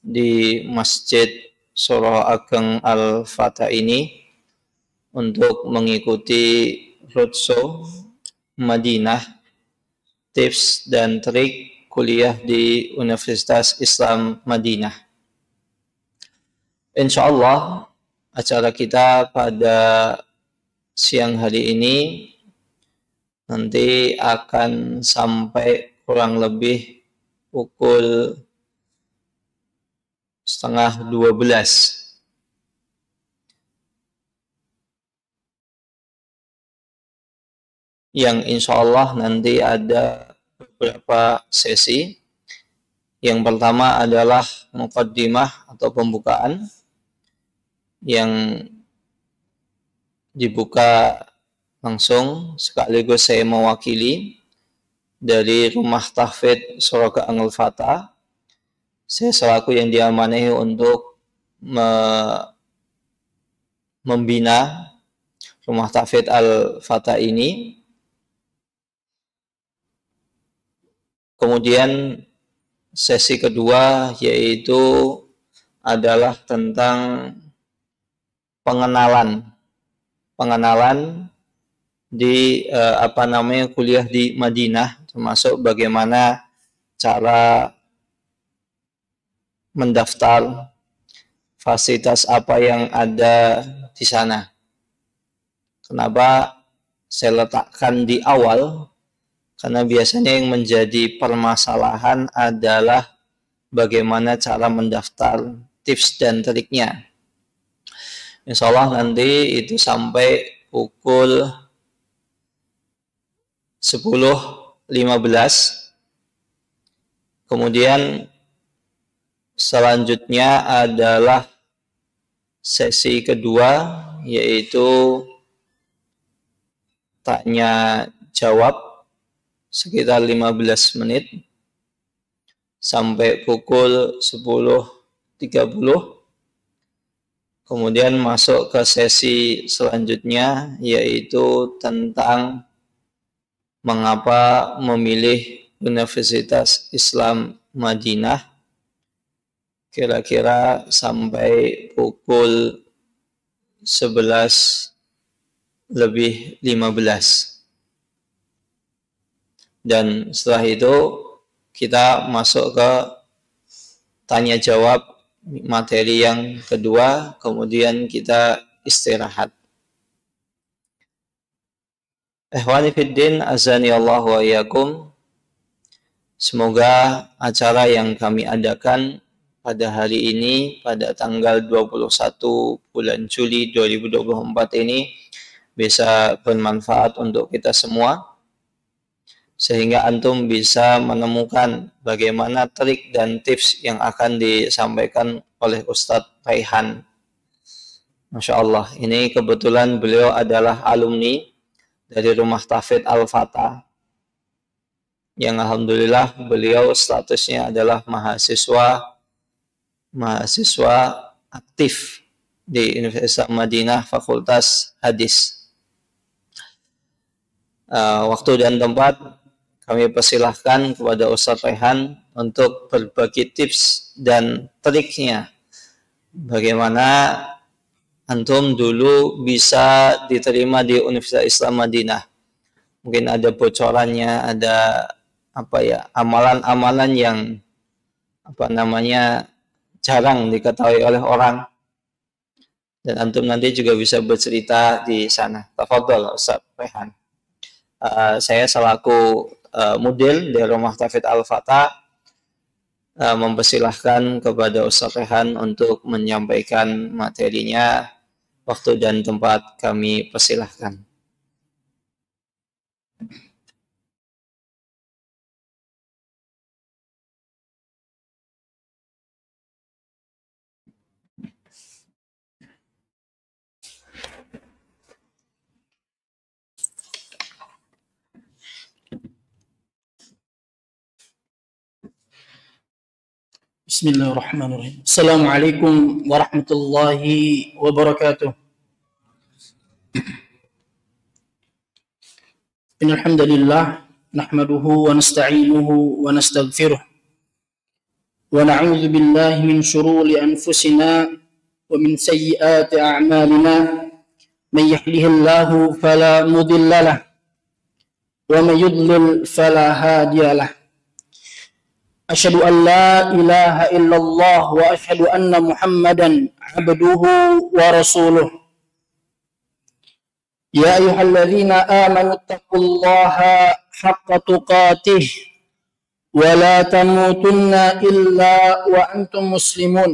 di Masjid Surah Ageng Al-Fatah ini untuk mengikuti roadshow Madinah, tips dan trik kuliah di Universitas Islam Madinah. Insya Allah acara kita pada siang hari ini nanti akan sampai kurang lebih pukul 11:30. Yang insya Allah nanti ada beberapa sesi. Yang pertama adalah muqaddimah atau pembukaan yang dibuka langsung, sekaligus saya mewakili dari Rumah Tahfidz Surah Al-Fatah. Saya selaku yang diamanahi untuk membina Rumah Tahfidz Al-Fatah ini. Kemudian sesi kedua yaitu adalah tentang pengenalan di kuliah di Madinah, termasuk bagaimana cara mendaftar, fasilitas apa yang ada di sana. Kenapa saya letakkan di awal? Karena biasanya yang menjadi permasalahan adalah bagaimana cara mendaftar, tips dan triknya. Insya Allah nanti itu sampai pukul 10:15. Kemudian selanjutnya adalah sesi kedua, yaitu tanya jawab sekitar 15 menit sampai pukul 10:30. Kemudian masuk ke sesi selanjutnya, yaitu tentang mengapa memilih Universitas Islam Madinah, kira-kira sampai pukul 11:15. Dan setelah itu kita masuk ke tanya jawab materi yang kedua, kemudian kita istirahat. Ikhwani fiddin, azani Allah wa iyyakum. Semoga acara yang kami adakan pada hari ini, pada tanggal 21 bulan Juli 2024 ini bisa bermanfaat untuk kita semua, sehingga antum bisa menemukan bagaimana trik dan tips yang akan disampaikan oleh Ustadz Raihan. Masya Allah, ini kebetulan beliau adalah alumni dari Rumah Tahfidz Al-Fatah, yang alhamdulillah beliau statusnya adalah mahasiswa aktif di Universitas Madinah Fakultas Hadis. Waktu dan tempat kami persilahkan kepada Ustadz Raihan untuk berbagi tips dan triknya bagaimana antum dulu bisa diterima di Universitas Islam Madinah. Mungkin ada bocorannya, ada amalan-amalan yang jarang diketahui oleh orang, dan antum nanti juga bisa bercerita di sana. Tafadhol Ustadz Raihan. Saya selaku mudil dari Rumah Tahfidz Al-Fatah mempersilahkan kepada Ustadz Raihan untuk menyampaikan materinya. Waktu dan tempat kami persilahkan. Bismillahirrahmanirrahim. Assalamualaikum warahmatullahi wabarakatuh. Innal hamdalillah nahmaduhu wa nasta'inuhu wa nastaghfiruh ونعوذ بالله من شرور أنفسنا ومن سيئات أعمالنا من يهده الله فلا مضل له ومن يضلل فلا هادي له أشهد أن لا إله إلا الله وأشهد أن محمدا عبده ورسوله يا أيها الذين آمنوا اتقوا الله حق تقاته ولا تموتن إلا وأنتم مسلمون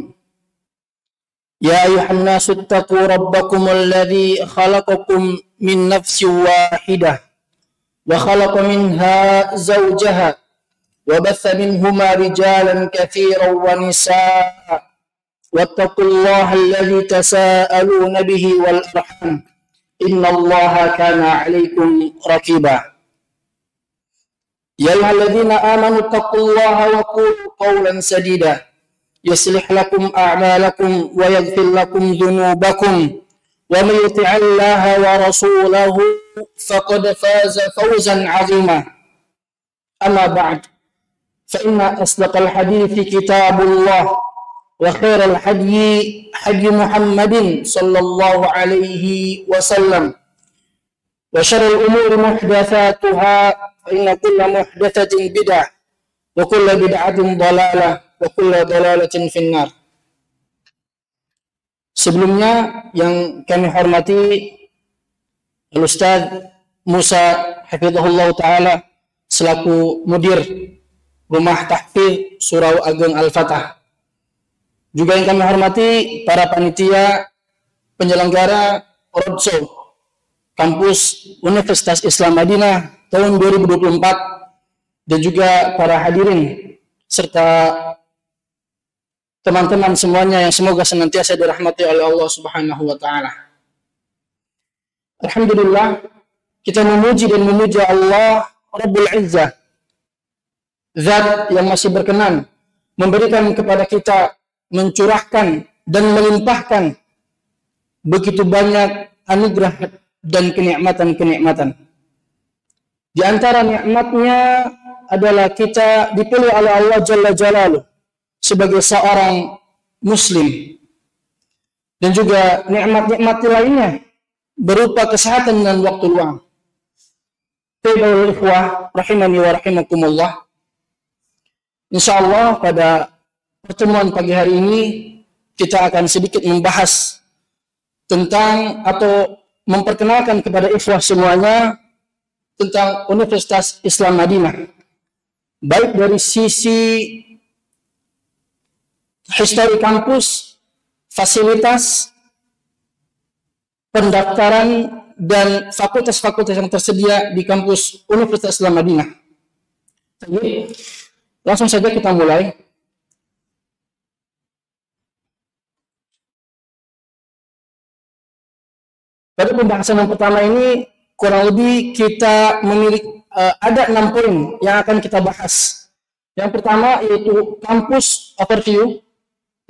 يا أيها الناس اتقوا ربكم الذي خلقكم من نفس واحدة وخلق منها زوجها وبث منهما رجالا كثيرا ونساء واتقوا الله الذي تساءلون به والأرحام إن الله كان عليكم رقيبا يا أيها الذين آمنوا اتقوا الله وقولوا قولا سديدا يصلح لكم أعمالكم ويغفر لكم ذنوبكم ومن يطع الله ورسوله فقد فاز فوزا عظيما أما بعد فإن أصدق الحديث كتاب الله وخير الحدي حدي محمد صلى الله عليه وسلم وشر الأمور محدثاتها فإن كل محدثة بدعة وكل بدعة ضلالة وكل ضلالة في النار. Sebelumnya yang kami hormati Al-Ustaz Musa Hafizahullah Ta'ala selaku mudir Rumah Tahfidz Surau Ageng Al-Fatah. Juga yang kami hormati para panitia penyelenggara roadshow kampus Universitas Islam Madinah tahun 2024 dan juga para hadirin serta teman-teman semuanya yang semoga senantiasa dirahmati oleh Allah Subhanahu wa taala. Alhamdulillah, kita memuji dan memuja Allah Rabbul Izzah, Zat yang masih berkenan memberikan kepada kita, mencurahkan dan melimpahkan begitu banyak anugerah dan kenikmatan-kenikmatan. Di antara nikmatnya adalah kita dipilih oleh Allah Jalla Jalaluh sebagai seorang muslim. Dan juga nikmat-nikmat lainnya berupa kesehatan dan waktu luang. Tayyibul ikhwah rahimani wa rahimakumullah. Insyaallah pada pertemuan pagi hari ini kita akan sedikit membahas tentang atau memperkenalkan kepada ikhwah semuanya tentang Universitas Islam Madinah, baik dari sisi histori kampus, fasilitas, pendaftaran, dan fakultas-fakultas yang tersedia di kampus Universitas Islam Madinah. Jadi, langsung saja kita mulai. Pada pembahasan yang pertama ini kurang lebih kita memiliki ada 6 poin yang akan kita bahas. Yang pertama yaitu kampus overview.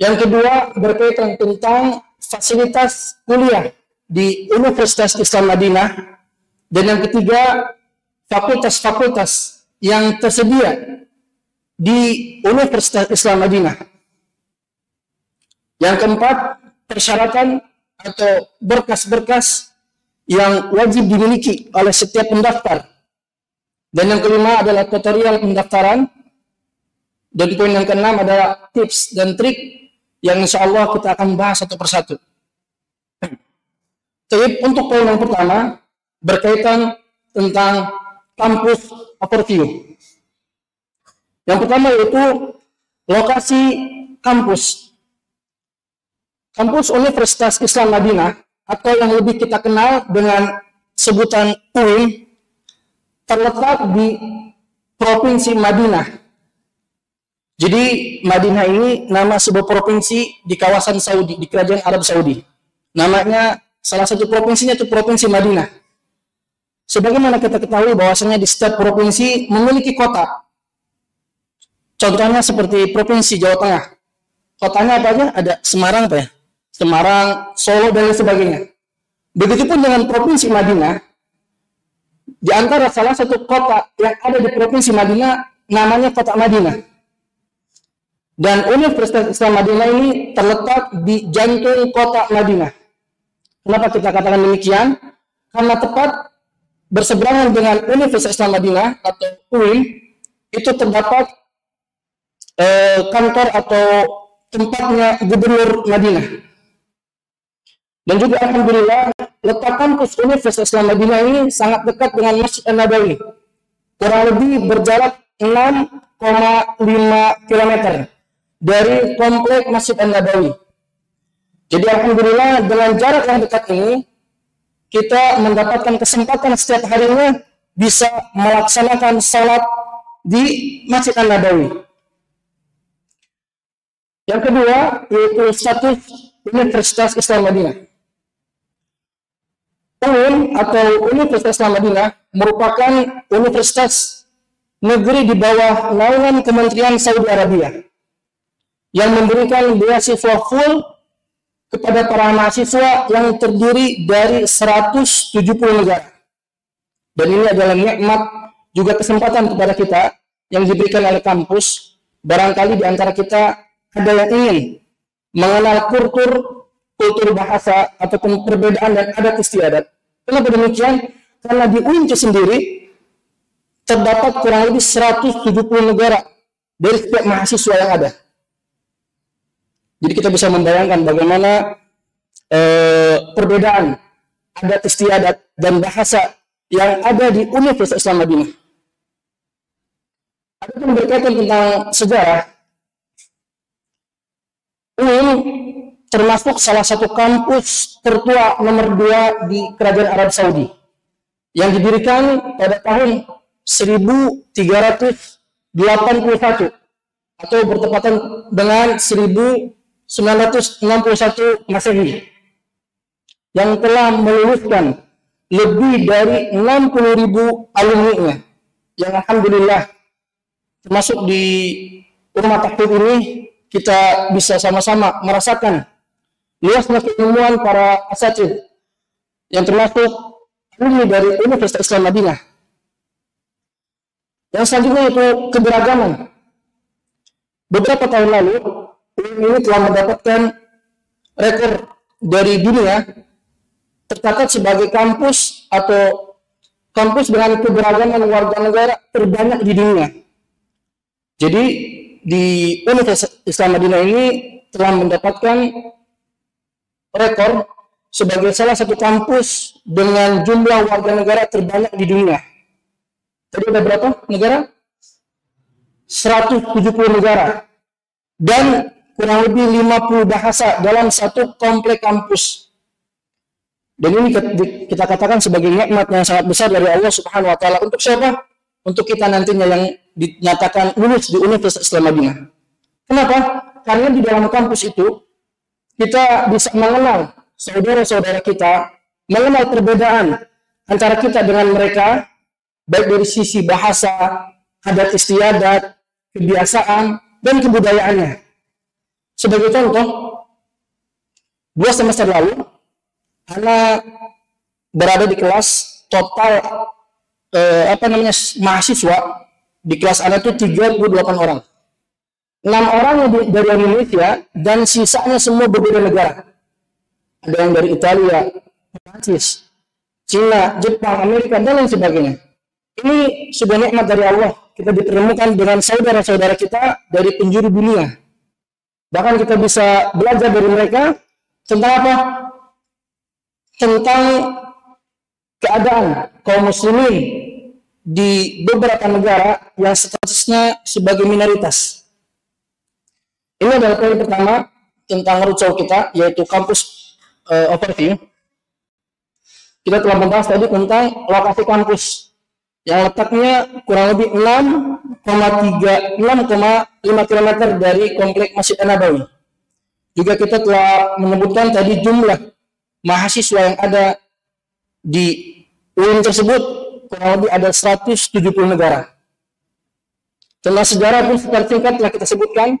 Yang kedua berkaitan tentang fasilitas kuliah di Universitas Islam Madinah. Dan yang ketiga fakultas-fakultas yang tersedia di Universitas Islam Madinah. Yang keempat persyaratan atau berkas-berkas yang wajib dimiliki oleh setiap pendaftar. Dan yang kelima adalah tutorial pendaftaran. Dan poin yang keenam adalah tips dan trik yang insya Allah kita akan bahas satu persatu. Jadi untuk poin yang pertama berkaitan tentang kampus overview. Yang pertama yaitu lokasi kampus. Kampus Universitas Islam Madinah atau yang lebih kita kenal dengan sebutan UIN terletak di Provinsi Madinah. Jadi Madinah ini nama sebuah provinsi di kawasan Saudi, di Kerajaan Arab Saudi. Namanya salah satu provinsinya itu Provinsi Madinah. Sebagaimana kita ketahui bahwasanya di setiap provinsi memiliki kota. Contohnya seperti Provinsi Jawa Tengah. Kotanya apa aja? Ada Semarang apa ya? Semarang, Solo, dan lain sebagainya. Begitupun dengan Provinsi Madinah, di antara salah satu kota yang ada di Provinsi Madinah, namanya Kota Madinah. Dan Universitas Islam Madinah ini terletak di jantung kota Madinah. Kenapa kita katakan demikian? Karena tepat berseberangan dengan Universitas Islam Madinah atau UIN itu terdapat kantor atau tempatnya Gubernur Madinah. Dan juga alhamdulillah letak kampus Universitas Islam Madinah ini sangat dekat dengan Masjid An-Nabawi. Kurang lebih berjarak 6,5 km dari komplek Masjid An-Nabawi. Jadi alhamdulillah dengan jarak yang dekat ini kita mendapatkan kesempatan setiap harinya bisa melaksanakan salat di Masjid An-Nabawi. Yang kedua yaitu status Universitas Islam Madinah. UIN atau Universitas Islam Madinah merupakan universitas negeri di bawah naungan Kementerian Saudi Arabia yang memberikan beasiswa full kepada para mahasiswa yang terdiri dari 170 negara. Dan ini adalah nikmat juga kesempatan kepada kita yang diberikan oleh kampus. Barangkali di antara kita ada yang ingin mengenal kultur bahasa ataupun perbedaan dan adat istiadat. Kenapa demikian? Karena di UIN itu sendiri terdapat kurang lebih 170 negara dari setiap mahasiswa yang ada. Jadi kita bisa membayangkan bagaimana perbedaan adat istiadat dan bahasa yang ada di Universitas Islam Madinah. Ada yang berkaitan tentang sejarah. UIN termasuk salah satu kampus tertua nomor 2 di Kerajaan Arab Saudi yang didirikan pada tahun 1381 atau bertepatan dengan 1961 Masehi, yang telah meluluskan lebih dari 60.000 alumni-nya, yang alhamdulillah termasuk di Rumah Tahfidz ini kita bisa sama-sama merasakan luasnya keilmuan para asatidz yang termasuk alumni dari Universitas Islam Madinah. Yang selanjutnya itu keberagaman. Beberapa tahun lalu ini telah mendapatkan rekor dari dunia tercatat sebagai kampus atau kampus dengan keberagaman warga negara terbanyak di dunia. Jadi di Universitas Islam Madinah ini telah mendapatkan rekor sebagai salah satu kampus dengan jumlah warga negara terbanyak di dunia. Tadi ada berapa negara? 170 negara. Dan kurang lebih 50 bahasa dalam satu komplek kampus. Dan ini kita katakan sebagai nikmat yang sangat besar dari Allah Subhanahu wa taala. Untuk siapa? Untuk kita nantinya yang dinyatakan lulus di Universitas Islam Madinah. Kenapa? Karena di dalam kampus itu kita bisa mengenal saudara-saudara kita, mengenal perbedaan antara kita dengan mereka, baik dari sisi bahasa, adat istiadat, kebiasaan, dan kebudayaannya. Sebagai contoh, 2 semester lalu, Ana berada di kelas total mahasiswa di kelas Ana itu 38 orang. 6 orang dari Indonesia dan sisanya semua berbeda negara. Ada yang dari Italia, Prancis, Cina, Jepang, Amerika, dan lain sebagainya. Ini sebuah nikmat dari Allah. Kita dipertemukan dengan saudara-saudara kita dari penjuru dunia. Bahkan kita bisa belajar dari mereka tentang apa? Tentang keadaan kaum muslimin di beberapa negara yang statusnya sebagai minoritas. Ini adalah poin pertama tentang roadshow kita, yaitu kampus overview. Kita telah membahas tadi tentang lokasi kampus yang letaknya kurang lebih 6,5 km dari komplek Masjid An-Nabawi. Juga kita telah menyebutkan tadi jumlah mahasiswa yang ada di UIN tersebut kurang lebih ada 170 negara. Tentang sejarah pun secara singkat telah kita sebutkan,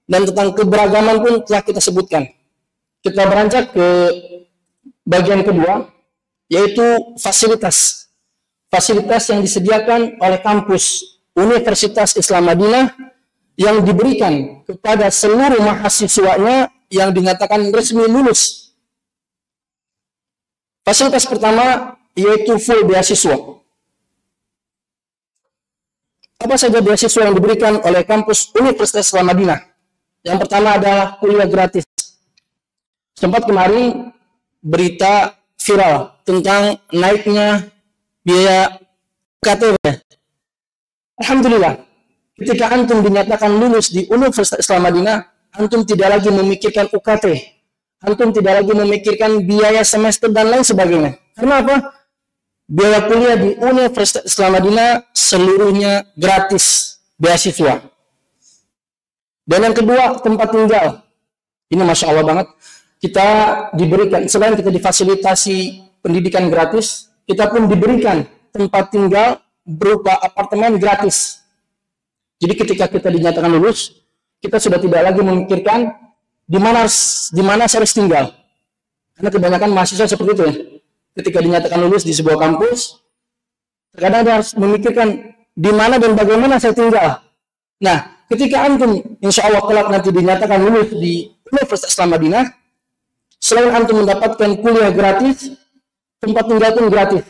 dan tentang keberagaman pun telah kita sebutkan. Kita beranjak ke bagian kedua, yaitu fasilitas. Fasilitas yang disediakan oleh kampus Universitas Islam Madinah yang diberikan kepada seluruh mahasiswanya yang dinyatakan resmi lulus. Fasilitas pertama yaitu full beasiswa. Apa saja beasiswa yang diberikan oleh kampus Universitas Islam Madinah? Yang pertama adalah kuliah gratis. Sempat kemarin berita viral tentang naiknya biaya UKT. Alhamdulillah, ketika antum dinyatakan lulus di Universitas Islam Madinah, antum tidak lagi memikirkan UKT, antum tidak lagi memikirkan biaya semester dan lain sebagainya. Karena apa? Biaya kuliah di Universitas Islam Madinah seluruhnya gratis, beasiswa. Dan yang kedua, tempat tinggal. Ini Masya Allah banget. Kita diberikan, selain kita difasilitasi pendidikan gratis, kita pun diberikan tempat tinggal berupa apartemen gratis. Jadi ketika kita dinyatakan lulus, kita sudah tidak lagi memikirkan di mana saya harus tinggal. Karena kebanyakan mahasiswa seperti itu ya. Ketika dinyatakan lulus di sebuah kampus, terkadang dia harus memikirkan di mana dan bagaimana saya tinggal. Nah, ketika antum insya Allah kelak nanti dinyatakan lulus di Universitas Islam Madinah, selain antum mendapatkan kuliah gratis, tempat tinggal pun gratis.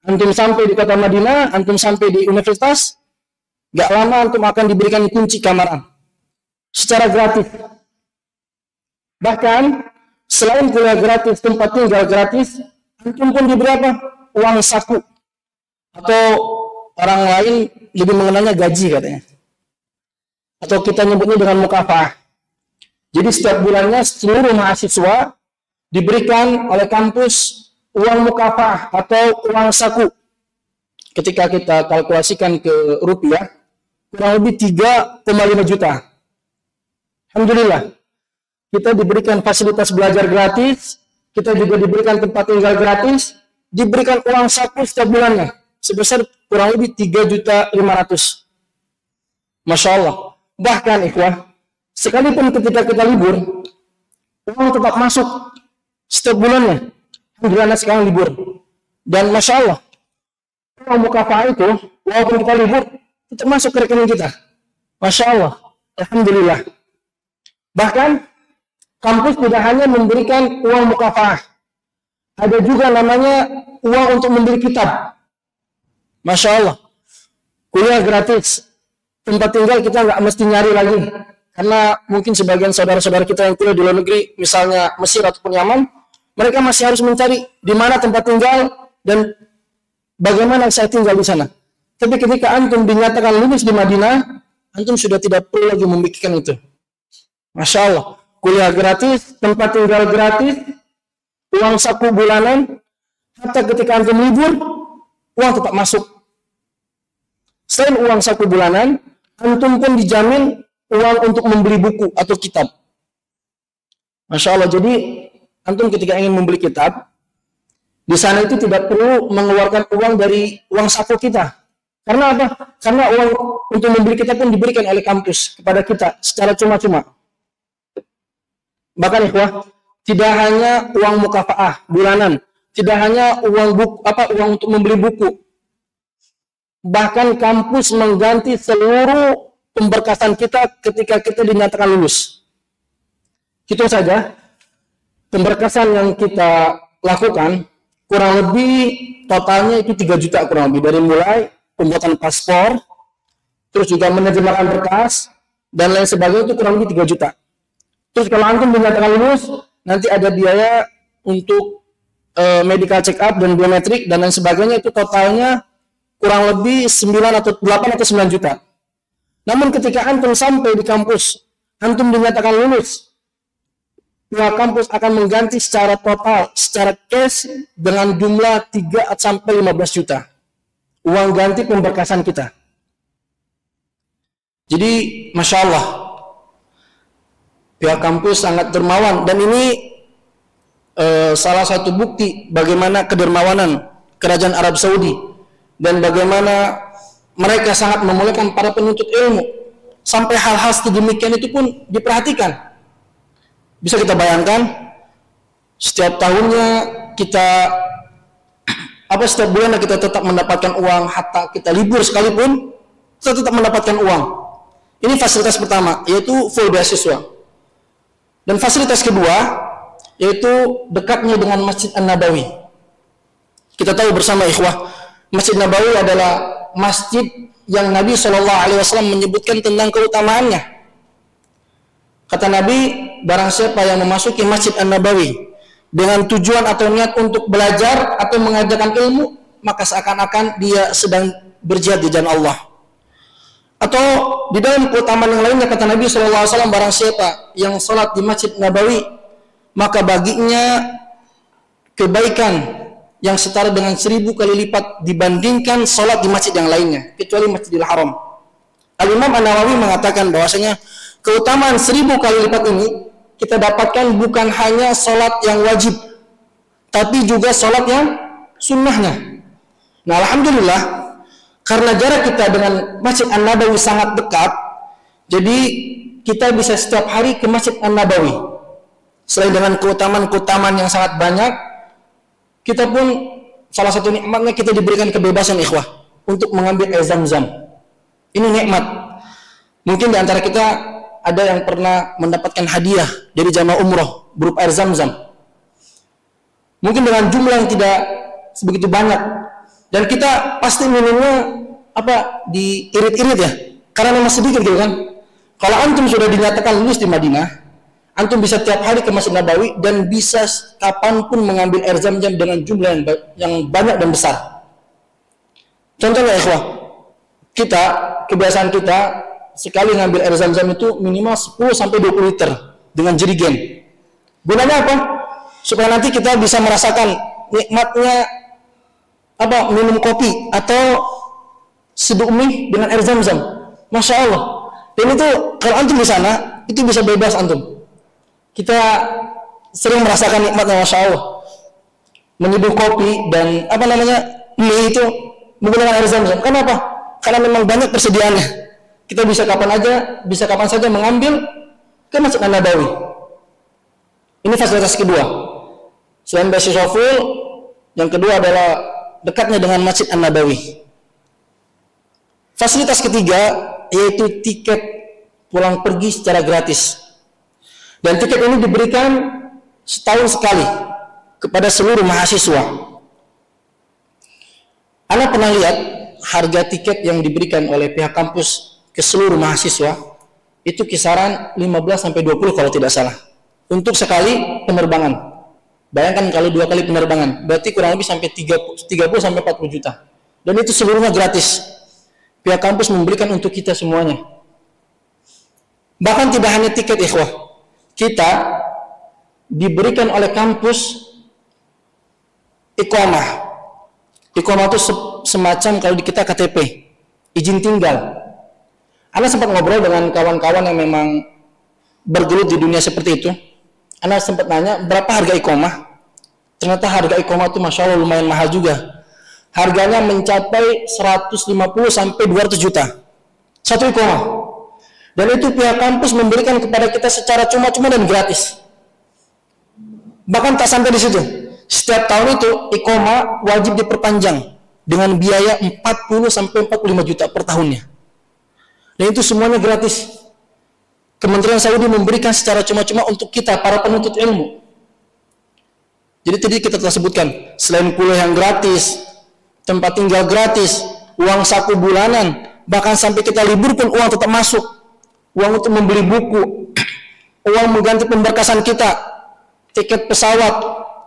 Antum sampai di kota Madinah, antum sampai di universitas, gak lama antum akan diberikan kunci kamar secara gratis. Bahkan selain kuliah gratis, tempat tinggal gratis, antum pun diberi apa? Uang saku. Atau orang lain lebih mengenalnya gaji katanya. Atau kita nyebutnya dengan mukafah. Jadi setiap bulannya seluruh mahasiswa diberikan oleh kampus uang mukafah atau uang saku. Ketika kita kalkulasikan ke rupiah, kurang lebih 3,5 juta. Alhamdulillah. Kita diberikan fasilitas belajar gratis, kita juga diberikan tempat tinggal gratis, diberikan uang saku setiap bulannya sebesar kurang lebih 3.500.000. Masya Allah. Bahkan ikhwah, sekalipun ketika kita libur, uang tetap masuk setiap bulannya. Alhamdulillah sekarang libur. Dan Masya Allah, uang mukafah itu, walaupun kita libur, tetap masuk ke rekening kita. Masya Allah. Alhamdulillah. Bahkan, kampus tidak hanya memberikan uang mukafah, ada juga namanya uang untuk membeli kitab. Masya Allah. Kuliah gratis. Tempat tinggal kita nggak mesti nyari lagi. Karena mungkin sebagian saudara-saudara kita yang kuliah di luar negeri, misalnya Mesir ataupun Yaman, mereka masih harus mencari di mana tempat tinggal dan bagaimana saya tinggal di sana. Tapi ketika antum dinyatakan lulus di Madinah, antum sudah tidak perlu lagi memikirkan itu. Masya Allah. Kuliah gratis, tempat tinggal gratis, uang saku bulanan, hatta ketika antum libur, uang tetap masuk. Selain uang saku bulanan, antum pun dijamin uang untuk membeli buku atau kitab. Masya Allah. Jadi antum ketika ingin membeli kitab, di sana itu tidak perlu mengeluarkan uang dari uang saku kita. Karena apa? Karena uang untuk membeli kitab pun diberikan oleh kampus kepada kita secara cuma-cuma. Bahkan ikhwah, tidak hanya uang mukafaah bulanan, tidak hanya uang uang untuk membeli buku. Bahkan kampus mengganti seluruh pemberkasan kita ketika kita dinyatakan lulus. Itu saja pemberkasan yang kita lakukan, kurang lebih totalnya itu 3 juta kurang lebih, dari mulai pembuatan paspor, terus juga menerjemahkan berkas dan lain sebagainya, itu kurang lebih 3 juta. Terus kalau antum dinyatakan lulus, nanti ada biaya untuk medical check up dan biometrik dan lain sebagainya, itu totalnya kurang lebih 8 atau 9 juta. Namun ketika antum sampai di kampus, antum dinyatakan lulus, pihak kampus akan mengganti secara total, secara cash dengan jumlah 3 sampai 15 juta. Uang ganti pemberkasan kita. Jadi, Masya Allah, pihak kampus sangat dermawan. Dan ini salah satu bukti bagaimana kedermawanan Kerajaan Arab Saudi. Dan bagaimana mereka sangat memuliakan para penuntut ilmu. Sampai hal-hal sedemikian itu pun diperhatikan. Bisa kita bayangkan, setiap tahunnya kita, setiap bulan kita tetap mendapatkan uang, hatta kita libur sekalipun, kita tetap mendapatkan uang. Ini fasilitas pertama, yaitu full beasiswa. Dan fasilitas kedua, yaitu dekatnya dengan Masjid An-Nabawi. Kita tahu bersama ikhwah, Masjid Nabawi adalah masjid yang Nabi SAW menyebutkan tentang keutamaannya. Kata Nabi, barang siapa yang memasuki Masjid An-Nabawi dengan tujuan atau niat untuk belajar atau mengajarkan ilmu, maka seakan-akan dia sedang berjihad di jalan Allah. Atau di dalam keutamaan yang lainnya, kata Nabi SAW, barang siapa yang sholat di Masjid Nabawi, maka baginya kebaikan yang setara dengan 1000 kali lipat dibandingkan sholat di masjid yang lainnya, kecuali Masjidil Haram. Al-Imam An-Nawawi mengatakan bahwasanya keutamaan 1000 kali lipat ini kita dapatkan bukan hanya sholat yang wajib, tapi juga sholat yang sunnahnya. Nah, alhamdulillah, karena jarak kita dengan Masjid An-Nabawi sangat dekat, jadi kita bisa setiap hari ke Masjid An-Nabawi. Selain dengan keutamaan-keutamaan yang sangat banyak, kita pun salah satu nikmatnya kita diberikan kebebasan ikhwah untuk mengambil air Zam-Zam. Ini nikmat. Mungkin di antara kita ada yang pernah mendapatkan hadiah dari jamaah umroh berupa air Zam-Zam. Mungkin dengan jumlah yang tidak sebegitu banyak, dan kita pasti minumnya diirit-irit ya, karena memang sedikit gitu kan. Kalau antum sudah dinyatakan lulus di Madinah, antum bisa tiap hari ke Masjid Nabawi dan bisa kapanpun mengambil air Zam-Zam dengan jumlah yang banyak dan besar. Contohnya ikhwah, kebiasaan kita sekali ngambil air Zam-Zam itu minimal 10-20 liter dengan jerigen. Gunanya apa? Supaya nanti kita bisa merasakan nikmatnya minum kopi atau seduh mie dengan air Zam-Zam. Masya Allah. Dan itu kalau antum di sana itu bisa bebas antum. Kita sering merasakan nikmatnya, Masya Allah, menyeduh kopi dan mie itu menggunakan air Zam-Zam. Kenapa? Karena memang banyak persediaannya. Kita bisa kapan saja mengambil ke Masjid An-Nabawi. Ini fasilitas kedua. Selain beasiswa full, yang kedua adalah dekatnya dengan Masjid An-Nabawi. Fasilitas ketiga yaitu tiket pulang pergi secara gratis. Dan tiket ini diberikan setahun sekali kepada seluruh mahasiswa. Anda pernah lihat harga tiket yang diberikan oleh pihak kampus ke seluruh mahasiswa itu kisaran 15-20 kalau tidak salah untuk sekali penerbangan. Bayangkan kalau 2 kali penerbangan, berarti kurang lebih sampai 30-40 juta. Dan itu seluruhnya gratis. Pihak kampus memberikan untuk kita semuanya. Bahkan tidak hanya tiket ikhwah, kita diberikan oleh kampus iqamah. Iqamah itu semacam kalau di kita KTP, izin tinggal. Anda sempat ngobrol dengan kawan-kawan yang memang bergelut di dunia seperti itu. Anda sempat nanya berapa harga iqamah. Ternyata harga iqamah itu Masya Allah lumayan mahal juga. Harganya mencapai 150-200 juta satu iqamah. Dan itu pihak kampus memberikan kepada kita secara cuma-cuma dan gratis. Bahkan tak sampai di situ. Setiap tahun itu iqamah wajib diperpanjang dengan biaya 40-45 juta per tahunnya. Dan itu semuanya gratis. Kementerian Saudi memberikan secara cuma-cuma untuk kita para penuntut ilmu. Jadi tadi kita telah sebutkan, selain kuliah yang gratis, tempat tinggal gratis, uang saku bulanan, bahkan sampai kita libur pun uang tetap masuk. Uang untuk membeli buku, uang mengganti pemberkasan kita, tiket pesawat,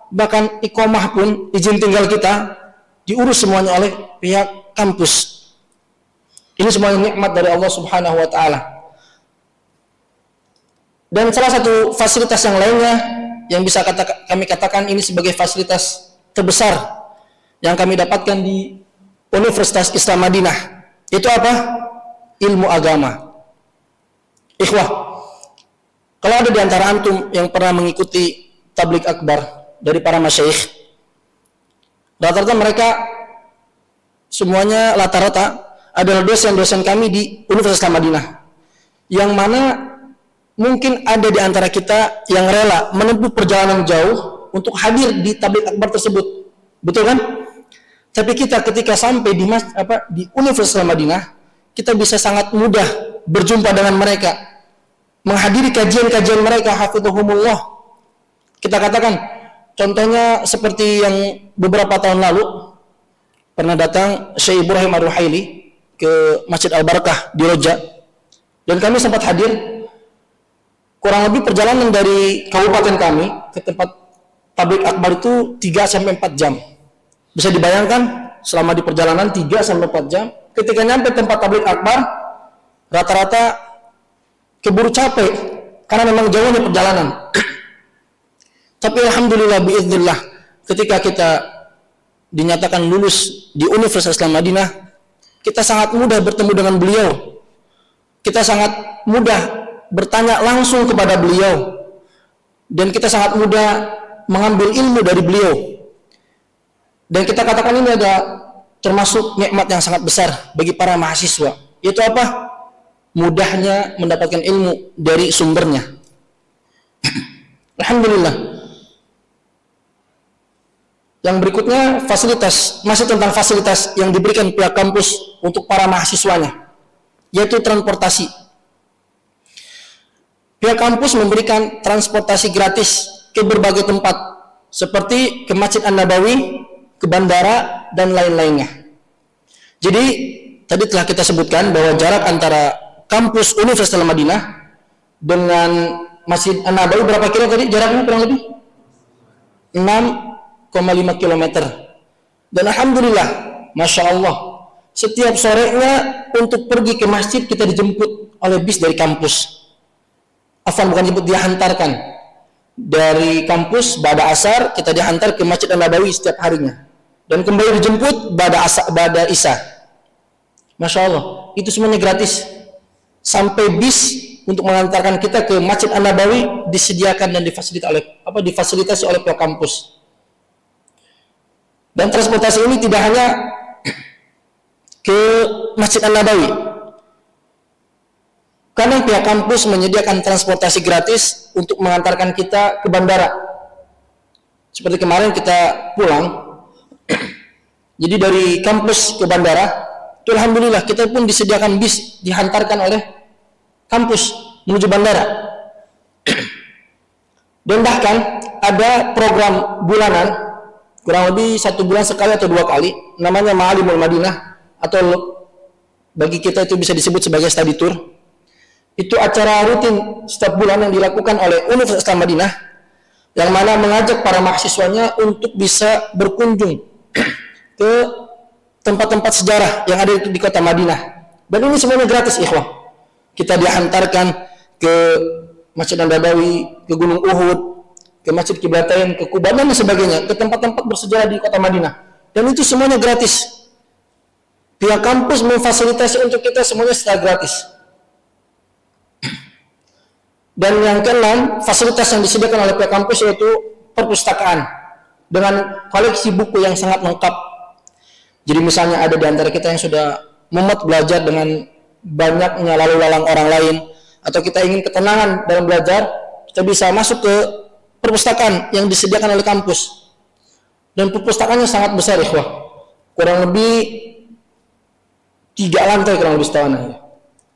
bahkan iqamah pun, izin tinggal kita, diurus semuanya oleh pihak kampus. Ini semuanya nikmat dari Allah Subhanahu wa Ta'ala. Dan salah satu fasilitas yang lainnya yang bisa kami katakan ini sebagai fasilitas terbesar yang kami dapatkan di Universitas Islam Madinah, itu apa? Ilmu agama. Ikhwah, kalau ada di antara antum yang pernah mengikuti tabligh akbar dari para masyayikh, rata-rata mereka semuanya rata-rata adalah dosen-dosen kami di Universitas Islam Madinah, yang mana mungkin ada di antara kita yang rela menempuh perjalanan jauh untuk hadir di tabligh akbar tersebut, betul kan? Tapi kita ketika sampai di Universitas Islam Madinah, kita bisa sangat mudah berjumpa dengan mereka, menghadiri kajian-kajian mereka, hafidhahumullah. Kita katakan, contohnya seperti yang beberapa tahun lalu pernah datang Syekh Ibrahim Ar-Ruhaili ke Masjid Al-Barakah di Roja, dan kami sempat hadir. Kurang lebih perjalanan dari kabupaten kami ke tempat tabligh akbar itu 3-4 jam. Bisa dibayangkan selama di perjalanan 3-4 jam, ketika nyampe tempat tabligh akbar rata-rata keburu capek karena memang jauhnya perjalanan. Tapi alhamdulillah biiznillah, ketika kita dinyatakan lulus di Universitas Islam Madinah, kita sangat mudah bertemu dengan beliau. Kita sangat mudah bertanya langsung kepada beliau, dan kita sangat mudah mengambil ilmu dari beliau. Dan kita katakan ini ada termasuk nikmat yang sangat besar bagi para mahasiswa, yaitu apa? Mudahnya mendapatkan ilmu dari sumbernya. Alhamdulillah. Yang berikutnya fasilitas, masih tentang fasilitas yang diberikan pihak kampus untuk para mahasiswanya, yaitu transportasi. Pihak kampus memberikan transportasi gratis ke berbagai tempat, seperti ke Masjid An-Nabawi, ke bandara, dan lain-lainnya. Jadi, tadi telah kita sebutkan bahwa jarak antara kampus Universitas Al-Madinah dengan Masjid An-Nabawi berapa kilo tadi? Jaraknya kurang lebih 6,5 km. Dan alhamdulillah, Masya Allah, setiap sorenya untuk pergi ke masjid kita dijemput oleh bis dari kampus. Bukan jemput, dihantarkan dari kampus pada asar, kita dihantar ke Masjid An-Nabawi setiap harinya, dan kembali dijemput pada isya. Masya Allah, itu semuanya gratis. Sampai bis untuk mengantarkan kita ke Masjid An-Nabawi disediakan dan difasilitasi oleh pihak kampus. Dan transportasi ini tidak hanya ke Masjid An-Nabawi, karena pihak kampus menyediakan transportasi gratis untuk mengantarkan kita ke bandara. Seperti kemarin kita pulang, jadi dari kampus ke bandara, itu alhamdulillah kita pun disediakan bis, dihantarkan oleh kampus menuju bandara. Dan bahkan ada program bulanan, kurang lebih 1 bulan sekali atau 2 kali, namanya Ma'alimul Madinah, atau bagi kita itu bisa disebut sebagai study tour. Itu acara rutin setiap bulan yang dilakukan oleh Universitas Islam Madinah, yang mana mengajak para mahasiswanya untuk bisa berkunjung ke tempat-tempat sejarah yang ada di kota Madinah. Dan ini semuanya gratis, ikhwah. Kita dihantarkan ke Masjid An-Nabawi, ke Gunung Uhud, ke Masjid Qiblatain, ke Kuba, dan sebagainya, ke tempat-tempat bersejarah di kota Madinah. Dan itu semuanya gratis. Pihak kampus memfasilitasi untuk kita semuanya secara gratis. Dan yang keenam, fasilitas yang disediakan oleh pihak kampus yaitu perpustakaan dengan koleksi buku yang sangat lengkap. Jadi misalnya ada di antara kita yang sudah mumet belajar dengan banyaknya lalu lalang orang lain, atau kita ingin ketenangan dalam belajar, kita bisa masuk ke perpustakaan yang disediakan oleh kampus. Dan perpustakaannya sangat besar, ikhwah. Kurang lebih 3 lantai kurang lebih setahunan.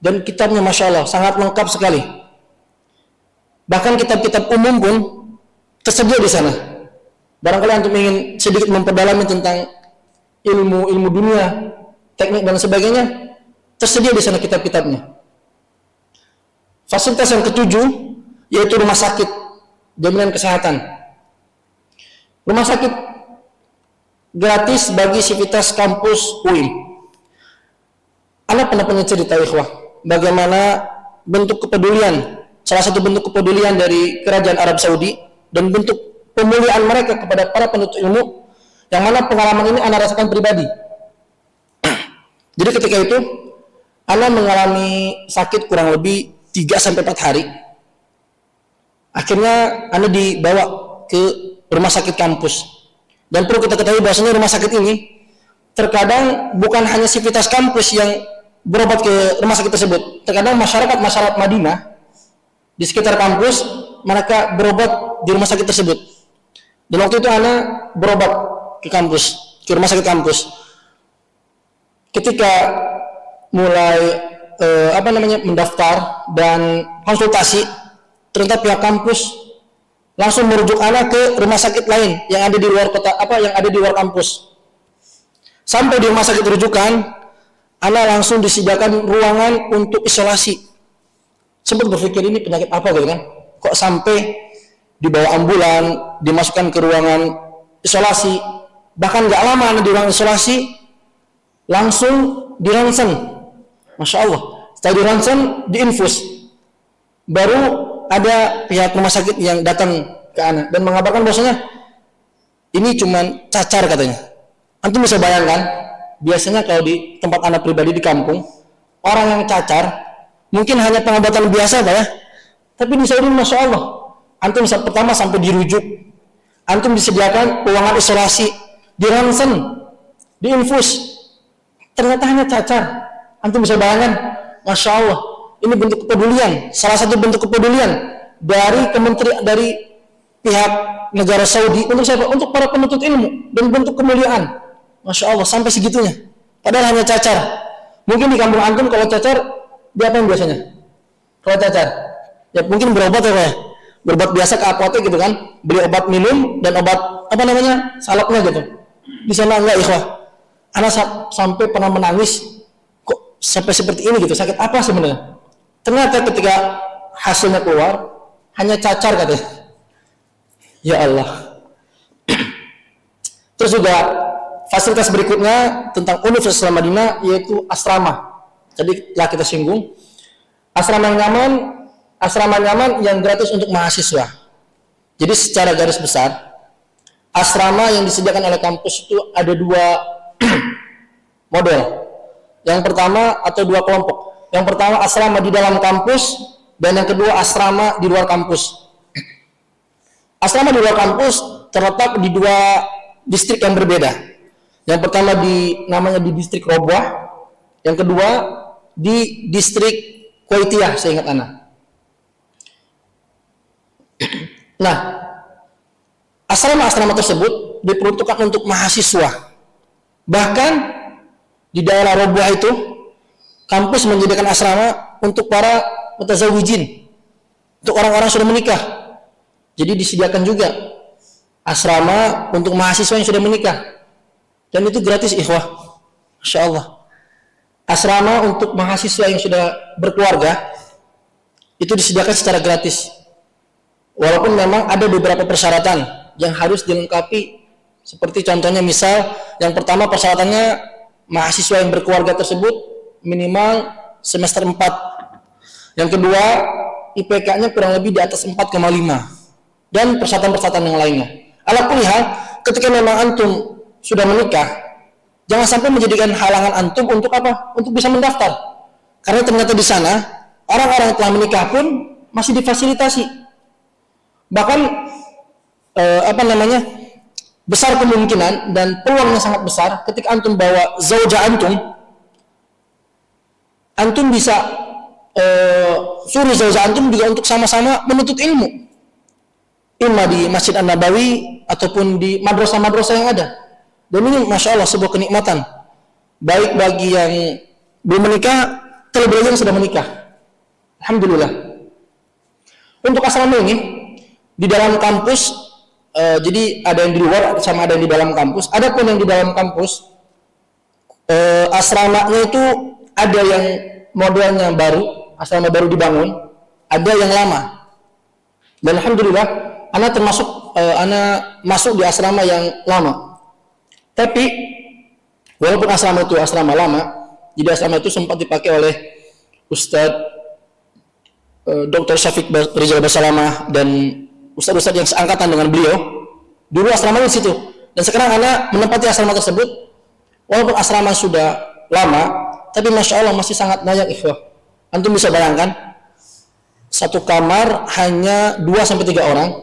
Dan kitabnya Masya Allah sangat lengkap sekali. Bahkan kitab-kitab umum pun tersedia di sana. Barangkali antum ingin sedikit memperdalami tentang ilmu dunia, teknik dan sebagainya, tersedia di sana kitab-kitabnya. Fasilitas yang ketujuh yaitu rumah sakit, jaminan kesehatan. Rumah sakit gratis bagi sivitas kampus UIN. Anda pernah punya cerita, ikhwah, bagaimana bentuk kepedulian, salah satu bentuk kepedulian dari kerajaan Arab Saudi dan bentuk pemuliaan mereka kepada para penuntut ilmu, yang mana pengalaman ini Anda rasakan pribadi. Jadi ketika itu Anda mengalami sakit kurang lebih 3-4 hari. Akhirnya Anda dibawa ke rumah sakit kampus. Dan perlu kita ketahui bahwasanya rumah sakit ini terkadang bukan hanya sivitas kampus yang berobat ke rumah sakit tersebut. Terkadang masyarakat Madinah di sekitar kampus mereka berobat di rumah sakit tersebut. Dan waktu itu Anda berobat ke kampus, ke rumah sakit kampus. Ketika mulai mendaftar dan konsultasi, ternyata pihak kampus langsung merujuk anak ke rumah sakit lain yang ada di luar kota, yang ada di luar kampus. Sampai di rumah sakit rujukan, anak langsung disediakan ruangan untuk isolasi. Sempat berpikir ini penyakit apa gitu kan? Kok sampai dibawa ambulan, dimasukkan ke ruangan isolasi, bahkan nggak lama di ruangan isolasi langsung dironsen. Masya Allah, setelah dironsen, diinfus, baru ada pihak rumah sakit yang datang ke anak dan mengabarkan bahwasanya ini cuma cacar katanya. Antum bisa bayangkan, biasanya kalau di tempat anak pribadi di kampung, orang yang cacar mungkin hanya pengobatan biasa Pak ya, tapi di Saudi Masya Allah, antum bisa pertama sampai dirujuk, antum disediakan ruangan isolasi, dironsen, diinfus, ternyata hanya cacar. Antum bisa bayangkan, Masya Allah, ini bentuk kepedulian, salah satu bentuk kepedulian dari dari pihak negara Saudi untuk siapa? Untuk para penuntut ilmu, dan bentuk kemuliaan. Masya Allah, sampai segitunya. Padahal hanya cacar. Mungkin di kampung antum kalau cacar, diapain biasanya? Kalau cacar, ya mungkin berobat ya, berobat biasa ke apotek gitu kan, beli obat minum dan obat salapnya gitu. Di sana enggak, ikhwah. Anak sampai pernah menangis, kok sampai seperti ini gitu, sakit apa sebenarnya? Ternyata ketika hasilnya keluar, hanya cacar katanya. Ya Allah. Terus juga fasilitas berikutnya tentang Universitas Islam Madinah, yaitu asrama. Jadi telah kita singgung, asrama nyaman yang gratis untuk mahasiswa. Jadi secara garis besar, asrama yang disediakan oleh kampus itu ada dua model. Yang pertama atau dua kelompok. Yang pertama asrama di dalam kampus, dan yang kedua asrama di luar kampus. Asrama di luar kampus terletak di dua distrik yang berbeda. Yang pertama namanya di distrik Robwah, yang kedua di distrik Kuwaitiyah, saya ingat anak. Nah, asrama-asrama tersebut diperuntukkan untuk mahasiswa. Bahkan di daerah Robwah itu, kampus menyediakan asrama untuk para mutazawijin, untuk orang-orang sudah menikah. Jadi disediakan juga asrama untuk mahasiswa yang sudah menikah. Dan itu gratis, ikhwah. Masya Allah. Asrama untuk mahasiswa yang sudah berkeluarga itu disediakan secara gratis. Walaupun memang ada beberapa persyaratan yang harus dilengkapi. Seperti contohnya misal, yang pertama persyaratannya mahasiswa yang berkeluarga tersebut minimal semester 4. Yang kedua, IPK-nya kurang lebih di atas 4,5. Dan persyaratan-persyaratan yang lainnya. Ala kulli hal, ketika memang antum sudah menikah, jangan sampai menjadikan halangan antum untuk apa? Untuk bisa mendaftar. Karena ternyata di sana orang-orang yang telah menikah pun masih difasilitasi. Bahkan besar kemungkinan dan peluangnya sangat besar ketika antum bawa zauja antum bisa suruh zauja antum juga untuk sama-sama menuntut ilmu. Imma di Masjid An-Nabawi ataupun di madrasah-madrasah yang ada. Dan ini Masya Allah sebuah kenikmatan, baik bagi yang belum menikah, terlebih lagi yang sudah menikah. Alhamdulillah. Untuk asrama ini di dalam kampus, jadi ada yang di luar sama ada yang di dalam kampus. Adapun yang di dalam kampus, asramanya itu ada yang modelnya baru, asrama baru dibangun, ada yang lama. Dan alhamdulillah, anak masuk di asrama yang lama. Tapi walaupun asrama itu asrama lama, jadi asrama itu sempat dipakai oleh Ustadz Dr. Syafiq Rizal Basalamah dan ustadz-ustadz yang seangkatan dengan beliau. Dulu asramanya di situ. Dan sekarang anak menempati asrama tersebut. Walaupun asrama sudah lama, tapi Masya Allah masih sangat layak, ikhwah. Antum bisa bayangkan, satu kamar hanya 2-3 orang.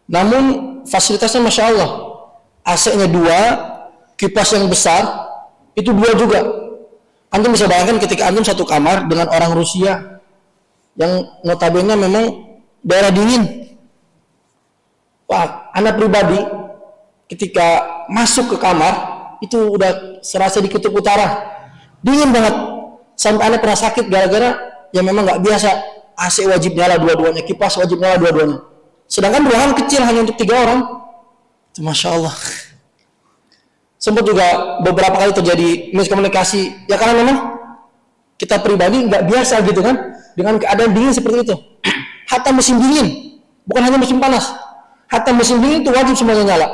Namun fasilitasnya Masya Allah, AC-nya 2, kipas yang besar itu 2 juga. Antum bisa bayangkan ketika antum satu kamar dengan orang Rusia yang notabene memang daerah dingin. Wah, anak pribadi ketika masuk ke kamar itu udah serasa di kutub utara, dingin banget. Sampai Anda pernah sakit gara-gara yang memang nggak biasa. AC wajib nyala dua-duanya, kipas wajib nyala dua-duanya. Sedangkan ruangan kecil hanya untuk 3 orang. Itu Masya Allah. Sempat juga beberapa kali terjadi miskomunikasi. Ya karena memang kita pribadi nggak biasa gitu kan, dengan keadaan dingin seperti itu. Hatta musim dingin, bukan hanya musim panas. Hatta musim dingin itu wajib semuanya nyala.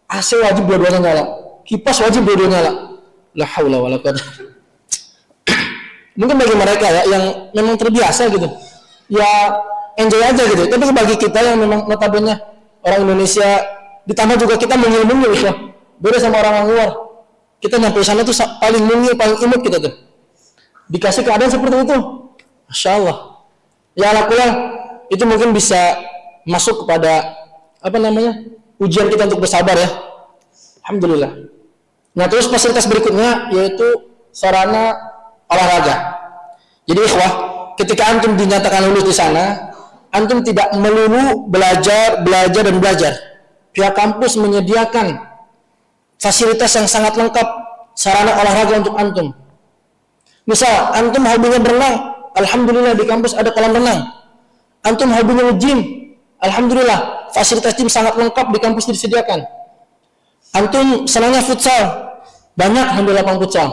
AC wajib dua-duanya nyala, kipas wajib dua-duanya nyala. La haula wala quwwata. Mungkin bagi mereka ya yang memang terbiasa gitu, ya enjoy aja gitu. Tapi bagi kita yang memang notabene orang Indonesia, ditambah juga kita mungil-mungil ya, beda sama orang luar. Kita nyampe sana tuh paling mungil, paling imut kita tuh. Dikasih keadaan seperti itu, Masya Allah. Ya alhamdulillah, itu mungkin bisa masuk kepada apa namanya ujian kita untuk bersabar ya. Alhamdulillah. Nah terus fasilitas berikutnya yaitu sarana olahraga. Jadi ikhwah, ketika antum dinyatakan lulus di sana, antum tidak melulu belajar dan belajar. Pihak kampus menyediakan fasilitas yang sangat lengkap sarana olahraga untuk antum. Misal antum hobinya berenang, alhamdulillah di kampus ada kolam renang. Antum hobinya nge-gym, alhamdulillah fasilitas gym sangat lengkap di kampus disediakan. Antum senangnya futsal, banyak alhamdulillah lapangan futsal.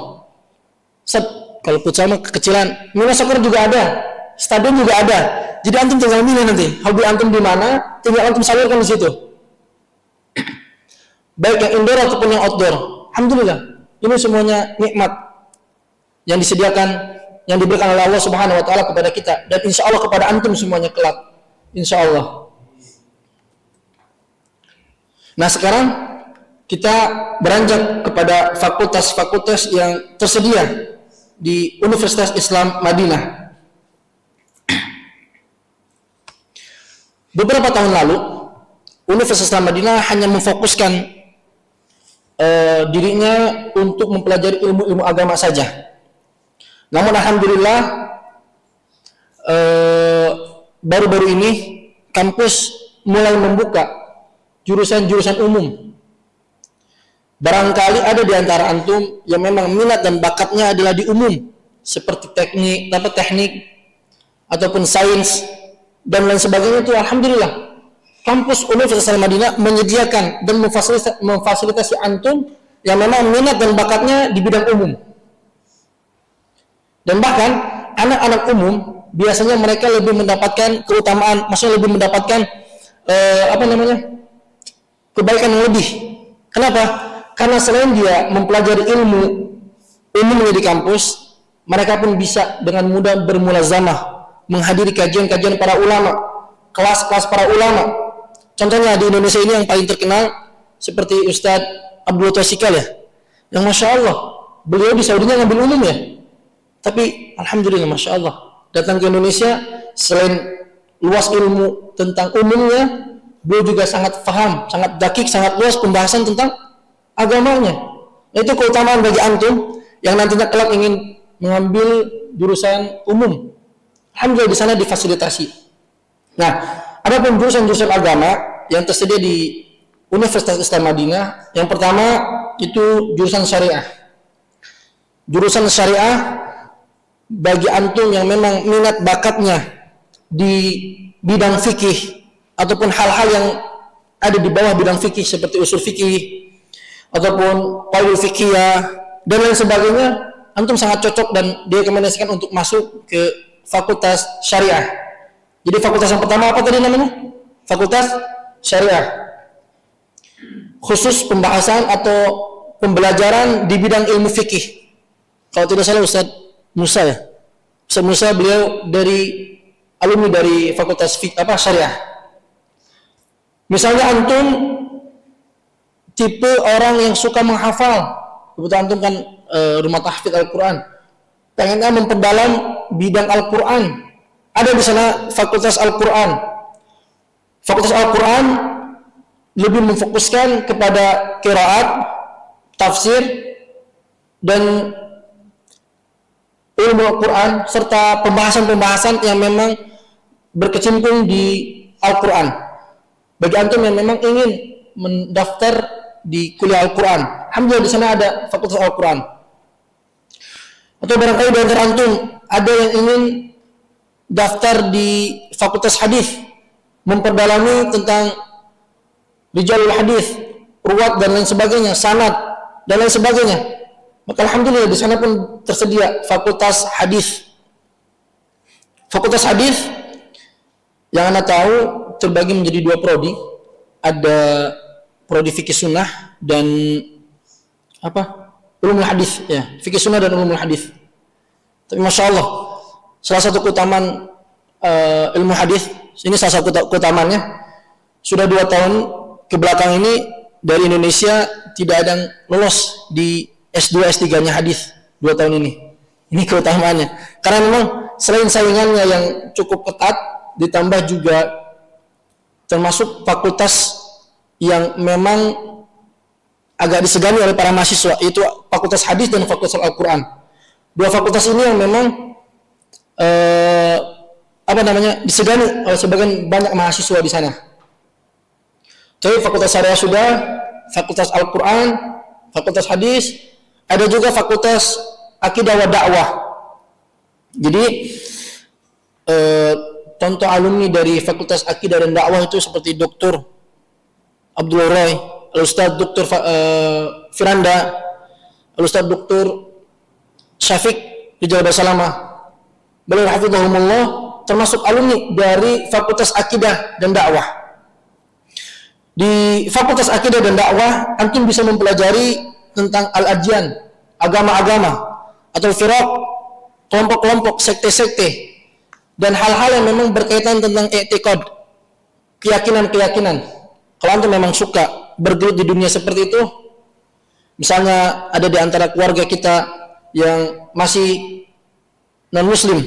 Kalau futsal mah kekecilan, Mila Soccer juga ada, stadion juga ada. Jadi antum tinggal milih nanti, hobi antum di mana, tinggal antum salurkan di situ. Baik yang indoor ataupun yang outdoor. Alhamdulillah, ini semuanya nikmat yang disediakan, yang diberikan oleh Allah Subhanahu wa taala kepada kita dan insya Allah kepada antum semuanya kelak. Insya Allah. Nah, sekarang kita beranjak kepada fakultas-fakultas yang tersedia di Universitas Islam Madinah. Beberapa tahun lalu, Universitas Islam Madinah hanya memfokuskan dirinya untuk mempelajari ilmu-ilmu agama saja. Namun alhamdulillah baru-baru ini kampus mulai membuka jurusan-jurusan umum. Barangkali ada di antara antum yang memang minat dan bakatnya adalah di umum, seperti teknik ataupun sains dan lain sebagainya itu alhamdulillah. Kampus Universitas Al-Madinah menyediakan dan memfasilitasi antum yang memang minat dan bakatnya di bidang umum. Dan bahkan anak-anak umum biasanya mereka lebih mendapatkan keutamaan, maksudnya lebih mendapatkan kebaikan yang lebih. Kenapa? Karena selain dia mempelajari ilmu umumnya di kampus, mereka pun bisa dengan mudah bermulazamah, menghadiri kajian-kajian para ulama, kelas-kelas para ulama. Contohnya di Indonesia ini yang paling terkenal seperti Ustadz Abdul Tosikal ya, yang Masya Allah, beliau di Saudinya ngambil umum ya, tapi alhamdulillah Masya Allah datang ke Indonesia, selain luas ilmu tentang umumnya, beliau juga sangat paham, sangat dakik, sangat luas pembahasan tentang agamanya. Itu keutamaan bagi antum yang nantinya kelak ingin mengambil jurusan umum. Alhamdulillah di sana difasilitasi. Nah, adapun jurusan-jurusan agama yang tersedia di Universitas Islam Madinah, yang pertama itu jurusan syariah. Jurusan syariah bagi antum yang memang minat bakatnya di bidang fikih ataupun hal-hal yang ada di bawah bidang fikih seperti usul fikih ataupun qaul fikih dan lain sebagainya, antum sangat cocok dan direkomendasikan untuk masuk ke fakultas syariah. Jadi fakultas yang pertama apa tadi namanya? Fakultas syariah. Khusus pembahasan atau pembelajaran di bidang ilmu fikih. Kalau tidak salah Ustaz Musa ya. Ustaz Musa beliau dari alumni dari fakultas syariah. Misalnya antum tipe orang yang suka menghafal, kebetulan antum kan rumah tahfidz Al-Quran, pengennya memperdalam bidang Al-Quran, ada di sana fakultas Al-Quran. Fakultas Al-Quran lebih memfokuskan kepada qiraat, tafsir, dan ilmu Al-Quran serta pembahasan-pembahasan yang memang berkecimpung di Al-Quran. Bagi antum yang memang ingin mendaftar di kuliah Al-Quran, alhamdulillah di sana ada fakultas Al-Quran. Atau barangkali di antara antum ada yang ingin daftar di Fakultas Hadis, memperdalami tentang rijalul hadis, ruwat dan lain sebagainya, sanad dan lain sebagainya. Maka alhamdulillah di sana pun tersedia Fakultas Hadis. Fakultas Hadis yang Anda tahu terbagi menjadi dua prodi. Ada prodi fikih sunnah dan ulumul hadis, ya, fikih sunnah dan ulumul hadis. Tapi masya Allah, salah satu keutamaan ilmu hadis ini, salah satu keutamaannya, sudah 2 tahun ke belakang ini dari Indonesia tidak ada yang lolos di S2 S3-nya hadis 2 tahun ini. Ini keutamaannya. Karena memang selain saingannya yang cukup ketat, ditambah juga termasuk fakultas yang memang agak disegani oleh para mahasiswa, yaitu Fakultas Hadis dan Fakultas Al-Quran. Dua fakultas ini yang memang disegani oleh sebagian banyak mahasiswa di sana. Jadi Fakultas Syariah sudah, Fakultas Al-Quran, Fakultas Hadis, ada juga Fakultas Akidah wa Dakwah. Jadi contoh alumni dari Fakultas Akidah dan Dakwah itu seperti Dr. Abdul Roy, Al-Ustadz Dr. Firanda, Al-Ustadz Dr. Syafiq Rijal Basalamah. Beliau hafizahumullah termasuk alumni dari Fakultas Akidah dan Dakwah. Di Fakultas Akidah dan Dakwah, antum bisa mempelajari tentang al-adyan, agama-agama atau firaq, kelompok-kelompok, sekte-sekte, dan hal-hal yang memang berkaitan tentang i'tiqad, keyakinan-keyakinan. Kalau antum memang suka bergelut di dunia seperti itu, misalnya ada di antara keluarga kita yang masih non-muslim,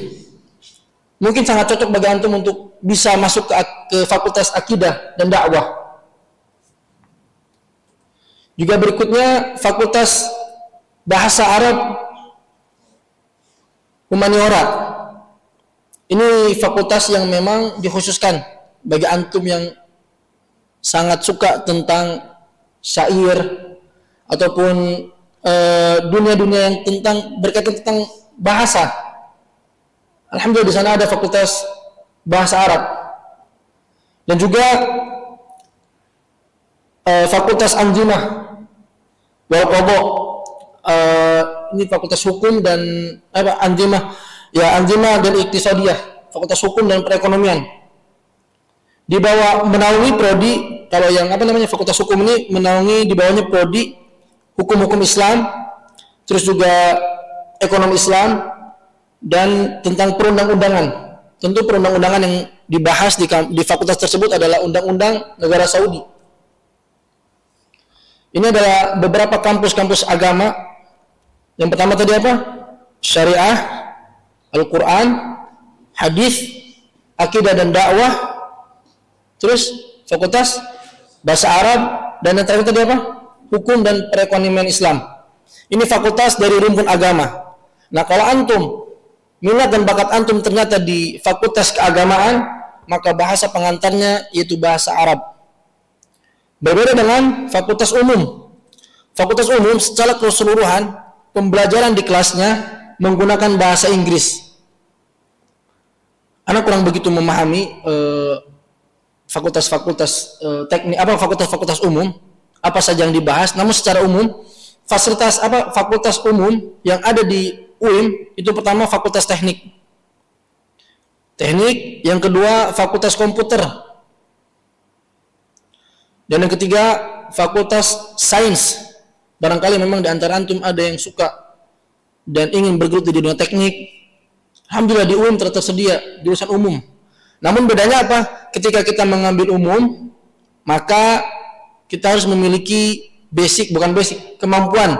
mungkin sangat cocok bagi antum untuk bisa masuk ke Fakultas Akidah dan Dakwah. Juga berikutnya Fakultas Bahasa Arab Humaniora. Ini fakultas yang memang dikhususkan bagi antum yang sangat suka tentang syair ataupun dunia-dunia yang berkaitan tentang bahasa. Alhamdulillah di sana ada Fakultas Bahasa Arab dan juga Fakultas Anjimah wal Qadha. Ini Fakultas Hukum dan Anjimah dan Iktisadiyah, Fakultas Hukum dan Perekonomian. Di bawah menaungi prodi, kalau yang Fakultas Hukum ini menaungi di bawahnya prodi Hukum-hukum Islam, terus juga Ekonomi Islam dan tentang perundang-undangan. Tentu perundang-undangan yang dibahas di fakultas tersebut adalah undang-undang negara Saudi. Ini adalah beberapa kampus-kampus agama. Yang pertama tadi apa? Syariah, Al-Quran, Hadis, Akidah dan Dakwah, terus Fakultas Bahasa Arab, dan yang terakhir tadi apa? Hukum dan Perekonomian Islam. Ini fakultas dari rumpun agama. Nah, kalau antum minat dan bakat antum ternyata di Fakultas Keagamaan, maka bahasa pengantarnya yaitu bahasa Arab. Berbeda dengan Fakultas Umum. Fakultas Umum secara keseluruhan pembelajaran di kelasnya menggunakan bahasa Inggris. Anak kurang begitu memahami fakultas-fakultas teknik, fakultas-fakultas umum, apa saja yang dibahas. Namun secara umum, fakultas umum yang ada di UIM itu pertama Fakultas Teknik, yang kedua Fakultas Komputer, dan yang ketiga Fakultas Sains. Barangkali memang di antara antum ada yang suka dan ingin bergelut di dunia teknik. Alhamdulillah di UIM tersedia jurusan umum. Namun bedanya apa? Ketika kita mengambil umum, maka kita harus memiliki kemampuan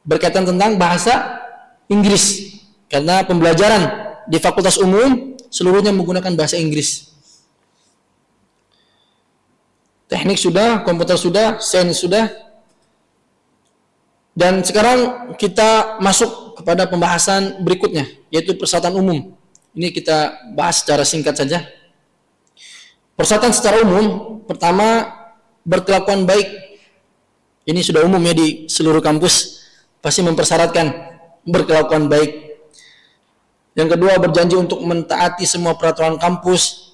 berkaitan tentang bahasa Inggris. Karena pembelajaran di fakultas umum seluruhnya menggunakan bahasa Inggris. Teknik sudah, komputer sudah, sains sudah. Dan sekarang kita masuk kepada pembahasan berikutnya, yaitu persyaratan umum. Ini kita bahas secara singkat saja. Persyaratan secara umum, pertama, berkelakuan baik. Ini sudah umum ya di seluruh kampus, pasti mempersyaratkan berkelakuan baik. Yang kedua, berjanji untuk mentaati semua peraturan kampus,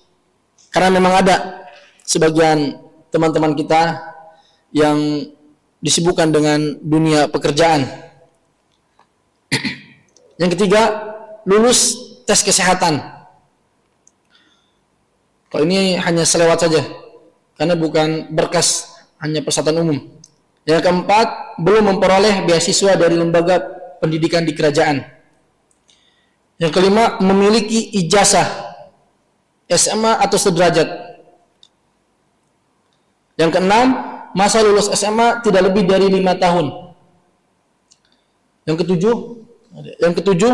karena memang ada sebagian teman-teman kita yang disibukkan dengan dunia pekerjaan. Yang ketiga, lulus tes kesehatan. Kalau ini hanya selewat saja, karena bukan berkas, hanya persyaratan umum. Yang keempat, belum memperoleh beasiswa dari lembaga pendidikan di kerajaan. Yang kelima, memiliki ijazah SMA atau sederajat. Yang keenam, masa lulus SMA tidak lebih dari 5 tahun. Yang ketujuh,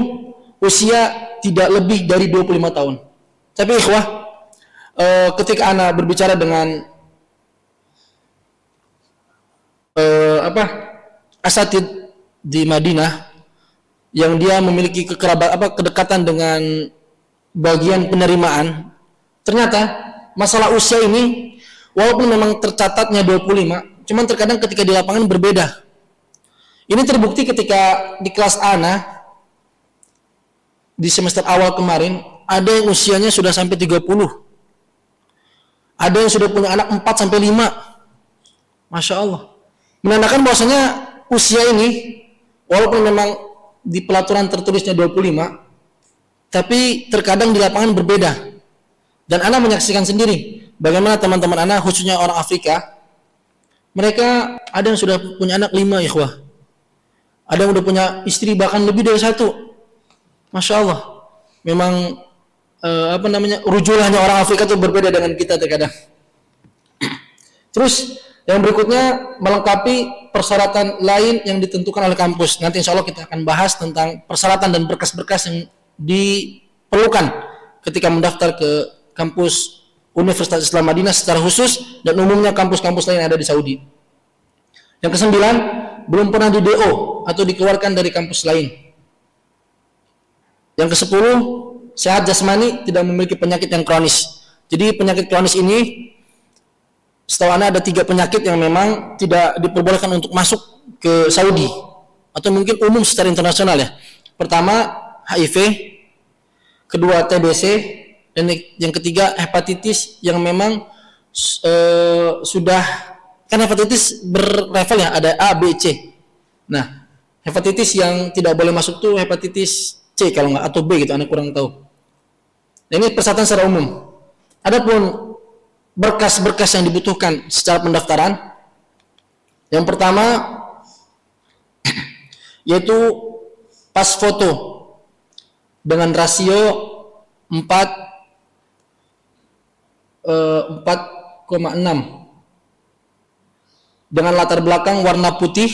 usia tidak lebih dari 25 tahun. Tapi ikhwah, ketika ana berbicara dengan asatid di Madinah yang dia memiliki kedekatan dengan bagian penerimaan, ternyata masalah usia ini walaupun memang tercatatnya 25, cuman terkadang ketika di lapangan berbeda. Ini terbukti ketika di kelas ana di semester awal kemarin, ada yang usianya sudah sampai 30. Ada yang sudah punya anak 4 sampai 5. Masya Allah. Menandakan bahwasanya usia ini walaupun memang di pelaturan tertulisnya 25, tapi terkadang di lapangan berbeda. Dan ana menyaksikan sendiri bagaimana teman-teman ana, khususnya orang Afrika, mereka ada yang sudah punya anak 5, ikhwah. Ada yang udah punya istri bahkan lebih dari 1. Masya Allah. Memang rujulahnya orang Afrika itu berbeda dengan kita terkadang. Terus yang berikutnya, melengkapi persyaratan lain yang ditentukan oleh kampus. Nanti insya Allah kita akan bahas tentang persyaratan dan berkas-berkas yang diperlukan ketika mendaftar ke kampus Universitas Islam Madinah secara khusus, dan umumnya kampus-kampus lain yang ada di Saudi. Yang kesembilan, belum pernah di DO atau dikeluarkan dari kampus lain. Yang kesepuluh, sehat jasmani, tidak memiliki penyakit yang kronis. Jadi penyakit kronis ini, setahu Anda ada 3 penyakit yang memang tidak diperbolehkan untuk masuk ke Saudi, atau mungkin umum secara internasional ya. Pertama, HIV, kedua TBC, dan yang ketiga hepatitis yang memang sudah, kan hepatitis berlevel ya, ada A, B, C. Nah, hepatitis yang tidak boleh masuk tuh hepatitis C kalau nggak, atau B gitu, Anda kurang tahu. Nah, ini persyaratan secara umum. Adapun berkas-berkas yang dibutuhkan secara pendaftaran, yang pertama yaitu pas foto dengan rasio 4,6 dengan latar belakang warna putih,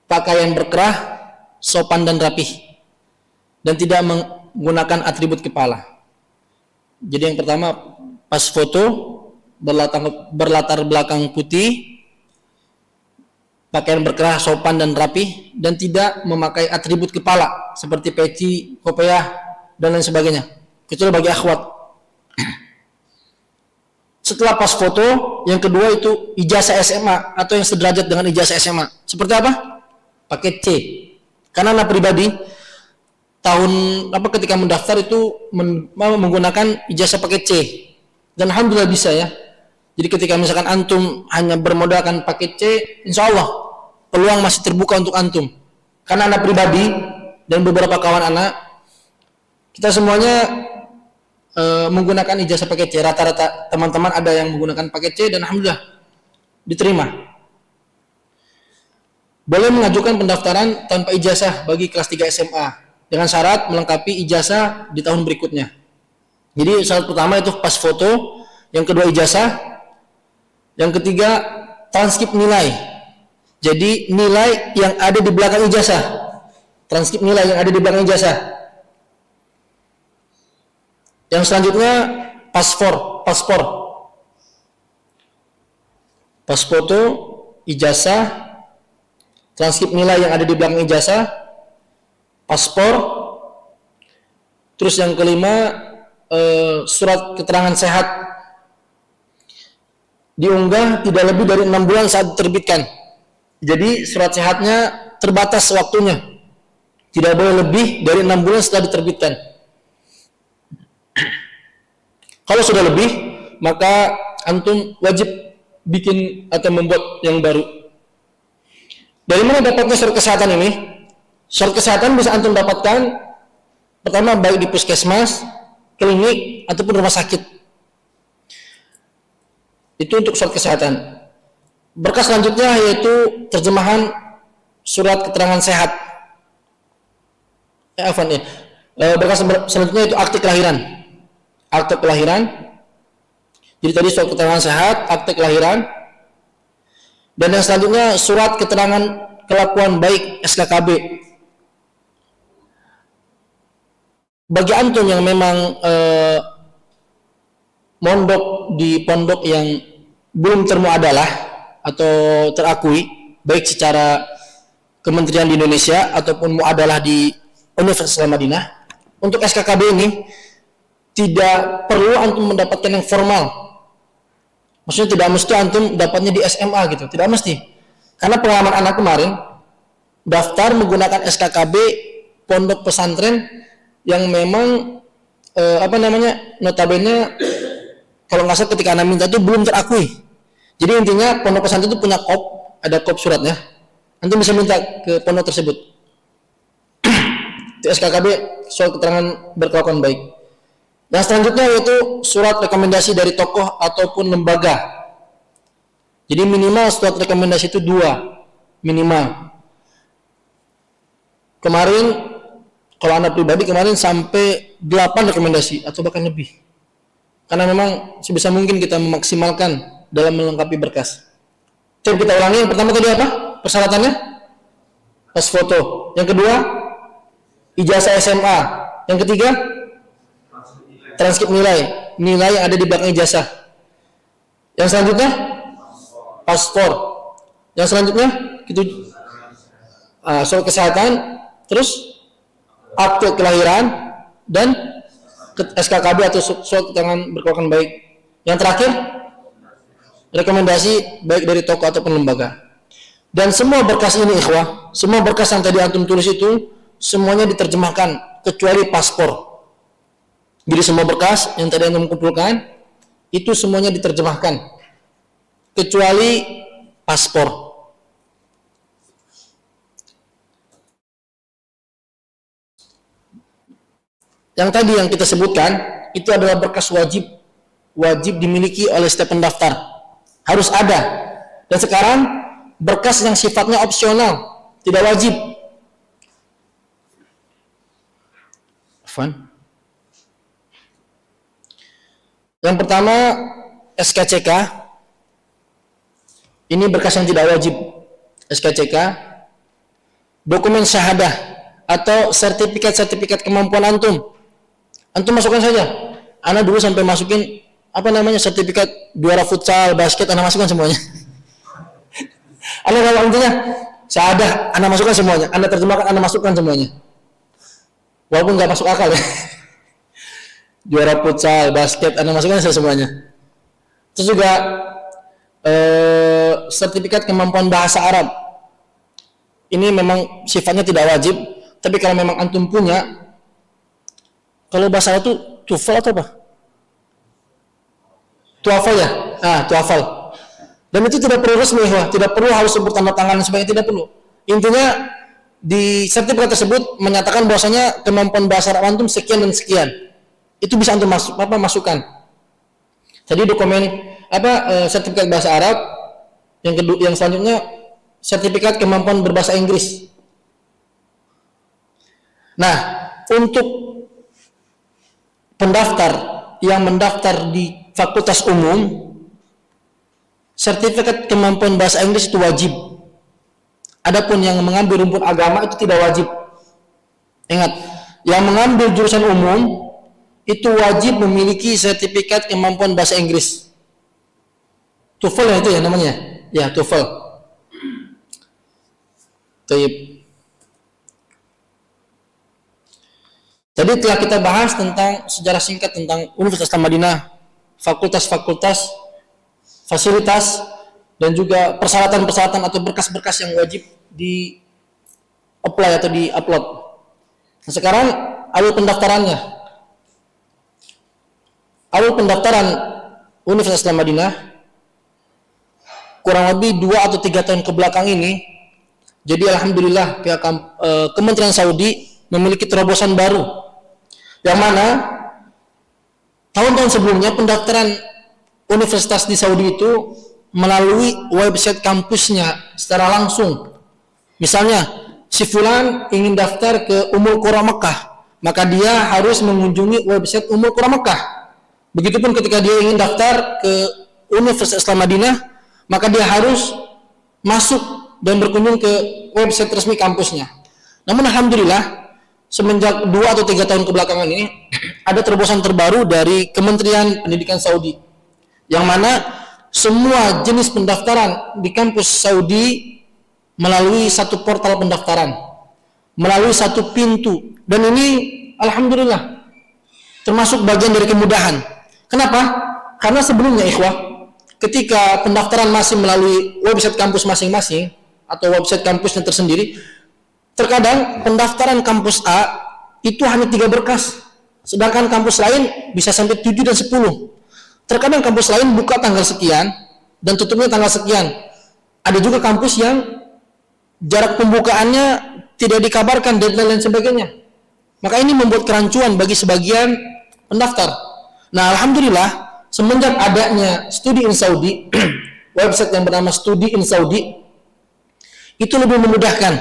pakaian berkerah, sopan dan rapih, dan tidak menggunakan atribut kepala. Jadi yang pertama, pas foto berlatar belakang putih, pakaian berkerah, sopan dan rapi, dan tidak memakai atribut kepala seperti peci, kopiah dan lain sebagainya, kecuali bagi akhwat. Setelah pas foto, yang kedua itu ijazah SMA atau yang sederajat dengan ijazah SMA. Seperti apa? Pakai C. Karena anak pribadi ketika mendaftar itu menggunakan ijazah pakai C. Dan alhamdulillah bisa ya. Jadi ketika misalkan antum hanya bermodalkan paket C, insya Allah peluang masih terbuka untuk antum. Karena anak pribadi dan beberapa kawan anak, kita semuanya menggunakan ijazah paket C. Rata-rata teman-teman ada yang menggunakan paket C dan alhamdulillah diterima. Boleh mengajukan pendaftaran tanpa ijazah bagi kelas 3 SMA dengan syarat melengkapi ijazah di tahun berikutnya. Jadi syarat pertama itu pas foto, yang kedua ijazah, yang ketiga transkrip nilai. Jadi nilai yang ada di belakang ijazah, transkrip nilai yang ada di belakang ijazah. Yang selanjutnya paspor, pas foto, ijazah, transkrip nilai yang ada di belakang ijazah, paspor. Terus yang kelima, surat keterangan sehat diunggah tidak lebih dari 6 bulan saat diterbitkan. Jadi surat sehatnya terbatas waktunya, Tidak boleh lebih dari 6 bulan setelah diterbitkan. Kalau sudah lebih, maka antum wajib bikin atau membuat yang baru. Dari mana dapatnya surat kesehatan ini? Surat kesehatan bisa antum dapatkan pertama baik di puskesmas, klinik, ataupun rumah sakit. Itu untuk surat kesehatan. Berkas selanjutnya yaitu terjemahan surat keterangan sehat. Berkas selanjutnya itu akte kelahiran. Akte kelahiran. Jadi tadi surat keterangan sehat, akte kelahiran. Dan yang selanjutnya surat keterangan kelakuan baik SKKB. Bagi antum yang memang mondok di pondok yang belum termuadalah atau terakui baik secara kementerian di Indonesia ataupun muadalah di Universitas Al-Madinah, untuk SKKB ini tidak perlu antum mendapatkan yang formal. Maksudnya tidak mesti antum dapatnya di SMA gitu, tidak mesti. Karena pengalaman anak kemarin daftar menggunakan SKKB pondok pesantren yang memang notabene kalau nggak salah ketika anak minta itu belum terakui. Jadi intinya pondok pesantren itu punya kop, ada kop suratnya. Antum bisa minta ke pondok tersebut. Itu SKKB, surat keterangan berkelakuan baik. Yang selanjutnya yaitu surat rekomendasi dari tokoh ataupun lembaga. Jadi minimal surat rekomendasi itu 2 minimal. Kemarin kalau anak pribadi kemarin sampai 8 rekomendasi atau bahkan lebih. Karena memang sebisa mungkin kita memaksimalkan dalam melengkapi berkas. Coba kita ulangi, yang pertama tadi apa? Persyaratannya? Pas foto. Yang kedua, ijazah SMA. Yang ketiga, transkrip nilai yang ada di belakang ijazah. Yang selanjutnya, paspor. Yang selanjutnya, itu surat kesehatan, terus akte kelahiran dan SKKB atau surat keterangan berkelakuan baik. Yang terakhir, rekomendasi baik dari tokoh ataupun lembaga. Dan semua berkas ini ikhwah, semua berkas yang tadi antum tulis itu semuanya diterjemahkan kecuali paspor. Jadi semua berkas yang tadi antum kumpulkan itu semuanya diterjemahkan kecuali paspor. Yang tadi yang kita sebutkan itu adalah berkas wajib dimiliki oleh setiap pendaftar, harus ada. Dan sekarang berkas yang sifatnya opsional, tidak wajib. Yang pertama SKCK. Ini berkas yang tidak wajib. SKCK, dokumen syahadah atau sertifikat kemampuan antum. Antum masukkan saja. Ana dulu sampai masukin sertifikat juara futsal, basket, ana masukkan semuanya. Ana kalau intinya syahadah, ana masukkan semuanya. Ana terjemahkan, ana masukkan semuanya. Walaupun nggak masuk akal ya. Juara futsal, basket, ana masukkan semuanya. Terus juga sertifikat kemampuan bahasa Arab. Ini memang sifatnya tidak wajib, tapi kalau memang antum punya, kalau bahasa Arab itu TOEFL atau apa? TOEFL ya? TOEFL. Dan itu tidak perlu resmi, tidak perlu harus sebut tanda tangan dan sebagainya, tidak perlu. Intinya di sertifikat tersebut menyatakan bahwasanya kemampuan bahasa Arab antum sekian dan sekian. Itu bisa antum masukkan. Jadi dokumen sertifikat bahasa Arab, yang selanjutnya sertifikat kemampuan berbahasa Inggris. Nah, untuk pendaftar yang mendaftar di fakultas umum, sertifikat kemampuan bahasa Inggris itu wajib. Adapun yang mengambil rumpun agama itu tidak wajib. Ingat, yang mengambil jurusan umum itu wajib memiliki sertifikat kemampuan bahasa Inggris. TOEFL ya itu ya namanya. Ya, TOEFL. Jadi telah kita bahas tentang sejarah singkat tentang Universitas Al-Madinah, fakultas-fakultas, fasilitas, dan juga persyaratan-persyaratan atau berkas-berkas yang wajib di apply atau di upload. Nah, sekarang alur pendaftarannya. Alur pendaftaran Universitas Islam Madinah kurang lebih 2 atau 3 tahun ke belakang ini, jadi alhamdulillah pihak Kementerian Saudi memiliki terobosan baru, yang mana tahun-tahun sebelumnya pendaftaran universitas di Saudi itu melalui website kampusnya secara langsung. Misalnya, si fulan ingin daftar ke Ummul Qura Mekah, maka dia harus mengunjungi website Ummul Qura Mekah. Begitupun ketika dia ingin daftar ke Universitas Islam Madinah, maka dia harus masuk dan berkunjung ke website resmi kampusnya. Namun alhamdulillah, semenjak 2 atau 3 tahun kebelakangan ini ada terobosan terbaru dari Kementerian Pendidikan Saudi, yang mana semua jenis pendaftaran di kampus Saudi melalui satu portal pendaftaran, melalui satu pintu, dan ini alhamdulillah termasuk bagian dari kemudahan. Kenapa? Karena sebelumnya ikhwah, ketika pendaftaran masih melalui website kampus masing-masing atau website kampusnya tersendiri, terkadang pendaftaran kampus A itu hanya 3 berkas, sedangkan kampus lain bisa sampai 7 dan 10. Terkadang kampus lain buka tanggal sekian dan tutupnya tanggal sekian. Ada juga kampus yang jarak pembukaannya tidak dikabarkan, deadline dan sebagainya. Maka ini membuat kerancuan bagi sebagian pendaftar. Nah, alhamdulillah semenjak adanya Studi in Saudi, website yang bernama Studi in Saudi, itu lebih memudahkan.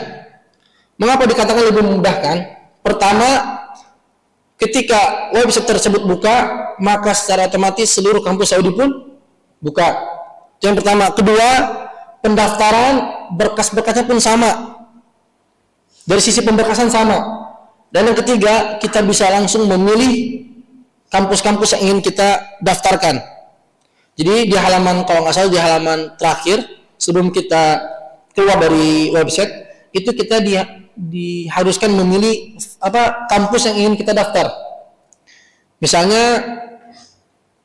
Mengapa dikatakan lebih memudahkan? Pertama, ketika website tersebut buka, maka secara otomatis seluruh kampus Saudi pun buka. Yang pertama. Kedua, pendaftaran berkas-berkasnya pun sama. Dari sisi pemberkasan sama. Dan yang ketiga, kita bisa langsung memilih kampus-kampus yang ingin kita daftarkan. Jadi di halaman, kalau nggak salah di halaman terakhir sebelum kita keluar dari website, itu kita diharuskan memilih kampus yang ingin kita daftar. Misalnya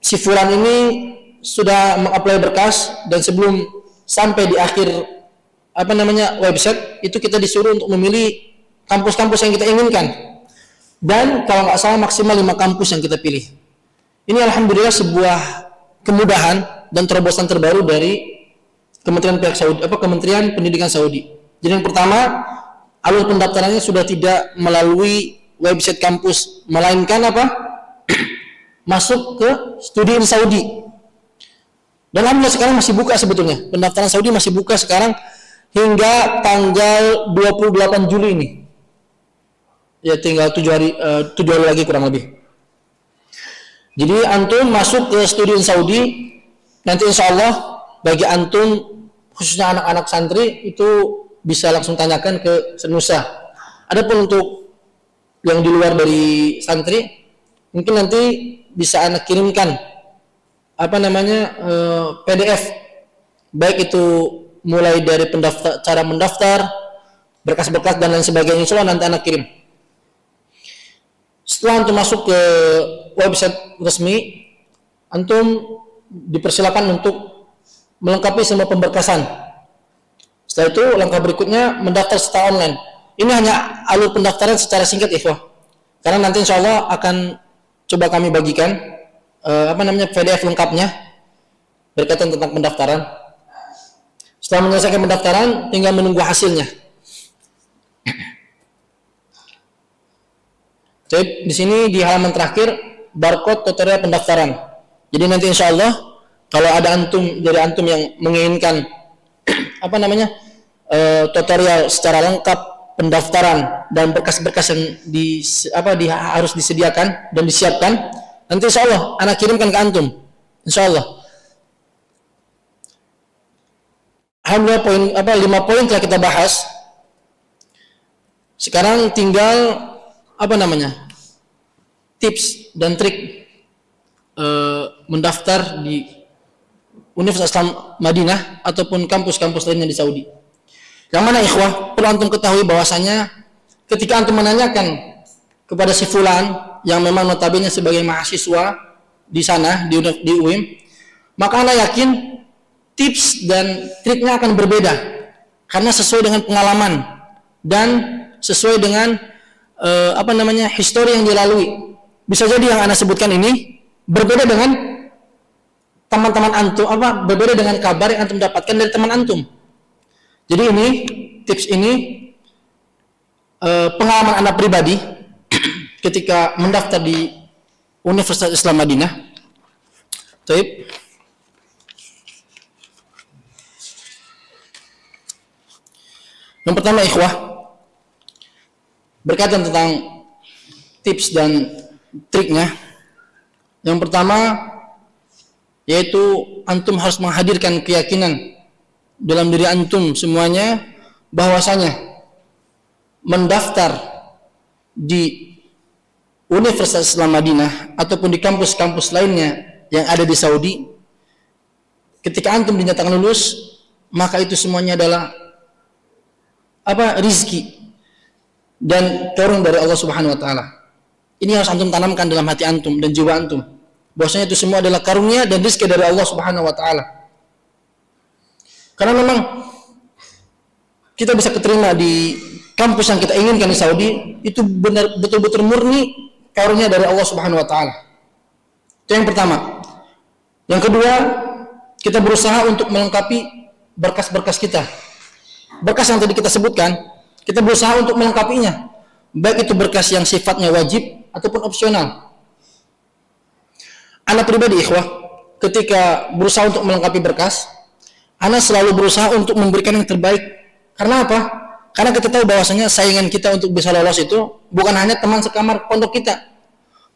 si fulan ini sudah mengapply berkas dan sebelum sampai di akhir website itu kita disuruh untuk memilih kampus-kampus yang kita inginkan. Dan kalau nggak salah maksimal 5 kampus yang kita pilih. Ini alhamdulillah sebuah kemudahan dan terobosan terbaru dari Kementerian Pendidikan Saudi. Jadi yang pertama, alur pendaftarannya sudah tidak melalui website kampus, melainkan masuk ke Studi in Saudi. Dan alhamdulillah sekarang masih buka sebetulnya. Pendaftaran Saudi masih buka sekarang hingga tanggal 28 Juli ini. Ya tinggal 7 hari lagi kurang lebih. Jadi antum masuk ke Studi in Saudi, nanti insya Allah bagi antum khususnya anak-anak santri itu bisa langsung tanyakan ke Senusa. Adapun untuk yang di luar dari santri, mungkin nanti bisa anak kirimkan PDF, baik itu mulai dari cara mendaftar, berkas-berkas dan lain sebagainya. Insya Allah nanti anak kirim. Setelah antum masuk ke website resmi, antum dipersilakan untuk melengkapi semua pemberkasan. Setelah itu langkah berikutnya mendaftar secara online. Ini hanya alur pendaftaran secara singkat ikhwah. Karena nanti insya Allah akan coba kami bagikan PDF lengkapnya berkaitan tentang pendaftaran. Setelah menyelesaikan pendaftaran, tinggal menunggu hasilnya. Jadi di sini di halaman terakhir barcode tutorial pendaftaran. Jadi nanti insya Allah kalau ada dari antum yang menginginkan tutorial secara lengkap pendaftaran dan berkas-berkas yang harus disediakan dan disiapkan, nanti insya Allah anak kirimkan ke antum, insya Allah. Alhamdulillah 5 poin telah kita bahas. Sekarang tinggal tips dan trik mendaftar di Universitas Islam Madinah ataupun kampus-kampus lainnya di Saudi. Yang mana ikhwah, perlu antum ketahui bahwasanya ketika antum menanyakan kepada si fulan yang memang notabene sebagai mahasiswa di sana di UIM, maka anda yakin tips dan triknya akan berbeda karena sesuai dengan pengalaman dan sesuai dengan histori yang dilalui. Bisa jadi yang Anda sebutkan ini berbeda dengan teman-teman antum, berbeda dengan kabar yang antum dapatkan dari teman antum. Jadi ini tips ini pengalaman Anda pribadi ketika mendaftar di Universitas Islam Madinah. Baik. Yang pertama ikhwah, berkaitan tentang tips dan triknya. Yang pertama yaitu antum harus menghadirkan keyakinan dalam diri antum semuanya bahwasanya mendaftar di Universitas Islam Madinah ataupun di kampus-kampus lainnya yang ada di Saudi, ketika antum dinyatakan lulus, maka itu semuanya adalah rizki dan turun dari Allah Subhanahu wa taala. Ini harus antum tanamkan dalam hati antum dan jiwa antum, bahwasanya itu semua adalah karunia dan rizki dari Allah Subhanahu wa taala. Karena memang kita bisa keterima di kampus yang kita inginkan di Saudi, itu benar betul-betul murni karunia dari Allah Subhanahu wa taala. Itu yang pertama. Yang kedua, kita berusaha untuk melengkapi berkas-berkas kita. Berkas yang tadi kita sebutkan, kita berusaha untuk melengkapinya, baik itu berkas yang sifatnya wajib ataupun opsional. Ana pribadi ikhwah, ketika berusaha untuk melengkapi berkas, ana selalu berusaha untuk memberikan yang terbaik. Karena apa? Karena kita tahu bahwasanya saingan kita untuk bisa lolos itu bukan hanya teman sekamar pondok kita,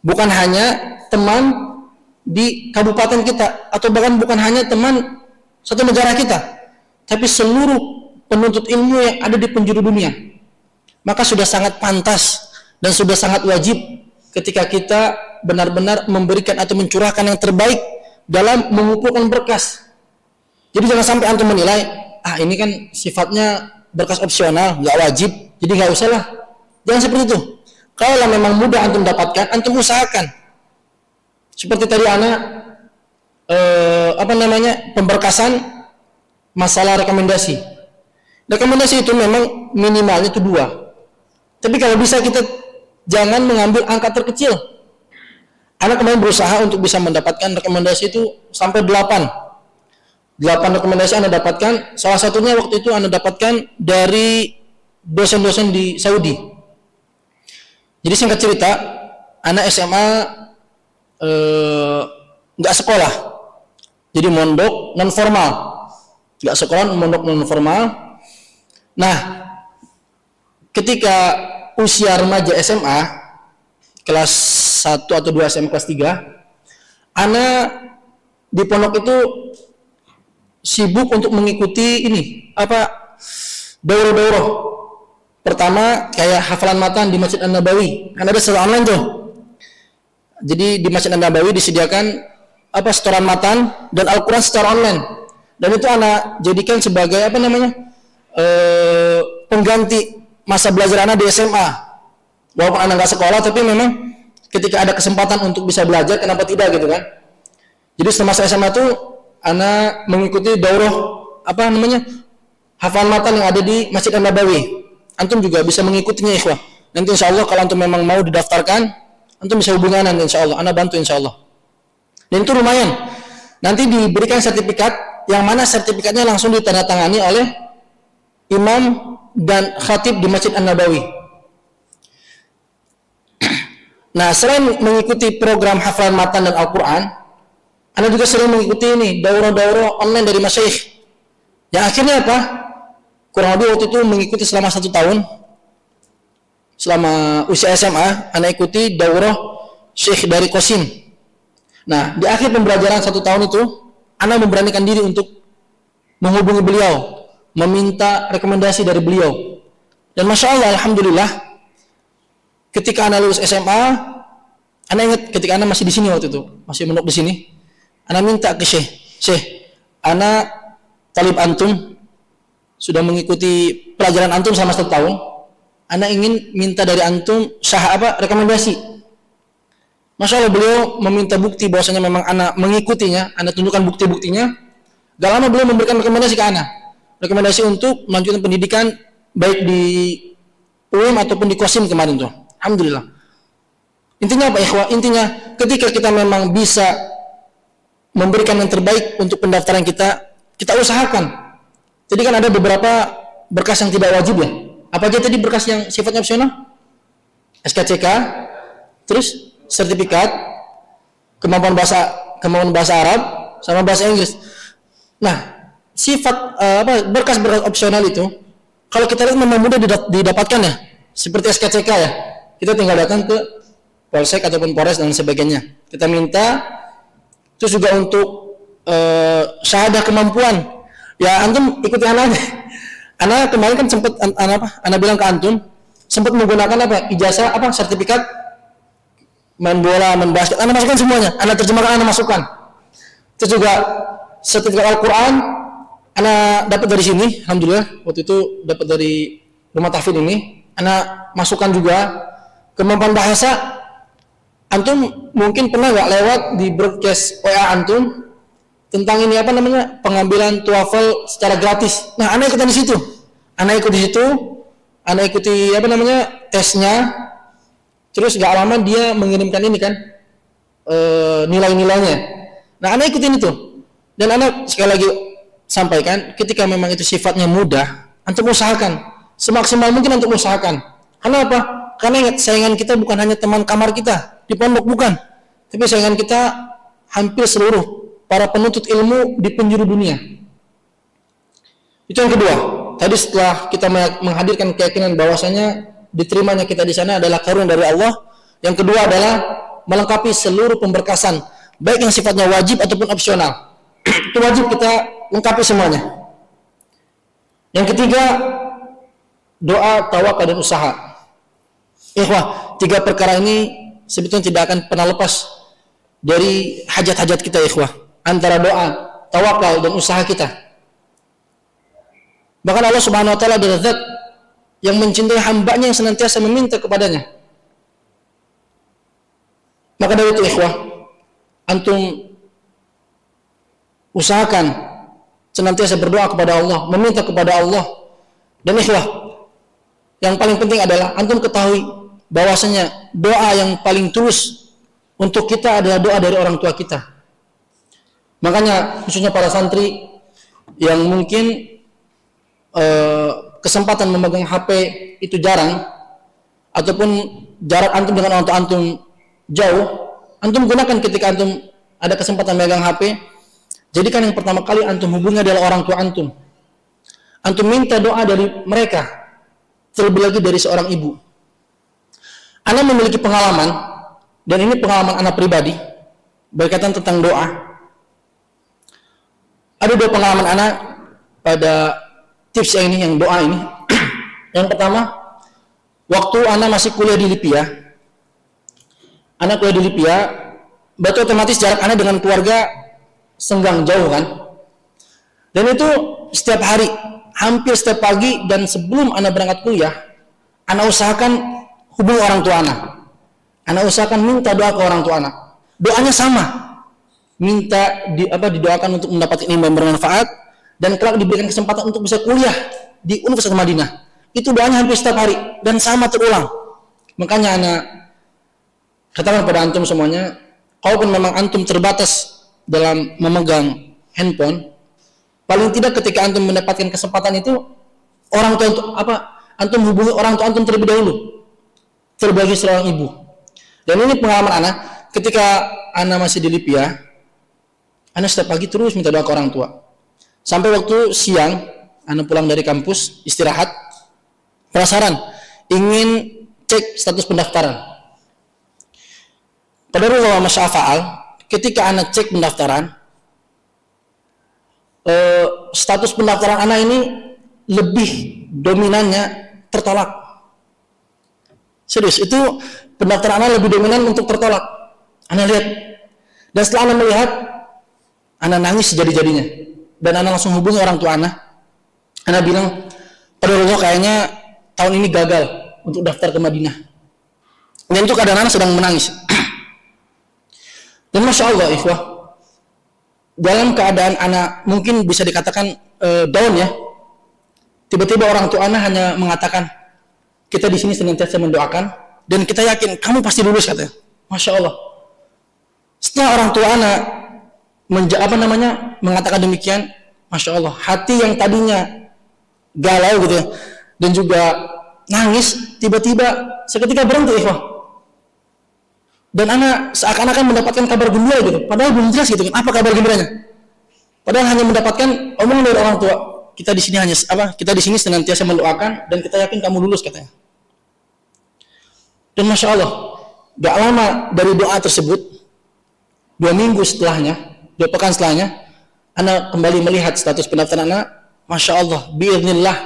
bukan hanya teman di kabupaten kita, atau bahkan bukan hanya teman satu negara kita, tapi seluruh penuntut ilmu yang ada di penjuru dunia. Maka sudah sangat pantas dan sudah sangat wajib ketika kita benar-benar memberikan atau mencurahkan yang terbaik dalam mengumpulkan berkas. Jadi jangan sampai antum menilai, ini kan sifatnya berkas opsional, nggak wajib, jadi nggak usah lah. Jangan seperti itu. Kalau memang mudah antum dapatkan, antum usahakan. Seperti tadi pemberkasan masalah rekomendasi. Rekomendasi itu memang minimalnya itu 2. Tapi kalau bisa kita jangan mengambil angka terkecil. Anak kemarin berusaha untuk bisa mendapatkan rekomendasi itu sampai 8 rekomendasi Anda dapatkan. Salah satunya waktu itu Anda dapatkan dari dosen-dosen di Saudi. Jadi singkat cerita, anak SMA nggak sekolah, jadi mondok non formal, nggak sekolah, mondok non formal. Nah, ketika usia remaja SMA kelas 1 atau 2 SMA kelas 3, anak di pondok itu sibuk untuk mengikuti daurah-daurah. Pertama kayak hafalan matan di Masjid An-Nabawi, kan ada secara online tuh. Jadi di Masjid An-Nabawi disediakan setoran matan dan Al-Quran secara online, dan itu anak jadikan sebagai pengganti masa belajar anak di SMA. Walaupun anak nggak sekolah, tapi memang ketika ada kesempatan untuk bisa belajar, kenapa tidak gitu kan. Jadi semasa SMA itu anak mengikuti daurah hafalan matan yang ada di Masjid An-Nabawi. Antum juga bisa mengikutinya ikhwah. Nanti insya Allah kalau antum memang mau didaftarkan, antum bisa hubungan nanti insya Allah, anak bantu insya Allah. Dan itu lumayan. Nanti diberikan sertifikat, yang mana sertifikatnya langsung ditandatangani oleh imam dan khatib di Masjid An-Nabawi. Nah, selain mengikuti program hafalan matan dan Al-Quran, Anda juga sering mengikuti daurah-daurah online dari masyayikh. Yang akhirnya apa? Kurang lebih waktu itu mengikuti selama 1 tahun. Selama usia SMA, Anda ikuti daurah syekh dari Qasim. Nah, di akhir pembelajaran 1 tahun itu, Anda memberanikan diri untuk menghubungi beliau, meminta rekomendasi dari beliau. Dan Masya Allah, Alhamdulillah, ketika Anda lulus SMA, Anda ingat ketika Anda masih di sini waktu itu, masih mondok di sini, Anda minta ke Syekh, Anda talib antum, sudah mengikuti pelajaran antum selama 1 tahun, Anda ingin minta dari antum rekomendasi. Masya Allah, beliau meminta bukti bahwasanya memang Anda mengikutinya, Anda tunjukkan bukti-buktinya. Gak lama beliau memberikan rekomendasi ke Anda, rekomendasi untuk melanjutkan pendidikan baik di UM ataupun di Qasim kemarin tuh. Alhamdulillah. Intinya apa ikhwah? Intinya ketika kita memang bisa memberikan yang terbaik untuk pendaftaran kita, kita usahakan. Jadi kan ada beberapa berkas yang tidak wajib ya. Apa aja tadi berkas yang sifatnya opsional? SKCK, terus sertifikat, kemampuan bahasa Arab, sama bahasa Inggris. Nah, sifat berkas-berkas opsional itu, kalau kita lihat memang mudah didapatkan ya, seperti SKCK ya. Kita tinggal datang ke Polsek ataupun Polres dan sebagainya. Kita minta. Terus juga untuk syahadah kemampuan. Ya antum ikuti anak. Anak kemarin kan sempat anak bilang ke antum sempat menggunakan ijazah sertifikat main bola, main basket. Anak masukkan semuanya. Anak terjemahkan, anak masukkan. Terus juga sertifikat Al-Quran anak dapat dari sini. Alhamdulillah waktu itu dapat dari rumah tahfidz ini. Anak masukkan juga. Kemampuan bahasa. Antum mungkin pernah nggak lewat di broadcast WA antum tentang ini pengambilan TOEFL secara gratis. Nah, anak ikutan di situ. Anak ikuti tesnya. Terus nggak lama dia mengirimkan ini kan nilai-nilainya. Nah, anak ikutin itu. Dan anak sekali lagi sampaikan, ketika memang itu sifatnya mudah, antum usahakan semaksimal mungkin untuk usahakan. Karena apa? Karena ingat, saingan kita bukan hanya teman kamar kita di pondok, bukan, tapi saingan kita hampir seluruh para penuntut ilmu di penjuru dunia. Itu yang kedua. Tadi setelah kita menghadirkan keyakinan bahwasanya diterimanya kita di sana adalah karunia dari Allah. Yang kedua adalah melengkapi seluruh pemberkasan, baik yang sifatnya wajib ataupun opsional. Itu wajib kita lengkapi semuanya. Yang ketiga, doa, tawakal dan usaha. Ikhwah, 3 perkara ini sebetulnya tidak akan pernah lepas dari hajat-hajat kita, ikhwah. Antara doa, tawakal dan usaha kita. Bahkan Allah Subhanahu wa taala adalah zat yang mencintai hambanya yang senantiasa meminta kepadanya. Maka dari itu, ikhwah, antum usahakan senantiasa berdoa kepada Allah, meminta kepada Allah. Dan ikhwah, yang paling penting adalah antum ketahui bahwasanya doa yang paling tulus untuk kita adalah doa dari orang tua kita. Makanya khususnya para santri yang mungkin kesempatan memegang HP itu jarang, ataupun jarak antum dengan orang tua antum jauh, antum gunakan ketika antum ada kesempatan memegang HP. Jadikan yang pertama kali antum hubungi adalah orang tua antum. Antum minta doa dari mereka, terlebih lagi dari seorang ibu. Anak memiliki pengalaman, dan ini pengalaman anak pribadi berkaitan tentang doa. Ada 2 pengalaman anak pada tips yang doa ini. Yang pertama, waktu anak masih kuliah di Libya. Anak kuliah di Libya, berarti otomatis jarak anak dengan keluarga senggang jauh kan. Dan itu setiap hari, hampir setiap pagi, dan sebelum anak berangkat kuliah, anak usahakan hubungi orang tua anak. Anak usahakan minta doa ke orang tua anak. Doanya sama. Minta didoakan untuk mendapatkan ilmu yang bermanfaat dan kelak diberikan kesempatan untuk bisa kuliah di Universitas Madinah. Itu doanya hampir setiap hari dan sama terulang. Makanya anak katakan pada antum semuanya, kalaupun memang antum terbatas dalam memegang handphone, paling tidak ketika antum mendapatkan kesempatan itu, orang tua untuk antum hubungi orang tua antum terlebih dahulu. Terlebih seorang ibu. Dan ini pengalaman anak ketika anak masih di Libya, anak setiap pagi terus minta doa ke orang tua. Sampai waktu siang, anak pulang dari kampus istirahat, penasaran, ingin cek status pendaftaran. Qadarullah wa masyafa'al, ketika anak cek pendaftaran, status pendaftaran anak ini lebih dominannya tertolak. Serius, itu pendaftaran anak lebih dominan untuk tertolak. Anak lihat. Dan setelah anak melihat, anak nangis sejadi-jadinya. Dan anak langsung hubungi orang tua anak. Anak bilang, Qadarullah kayaknya tahun ini gagal untuk daftar ke Madinah. Dan itu keadaan anak sedang menangis. Dan Masya Allah, ikhwah, dalam keadaan anak mungkin bisa dikatakan down ya. Tiba-tiba orang tua anak hanya mengatakan, kita di sini senantiasa mendoakan dan kita yakin kamu pasti lulus katanya. Masya Allah. Setelah orang tua anak mengatakan demikian, Masya Allah, hati yang tadinya galau gitu ya, dan juga nangis, tiba-tiba seketika berhenti, ikhwah. Dan anak seakan-akan mendapatkan kabar gembira gitu, padahal belum jelas gitu kan, apa kabar gembiranya? Padahal hanya mendapatkan omongan dari orang tua. Kita di sini kita di sini senantiasa mendoakan dan kita yakin kamu lulus katanya. Dan Masya Allah, gak lama dari doa tersebut, 2 minggu setelahnya, 2 pekan setelahnya, anak kembali melihat status pendaftaran anak. Masya Allah, biiznillah,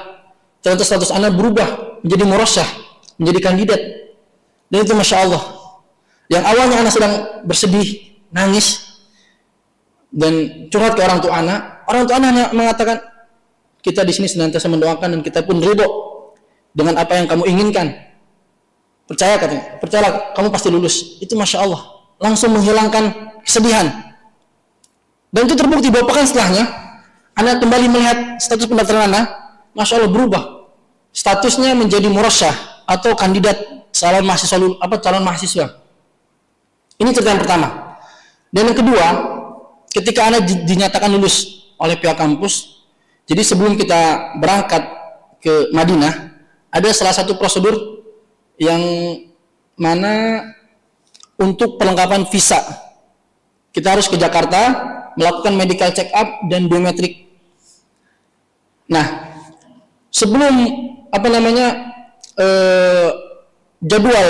ternyata status anak berubah menjadi murasyah, menjadi kandidat. Dan itu Masya Allah, yang awalnya anak sedang bersedih, nangis, dan curhat ke orang tua anak hanya mengatakan, kita di sini senantiasa mendoakan dan kita pun ridho dengan apa yang kamu inginkan. Percaya katanya, percayalah kamu pasti lulus. Itu Masya Allah, langsung menghilangkan kesedihan. Dan itu terbukti 2 pekan setelahnya, anak kembali melihat status pendaftaran anak, Masya Allah berubah. Statusnya menjadi murasyah atau kandidat calon mahasiswa. Ini cerita yang pertama. Dan yang kedua, ketika anak dinyatakan lulus oleh pihak kampus, jadi sebelum kita berangkat ke Madinah, ada salah satu prosedur yang mana untuk perlengkapan visa. Kita harus ke Jakarta, melakukan medical check up dan biometrik. Nah, sebelum jadwal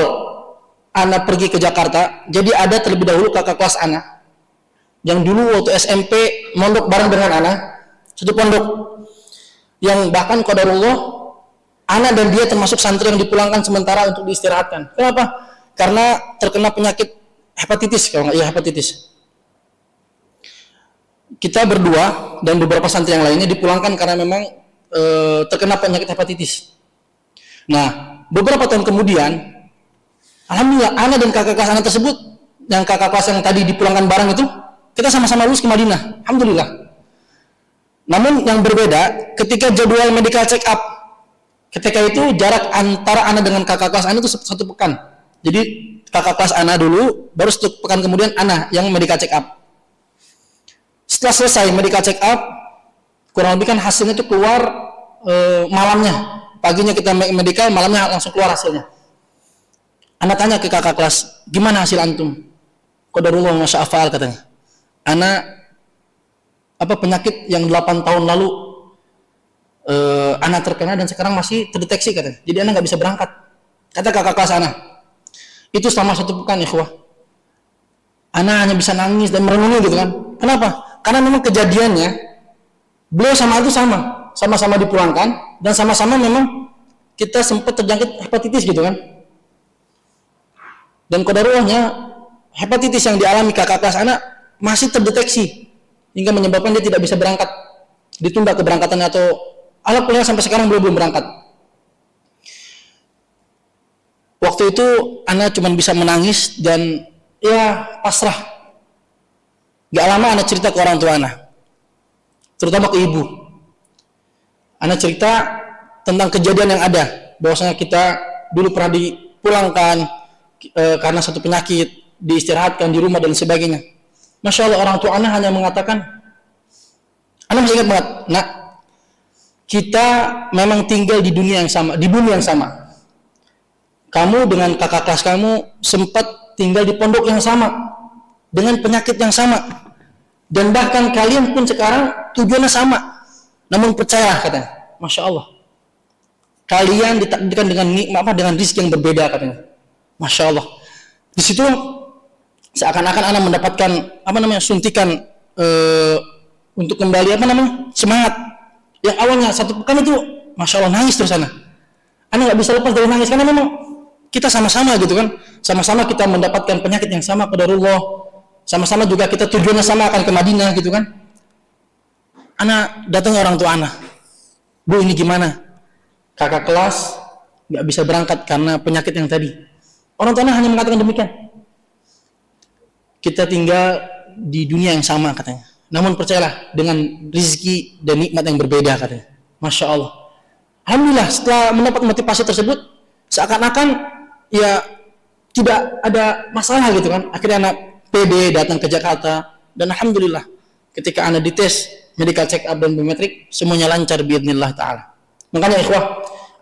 anak pergi ke Jakarta, jadi ada terlebih dahulu kakak kelas anak yang dulu waktu SMP mondok bareng dengan anak, satu pondok, yang bahkan qadarullah anak dan dia termasuk santri yang dipulangkan sementara untuk diistirahatkan. Kenapa? Karena terkena penyakit hepatitis, kalau nggak, ya hepatitis. Kita berdua dan beberapa santri yang lainnya dipulangkan karena memang terkena penyakit hepatitis. Nah, beberapa tahun kemudian, alhamdulillah anak dan kakak kelas anak tersebut, yang kakak kelas yang tadi dipulangkan bareng itu, kita sama-sama lulus ke Madinah, alhamdulillah. Namun yang berbeda, ketika jadwal medical check up, ketika itu jarak antara anak dengan kakak kelas anak itu 1 pekan. Jadi kakak kelas anak dulu, baru 1 pekan kemudian anak yang medical check up. Setelah selesai medical check up, kurang lebih kan hasilnya itu keluar malamnya. Paginya kita medical, malamnya langsung keluar hasilnya. Anak tanya ke kakak kelas, gimana hasil antum? Qadarullah masya'afa'al katanya. Anak penyakit yang 8 tahun lalu anak terkena dan sekarang masih terdeteksi katanya. Jadi anak nggak bisa berangkat. Kata kakak kelas anak. Itu selama 1 pekan, ikhwah. Anak hanya bisa nangis dan merenungi gitu kan. Kenapa? Karena memang kejadiannya beliau sama itu sama-sama dipulangkan dan sama-sama memang kita sempat terjangkit hepatitis gitu kan. Dan qadarulahnya hepatitis yang dialami kakak kelas anak masih terdeteksi hingga menyebabkan dia tidak bisa berangkat, ditunda keberangkatannya atau alhamdulillah sampai sekarang belum berangkat. Waktu itu anak cuma bisa menangis dan ya pasrah. Gak lama anak cerita ke orang tua anak, terutama ke ibu. Anak cerita tentang kejadian yang ada, bahwasanya kita dulu pernah dipulangkan karena satu penyakit, diistirahatkan di rumah dan sebagainya. Masya Allah, orang tua anak hanya mengatakan, anak masih ingat banget, nak, kita memang tinggal di dunia yang sama, di bumi yang sama. Kamu dengan kakak kelas kamu sempat tinggal di pondok yang sama, dengan penyakit yang sama, dan bahkan kalian pun sekarang tujuannya sama. Namun percaya, katanya, Masya Allah, kalian ditakdirkan dengan nikmat, dengan rezeki yang berbeda, katanya. Masya Allah. Di situ seakan-akan anak mendapatkan suntikan untuk kembali semangat. Yang awalnya 1 pekan itu Masya Allah nangis terus anak nggak bisa lepas dari nangis, karena memang kita sama-sama gitu kan, sama-sama kita mendapatkan penyakit yang sama, qadarullah, sama-sama juga kita tujuannya sama, akan ke Madinah gitu kan. Anak datang orang tua anak, Bu, ini gimana? Kakak kelas nggak bisa berangkat karena penyakit yang tadi. Orang tua anak hanya mengatakan demikian. Kita tinggal di dunia yang sama, katanya. Namun percayalah, dengan rezeki dan nikmat yang berbeda, katanya. Masya Allah. Alhamdulillah, setelah mendapat motivasi tersebut, seakan-akan ya tidak ada masalah gitu kan. Akhirnya anak PD datang ke Jakarta dan alhamdulillah ketika anak dites medical check up dan biometrik semuanya lancar biidznillah taala. Makanya ikhwah,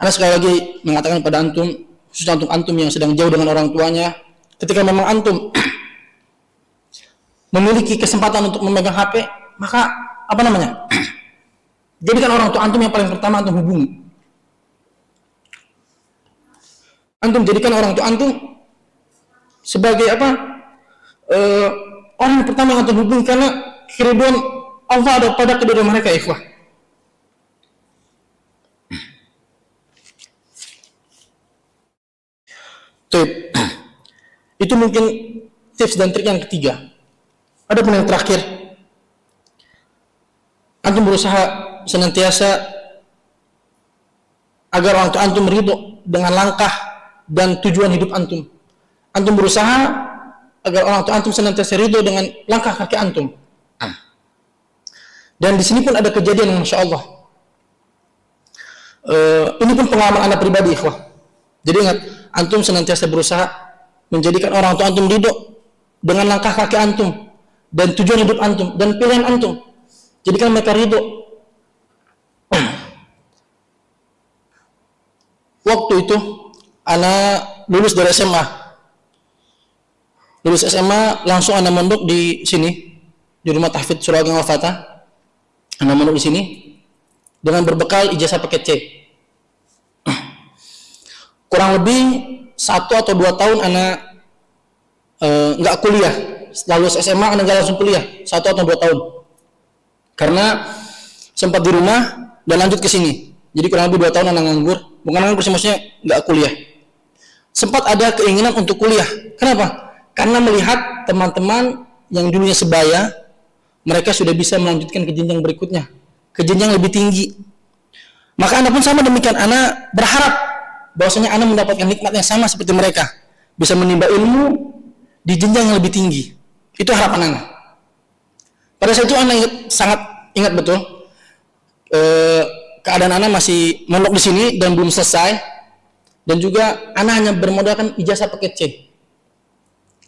anak sekali lagi mengatakan pada antum, khususnya untuk antum yang sedang jauh dengan orang tuanya, ketika memang antum memiliki kesempatan untuk memegang HP, maka jadikan orang tua antum yang paling pertama antum hubungi. Antum jadikan orang tua antum sebagai orang yang pertama yang antum hubungi, karena keridhaan Allah ada pada kedua mereka, ikhwah. Itu mungkin tips dan trik yang ketiga. Ada pun yang terakhir, antum berusaha senantiasa agar orang tua antum ridho dengan langkah dan tujuan hidup antum. Antum berusaha agar orang tua antum senantiasa ridho dengan langkah kaki antum. Dan di sini pun ada kejadian, masya Allah. Ini pun pengalaman anak pribadi, ikhwah. Jadi ingat, antum senantiasa berusaha menjadikan orang tua antum ridho dengan langkah kaki antum dan tujuan hidup antum dan pilihan antum. Jadikan mereka ridho. Waktu itu anak lulus dari SMA. Lulus SMA langsung anak mondok di sini, di rumah tahfidz Surah Al-Fatah. Anak mondok di sini dengan berbekal ijazah paket C. Kurang lebih 1 atau 2 tahun anak nggak kuliah. Setelah lulus SMA anak nggak langsung kuliah, 1 atau 2 tahun. Karena sempat di rumah dan lanjut ke sini. Jadi kurang lebih 2 tahun anak nganggur. Bukan nganggur sih, maksudnya nggak kuliah. Sempat ada keinginan untuk kuliah. Kenapa? Karena melihat teman-teman yang dulunya sebaya, mereka sudah bisa melanjutkan ke jenjang berikutnya, ke jenjang lebih tinggi. Maka anak pun sama demikian. Anak berharap bahwasanya anak mendapatkan nikmat yang sama seperti mereka, bisa menimba ilmu di jenjang yang lebih tinggi. Itu harapan anak. Pada saat itu anak sangat ingat betul keadaan anak masih mondok di sini dan belum selesai, dan juga anak hanya bermodalkan ijazah paket C.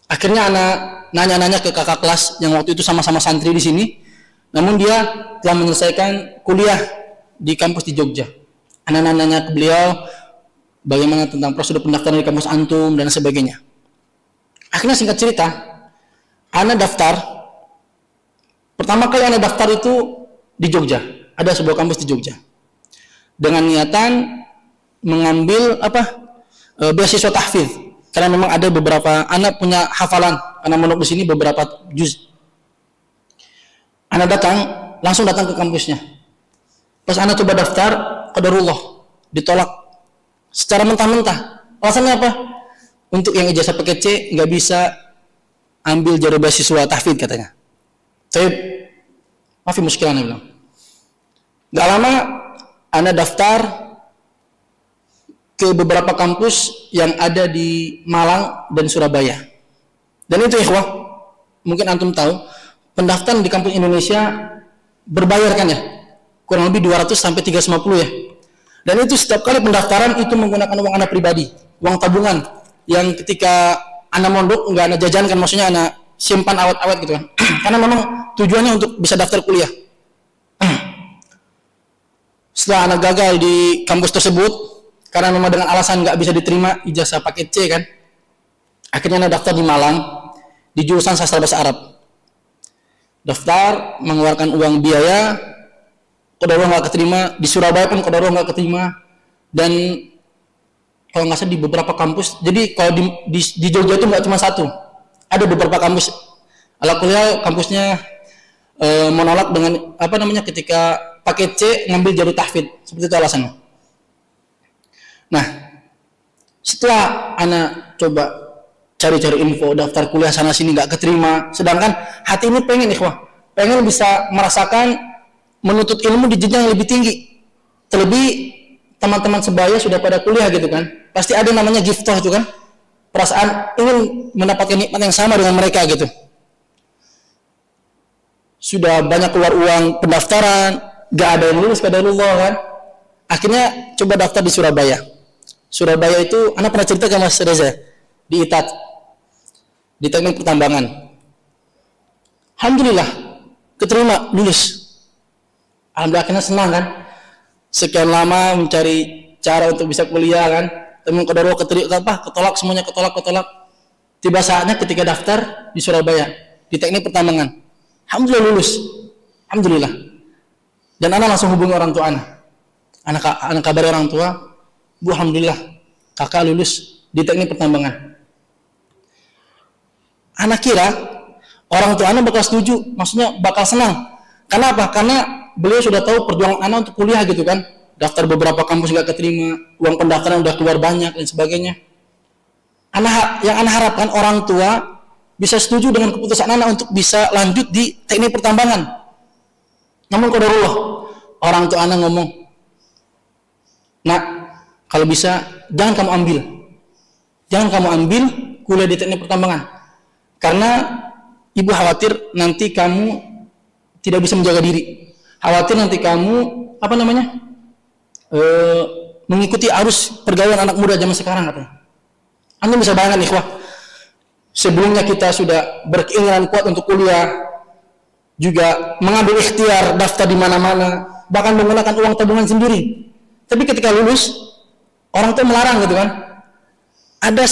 Akhirnya anak nanya-nanya ke kakak kelas yang waktu itu sama-sama santri di sini, namun dia telah menyelesaikan kuliah di kampus di Jogja. Anak nanya ke beliau bagaimana tentang prosedur pendaftaran di kampus antum dan sebagainya. Akhirnya singkat cerita, anak daftar. Pertama kali anak daftar itu di Jogja, ada sebuah kampus di Jogja, dengan niatan mengambil beasiswa tahfidz. Karena memang ada beberapa anak punya hafalan, karena mondok di sini beberapa juz. Anak langsung datang ke kampusnya. Pas anak coba daftar, qadarullah, ditolak secara mentah-mentah. Alasannya apa? Untuk yang ijazah paket C nggak bisa ambil jalur beasiswa tahfidz katanya. Tapi maaf, muskilah, anak bilang. Nggak lama anak daftar ke beberapa kampus yang ada di Malang dan Surabaya. Dan itu ikhwah, mungkin antum tahu, pendaftaran di kampus Indonesia berbayar kan ya? Kurang lebih 200 sampai 350 ya. Dan itu setiap kali pendaftaran itu menggunakan uang anak pribadi, uang tabungan yang ketika anak mondok nggak anak jajankan, maksudnya anak simpan awet-awet gitu kan. Karena memang tujuannya untuk bisa daftar kuliah. Setelah anak gagal di kampus tersebut, karena memang dengan alasan nggak bisa diterima ijazah paket C kan, akhirnya anak daftar di Malang di jurusan sastra bahasa Arab. Daftar, mengeluarkan uang biaya, qadarullah nggak keterima. Di Surabaya pun qadarullah nggak keterima. Dan kalau nggak salah di beberapa kampus, jadi kalau di Jogja itu nggak cuma satu, ada beberapa kampus. Ala kuliah kampusnya menolak dengan ketika paket C ngambil jalur tahfidz, seperti itu alasannya. Nah, setelah anak coba cari-cari info, daftar kuliah sana sini nggak keterima, sedangkan hati ini pengen ikhwah, pengen bisa merasakan menuntut ilmu di jenjang yang lebih tinggi. Terlebih teman-teman sebaya sudah pada kuliah gitu kan, pasti ada namanya giftoh itu kan, perasaan ingin mendapatkan nikmat yang sama dengan mereka gitu. Sudah banyak keluar uang pendaftaran, nggak ada yang lulus qadarullah kan. Akhirnya coba daftar di Surabaya. Surabaya itu, anak pernah cerita ke Mas Reza, di ITAT, di teknik pertambangan. Alhamdulillah, keterima, lulus. Alhamdulillah, akhirnya senang kan. Sekian lama mencari cara untuk bisa kuliah kan. Temen kodaro ketolak semuanya, ketolak. Tiba saatnya ketika daftar di Surabaya, di teknik pertambangan. Alhamdulillah lulus. Alhamdulillah. Dan anak langsung hubungi orang tua anak. Anak kabari orang tua, Bu, alhamdulillah, kakak lulus di teknik pertambangan. Anak kira orang tua anak bakal setuju, maksudnya bakal senang. Karena apa? Karena beliau sudah tahu perjuangan anak untuk kuliah gitu kan. Daftar beberapa kampus gak keterima, uang pendaftaran udah keluar banyak dan sebagainya. Yang anak harapkan orang tua bisa setuju dengan keputusan anak untuk bisa lanjut di teknik pertambangan. Namun qadarullah, orang tua anak ngomong, "Nak, kalau bisa jangan kamu ambil. Jangan kamu ambil kuliah di teknik pertambangan. Karena ibu khawatir nanti kamu tidak bisa menjaga diri. Khawatir nanti kamu mengikuti arus pergaulan anak muda zaman sekarang," katanya. Anda bisa bayangkan ikhwah, sebelumnya kita sudah berkeinginan kuat untuk kuliah, juga mengambil ikhtiar daftar di mana-mana, bahkan menggunakan uang tabungan sendiri. Tapi ketika lulus, orang tua melarang gitu kan. Ada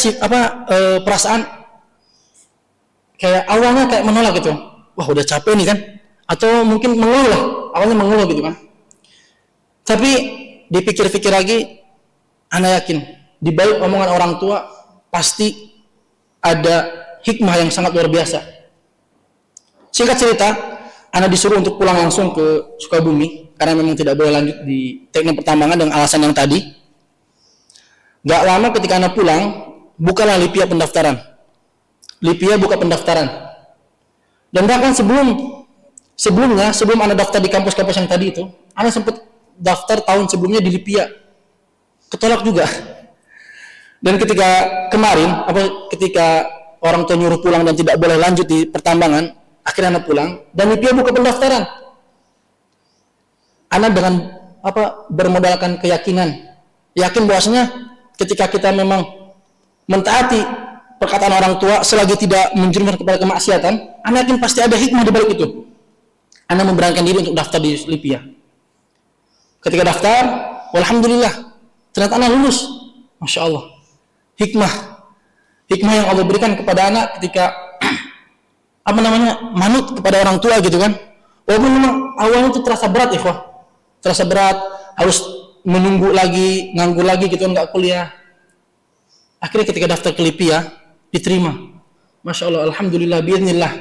perasaan kayak awalnya kayak menolak gitu. Wah, udah capek nih kan. Atau mungkin mengeluh lah, awalnya mengeluh gitu kan. Tapi dipikir-pikir lagi, Ana yakin di balik omongan orang tua pasti ada hikmah yang sangat luar biasa. Singkat cerita, Ana disuruh untuk pulang langsung ke Sukabumi karena memang tidak boleh lanjut di teknik pertambangan dengan alasan yang tadi. Gak lama ketika Ana pulang, bukalah Lipia pendaftaran. Lipia buka pendaftaran. Dan bahkan sebelumnya, sebelum Ana daftar di kampus-kampus yang tadi itu, Ana sempat daftar tahun sebelumnya di Lipia. Ketolak juga. Dan ketika kemarin, ketika orang tua nyuruh pulang dan tidak boleh lanjut di pertambangan, akhirnya Ana pulang dan Lipia buka pendaftaran. Ana dengan bermodalkan keyakinan, yakin bahwasanya ketika kita memang mentaati perkataan orang tua selagi tidak menjerumuskan kepada kemaksiatan, Ana yakin pasti ada hikmah di balik itu. Ana memberanikan diri untuk daftar di Lipia. Ketika daftar, alhamdulillah, ternyata Ana lulus. Masya Allah. Hikmah yang Allah berikan kepada anak ketika manut kepada orang tua gitu kan. Walaupun memang awalnya itu terasa berat ikhwah, terasa berat, harus menunggu lagi, nganggur lagi gitu kan, nggak kuliah. Akhirnya ketika daftar ke Lipia diterima, masya Allah, alhamdulillah, biiznillah.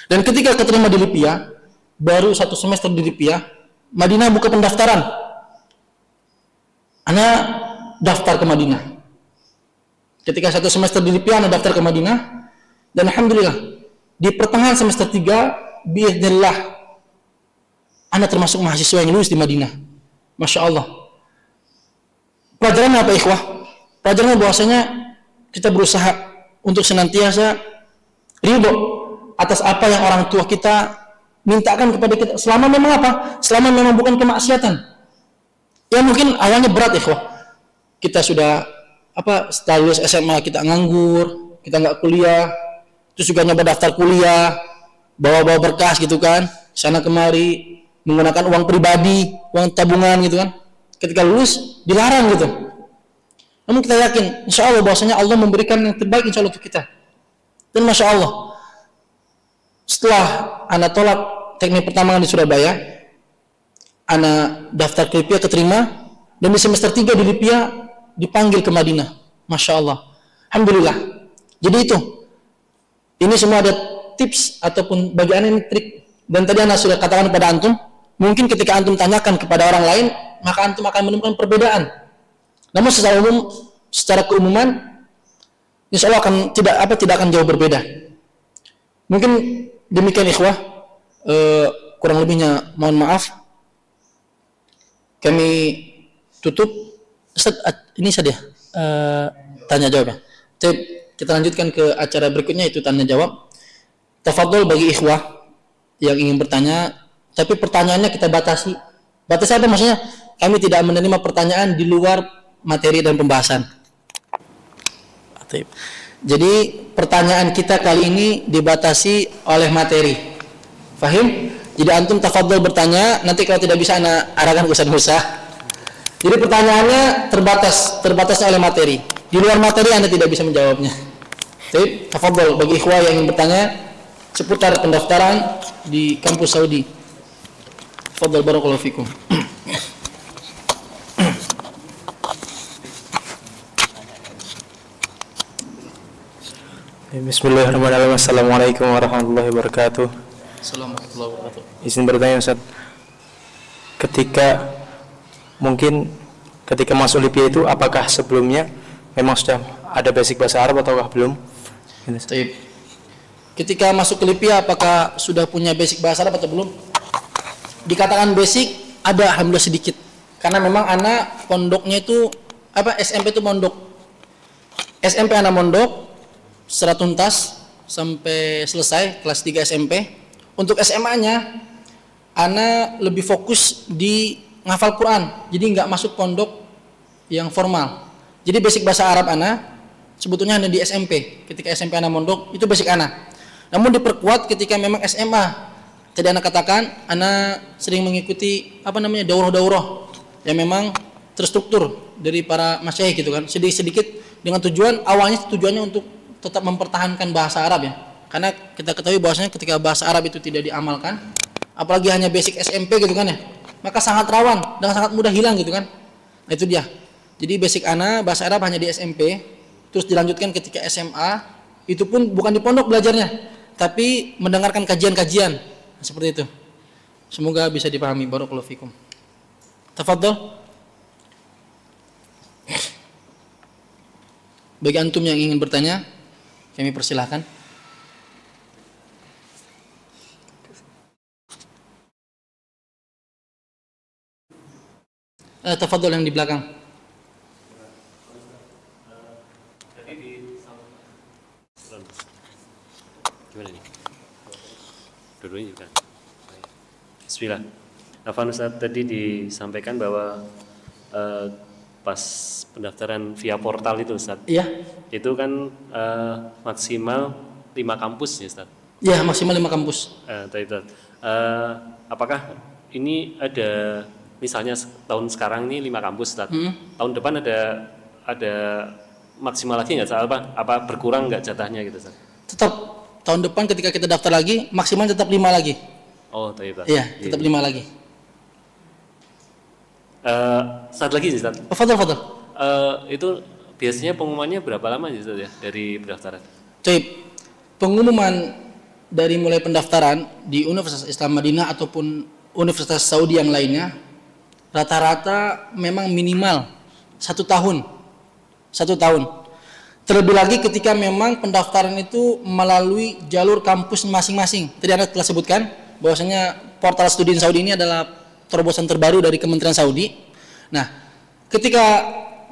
Dan ketika keterima di Lipia, baru 1 semester di Lipia, Madinah buka pendaftaran. Ana daftar ke Madinah. Ketika 1 semester di Lipia, Ana daftar ke Madinah, dan alhamdulillah di pertengahan semester 3 biiznillah Ana termasuk mahasiswa yang lulus di Madinah. Masya Allah. Pelajaran apa ikhwah? Pelajarannya bahwasanya kita berusaha untuk senantiasa ridho atas apa yang orang tua kita mintakan kepada kita, selama memang selama memang bukan kemaksiatan. Ya mungkin awalnya berat ikhwah. Kita sudah setelah lulus SMA kita nganggur, kita nggak kuliah, terus juga nyoba daftar kuliah, bawa berkas gitu kan, sana kemari, menggunakan uang pribadi, uang tabungan gitu kan. Ketika lulus dilarang gitu. Namun kita yakin, insya Allah bahwasanya Allah memberikan yang terbaik insya Allah untuk kita. Dan masya Allah, setelah Ana tolak teknik pertambangan di Surabaya, Ana daftar ke Lipia keterima, dan di semester 3 di Lipia dipanggil ke Madinah. Masya Allah, alhamdulillah. Jadi ini semua ada tips ataupun bagi Ana ini trik. Dan tadi Ana sudah katakan kepada antum, mungkin ketika antum tanyakan kepada orang lain, maka antum akan menemukan perbedaan. Namun secara keumuman, insya Allah tidak akan jauh berbeda. Mungkin demikian ikhwah. Kurang lebihnya mohon maaf. Kami tutup. Ini saja tanya jawab. Kita lanjutkan ke acara berikutnya, itu tanya jawab. Tafadhol bagi ikhwah yang ingin bertanya, tapi pertanyaannya kita batasi. Batasi apa maksudnya? Kami tidak menerima pertanyaan di luar materi dan pembahasan. Jadi pertanyaan kita kali ini dibatasi oleh materi. Fahim? Jadi antum tafadhol bertanya, nanti kalau tidak bisa ana arahkan ke Ustaz Musa. Jadi pertanyaannya terbatas oleh materi. Di luar materi Anda tidak bisa menjawabnya. Jadi tafadhol bagi ikhwah yang ingin bertanya seputar pendaftaran di kampus Saudi. Tafadhol barakallahu fikum. Bismillahirrahmanirrahim. Assalamualaikum warahmatullahi wabarakatuh. Assalamualaikum warahmatullahi wabarakatuh. Izin bertanya Ustaz, ketika masuk Libya itu apakah sebelumnya memang sudah ada basic bahasa Arab ataukah belum? Taib. Ketika masuk ke Libya apakah sudah punya basic bahasa Arab atau belum? Dikatakan basic ada, alhamdulillah sedikit. Karena memang anak pondoknya itu SMP itu mondok. SMP anak mondok secara tuntas sampai selesai kelas 3 SMP. Untuk SMA-nya ana lebih fokus di ngafal Quran. Jadi nggak masuk pondok yang formal. Jadi basic bahasa Arab ana sebetulnya hanya di SMP. Ketika SMP ana mondok itu basic ana. Namun diperkuat ketika memang SMA. Tadi ana katakan ana sering mengikuti daurah-daurah yang memang terstruktur dari para masyayikh gitu kan. Sedikit-sedikit dengan tujuannya untuk tetap mempertahankan bahasa Arab ya. Karena kita ketahui bahwasanya ketika bahasa Arab itu tidak diamalkan, apalagi hanya basic SMP gitu kan ya, maka sangat rawan dan sangat mudah hilang gitu kan. Nah itu dia. Jadi basic ana bahasa Arab hanya di SMP, terus dilanjutkan ketika SMA, itu pun bukan di pondok belajarnya, tapi mendengarkan kajian-kajian. Nah, seperti itu. Semoga bisa dipahami. Barakallahu fikum. Tafadhol. Bagi antum yang ingin bertanya, kami persilahkan. Tafadhol yang di belakang. Gimana nih? Dua-duanya juga. Bismillah. Afwan Ustaz, tadi disampaikan bahwa pas pendaftaran via portal itu Ustaz. Iya. Itu kan maksimal 5 kampus ya Ustaz. Iya, maksimal 5 kampus. Apakah ini ada misalnya tahun sekarang ini 5 kampus Ustaz. Tahun depan ada maksimal lagi nggak Ustaz? Apa berkurang nggak jatahnya gitu Ustaz? Tetap tahun depan ketika kita daftar lagi maksimal tetap 5 lagi. Oh, Ustaz. Iya, tetap 5 lagi. Satu lagi sih Ustaz. Fadhol. Itu biasanya pengumumannya berapa lama sih Ustaz ya dari pendaftaran? Baik. Pengumuman dari mulai pendaftaran di Universitas Islam Madinah ataupun Universitas Saudi yang lainnya rata-rata memang minimal 1 tahun. 1 tahun. Terlebih lagi ketika memang pendaftaran itu melalui jalur kampus masing-masing. Tadi Anda telah sebutkan bahwasanya portal studi Saudi ini adalah terobosan terbaru dari Kementerian Saudi. Nah, ketika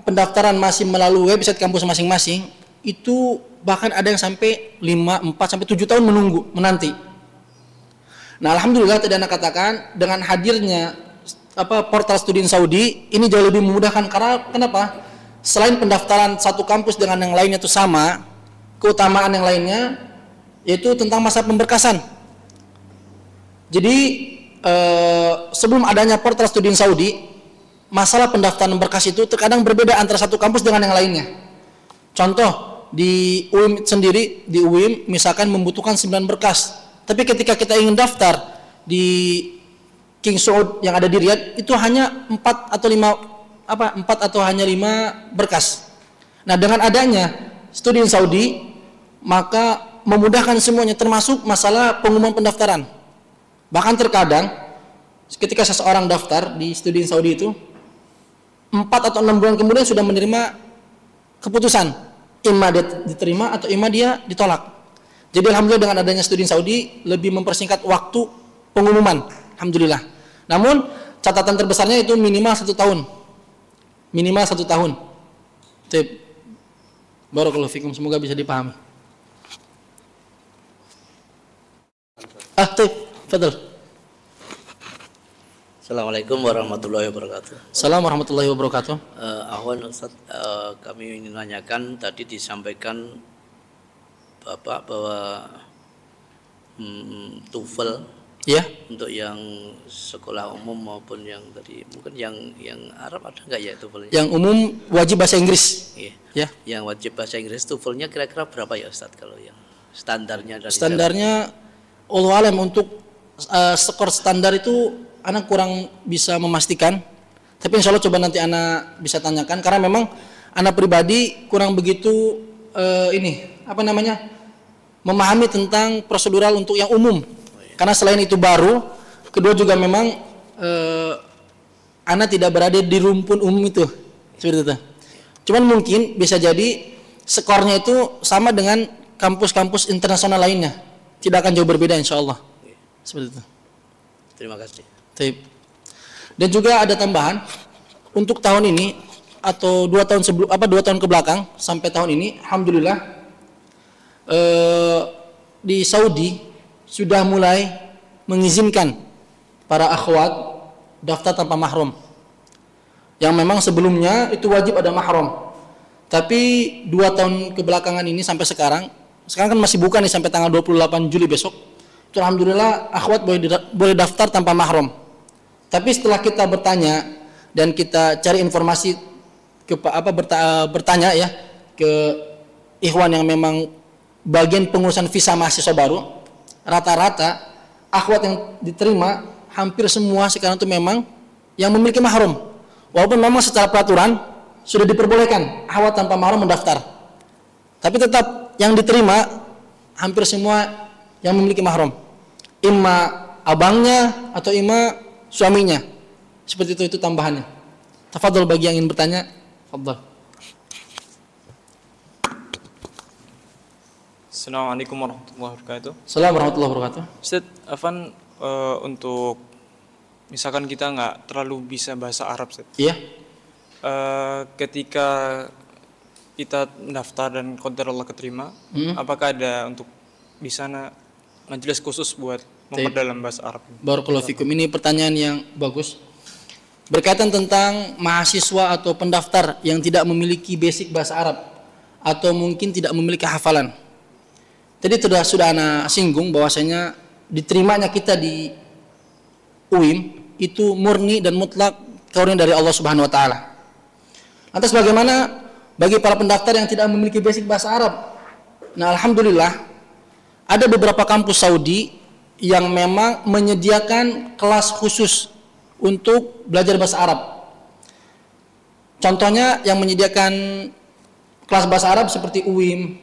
pendaftaran masih melalui website kampus masing-masing, itu bahkan ada yang sampai 4 sampai 7 tahun menanti. Nah, alhamdulillah tadi Anda katakan dengan hadirnya portal studi Saudi ini jauh lebih memudahkan. Karena kenapa? Selain pendaftaran satu kampus dengan yang lainnya itu sama, keutamaan yang lainnya yaitu tentang masa pemberkasan. Jadi sebelum adanya portal studi Saudi, masalah pendaftaran berkas itu terkadang berbeda antara satu kampus dengan yang lainnya. Contoh, di UIM sendiri, di UIM misalkan membutuhkan 9 berkas. Tapi ketika kita ingin daftar di King Saud yang ada di Riyadh, itu hanya 4 atau hanya 5 berkas. Nah, dengan adanya studi Saudi, maka memudahkan semuanya termasuk masalah pengumuman pendaftaran. Bahkan terkadang ketika seseorang daftar di studi Saudi itu 4 atau 6 bulan kemudian sudah menerima keputusan, imma dia diterima atau imma dia ditolak. Jadi alhamdulillah dengan adanya studi Saudi lebih mempersingkat waktu pengumuman, alhamdulillah. Namun catatan terbesarnya itu minimal 1 tahun. Minimal 1 tahun. Tip. Barakallahu fikum, semoga bisa dipahami. Tip. Fadal. Assalamualaikum warahmatullahi wabarakatuh. Assalamualaikum warahmatullahi wabarakatuh. Ahwan Ustaz, kami ingin menanyakan tadi disampaikan Bapak bahwa TOEFL Ya. untuk yang sekolah umum maupun yang tadi mungkin yang Arab ada nggak ya TOEFL-nya? Yang umum wajib bahasa Inggris. Iya. Ya. Yang wajib bahasa Inggris TOEFL-nya kira-kira berapa ya Ustaz kalau yang standarnya dari Standarnya Allah alam untuk skor standar itu anak kurang bisa memastikan. Tapi insya Allah coba nanti anak bisa tanyakan karena memang anak pribadi kurang begitu memahami tentang prosedural untuk yang umum. Karena selain itu baru, kedua juga memang anak tidak berada di rumpun umum itu, seperti itu. Cuman mungkin bisa jadi skornya itu sama dengan kampus-kampus internasional lainnya, tidak akan jauh berbeda insya Allah. Seperti itu. Terima kasih. Dan juga ada tambahan untuk tahun ini atau 2 tahun ke belakang sampai tahun ini, alhamdulillah di Saudi sudah mulai mengizinkan para akhwat daftar tanpa mahram. Yang memang sebelumnya itu wajib ada mahram. Tapi 2 tahun kebelakangan ini sampai sekarang kan masih buka nih sampai tanggal 28 Juli besok. Itu alhamdulillah akhwat boleh daftar tanpa mahram. Tapi setelah kita bertanya dan kita cari informasi bertanya ya ke ikhwan yang memang bagian pengurusan visa mahasiswa baru, rata-rata akhwat yang diterima hampir semua sekarang itu memang yang memiliki mahram. Walaupun memang secara peraturan sudah diperbolehkan akhwat tanpa mahram mendaftar, tapi tetap yang diterima hampir semua yang memiliki mahram, imma abangnya atau imma suaminya. Seperti itu tambahannya. Tafadhol bagi yang ingin bertanya, tafadhol. Assalamualaikum warahmatullahi wabarakatuh. Assalamualaikum warahmatullahi wabarakatuh. Ustaz, Afan, untuk misalkan kita nggak terlalu bisa bahasa Arab, Ustaz. Iya. Ketika kita mendaftar dan qadar Allah keterima, apakah ada untuk di sana majelis khusus buat memperdalam bahasa Arab? Barakallahu fikum. Ini pertanyaan yang bagus. Berkaitan tentang mahasiswa atau pendaftar yang tidak memiliki basic bahasa Arab atau mungkin tidak memiliki hafalan. Tadi sudah ana singgung bahwasanya diterimanya kita di UIM itu murni dan mutlak karunia dari Allah Subhanahu wa taala. Lantas bagaimana bagi para pendaftar yang tidak memiliki basic bahasa Arab? Nah, alhamdulillah ada beberapa kampus Saudi yang memang menyediakan kelas khusus untuk belajar bahasa Arab. Contohnya yang menyediakan kelas bahasa Arab seperti UIM,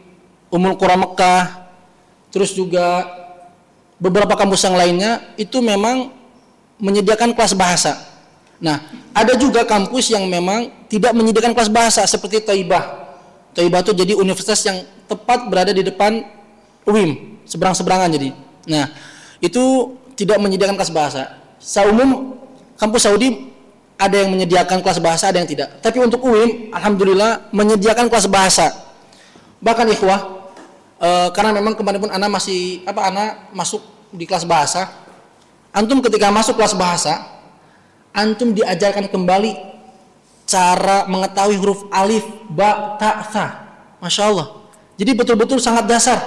Ummul Qura Mekah, terus juga beberapa kampus yang lainnya itu memang menyediakan kelas bahasa. Nah, ada juga kampus yang memang tidak menyediakan kelas bahasa seperti Thaibah. Thaibah itu jadi universitas yang tepat berada di depan UIM, seberang-seberangan jadi. Nah, itu tidak menyediakan kelas bahasa. Seumum kampus Saudi ada yang menyediakan kelas bahasa, ada yang tidak. Tapi untuk UIM, alhamdulillah menyediakan kelas bahasa. Bahkan ikhwah, karena memang kemarin pun anak masuk di kelas bahasa. Antum ketika masuk kelas bahasa, antum diajarkan kembali cara mengetahui huruf alif, ba, ta, tha. Masya Allah. Jadi betul-betul sangat dasar.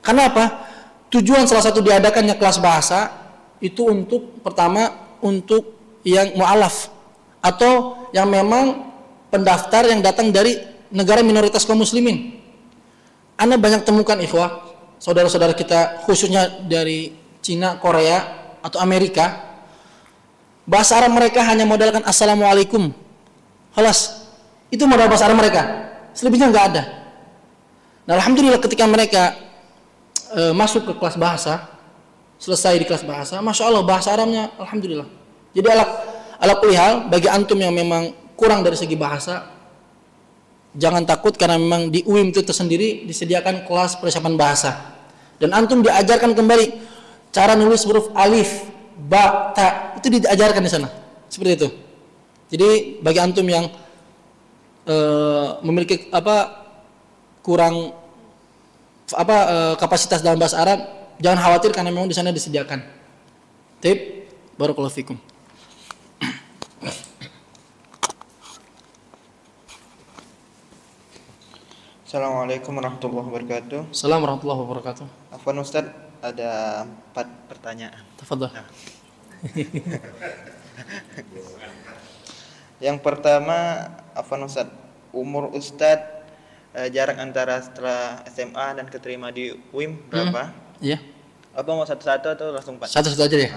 Karena apa? Tujuan salah satu diadakannya kelas bahasa itu untuk pertama untuk yang mu'alaf atau yang memang pendaftar yang datang dari negara minoritas kaum muslimin. Anda banyak temukan ikhwah, saudara-saudara kita khususnya dari Cina, Korea atau Amerika, bahasa Arab mereka hanya modalkan assalamualaikum. Halas, itu modal bahasa Arab mereka. Selebihnya nggak ada. Nah, alhamdulillah ketika mereka masuk ke kelas bahasa, selesai di kelas bahasa, masya Allah bahasa Arabnya alhamdulillah. Jadi ala kulli hal bagi antum yang memang kurang dari segi bahasa, jangan takut karena memang di UIM itu tersendiri disediakan kelas persiapan bahasa. Dan antum diajarkan kembali cara nulis huruf alif, ba, ta, itu diajarkan di sana. Seperti itu. Jadi bagi antum yang memiliki kurang kapasitas dalam bahasa Arab, jangan khawatir karena memang di sana disediakan. Tip, barakallahu fikum. Assalamualaikum warahmatullahi wabarakatuh. Assalamualaikum warahmatullahi wabarakatuh. Afwan Ustadz, ada 4 pertanyaan. Tafadhol. Yang pertama, Afwan Ustadz, umur Ustadz jarak antara setelah SMA dan keterima di UIM berapa? Iya. Apa mau satu-satu atau langsung 4? Satu-satu aja deh.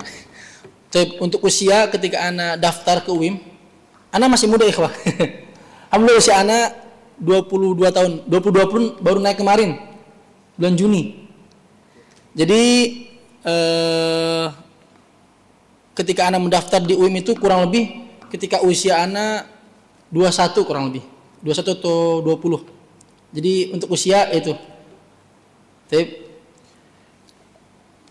Untuk usia ketika Ana daftar ke UIM, Ana masih muda ikhwah. Alhamdulillah usia Ana 22 tahun, 22 pun baru naik kemarin, bulan Juni. Jadi ketika Ana mendaftar di UIM itu kurang lebih ketika usia Ana 21 kurang lebih, 21 atau 20. Jadi untuk usia itu.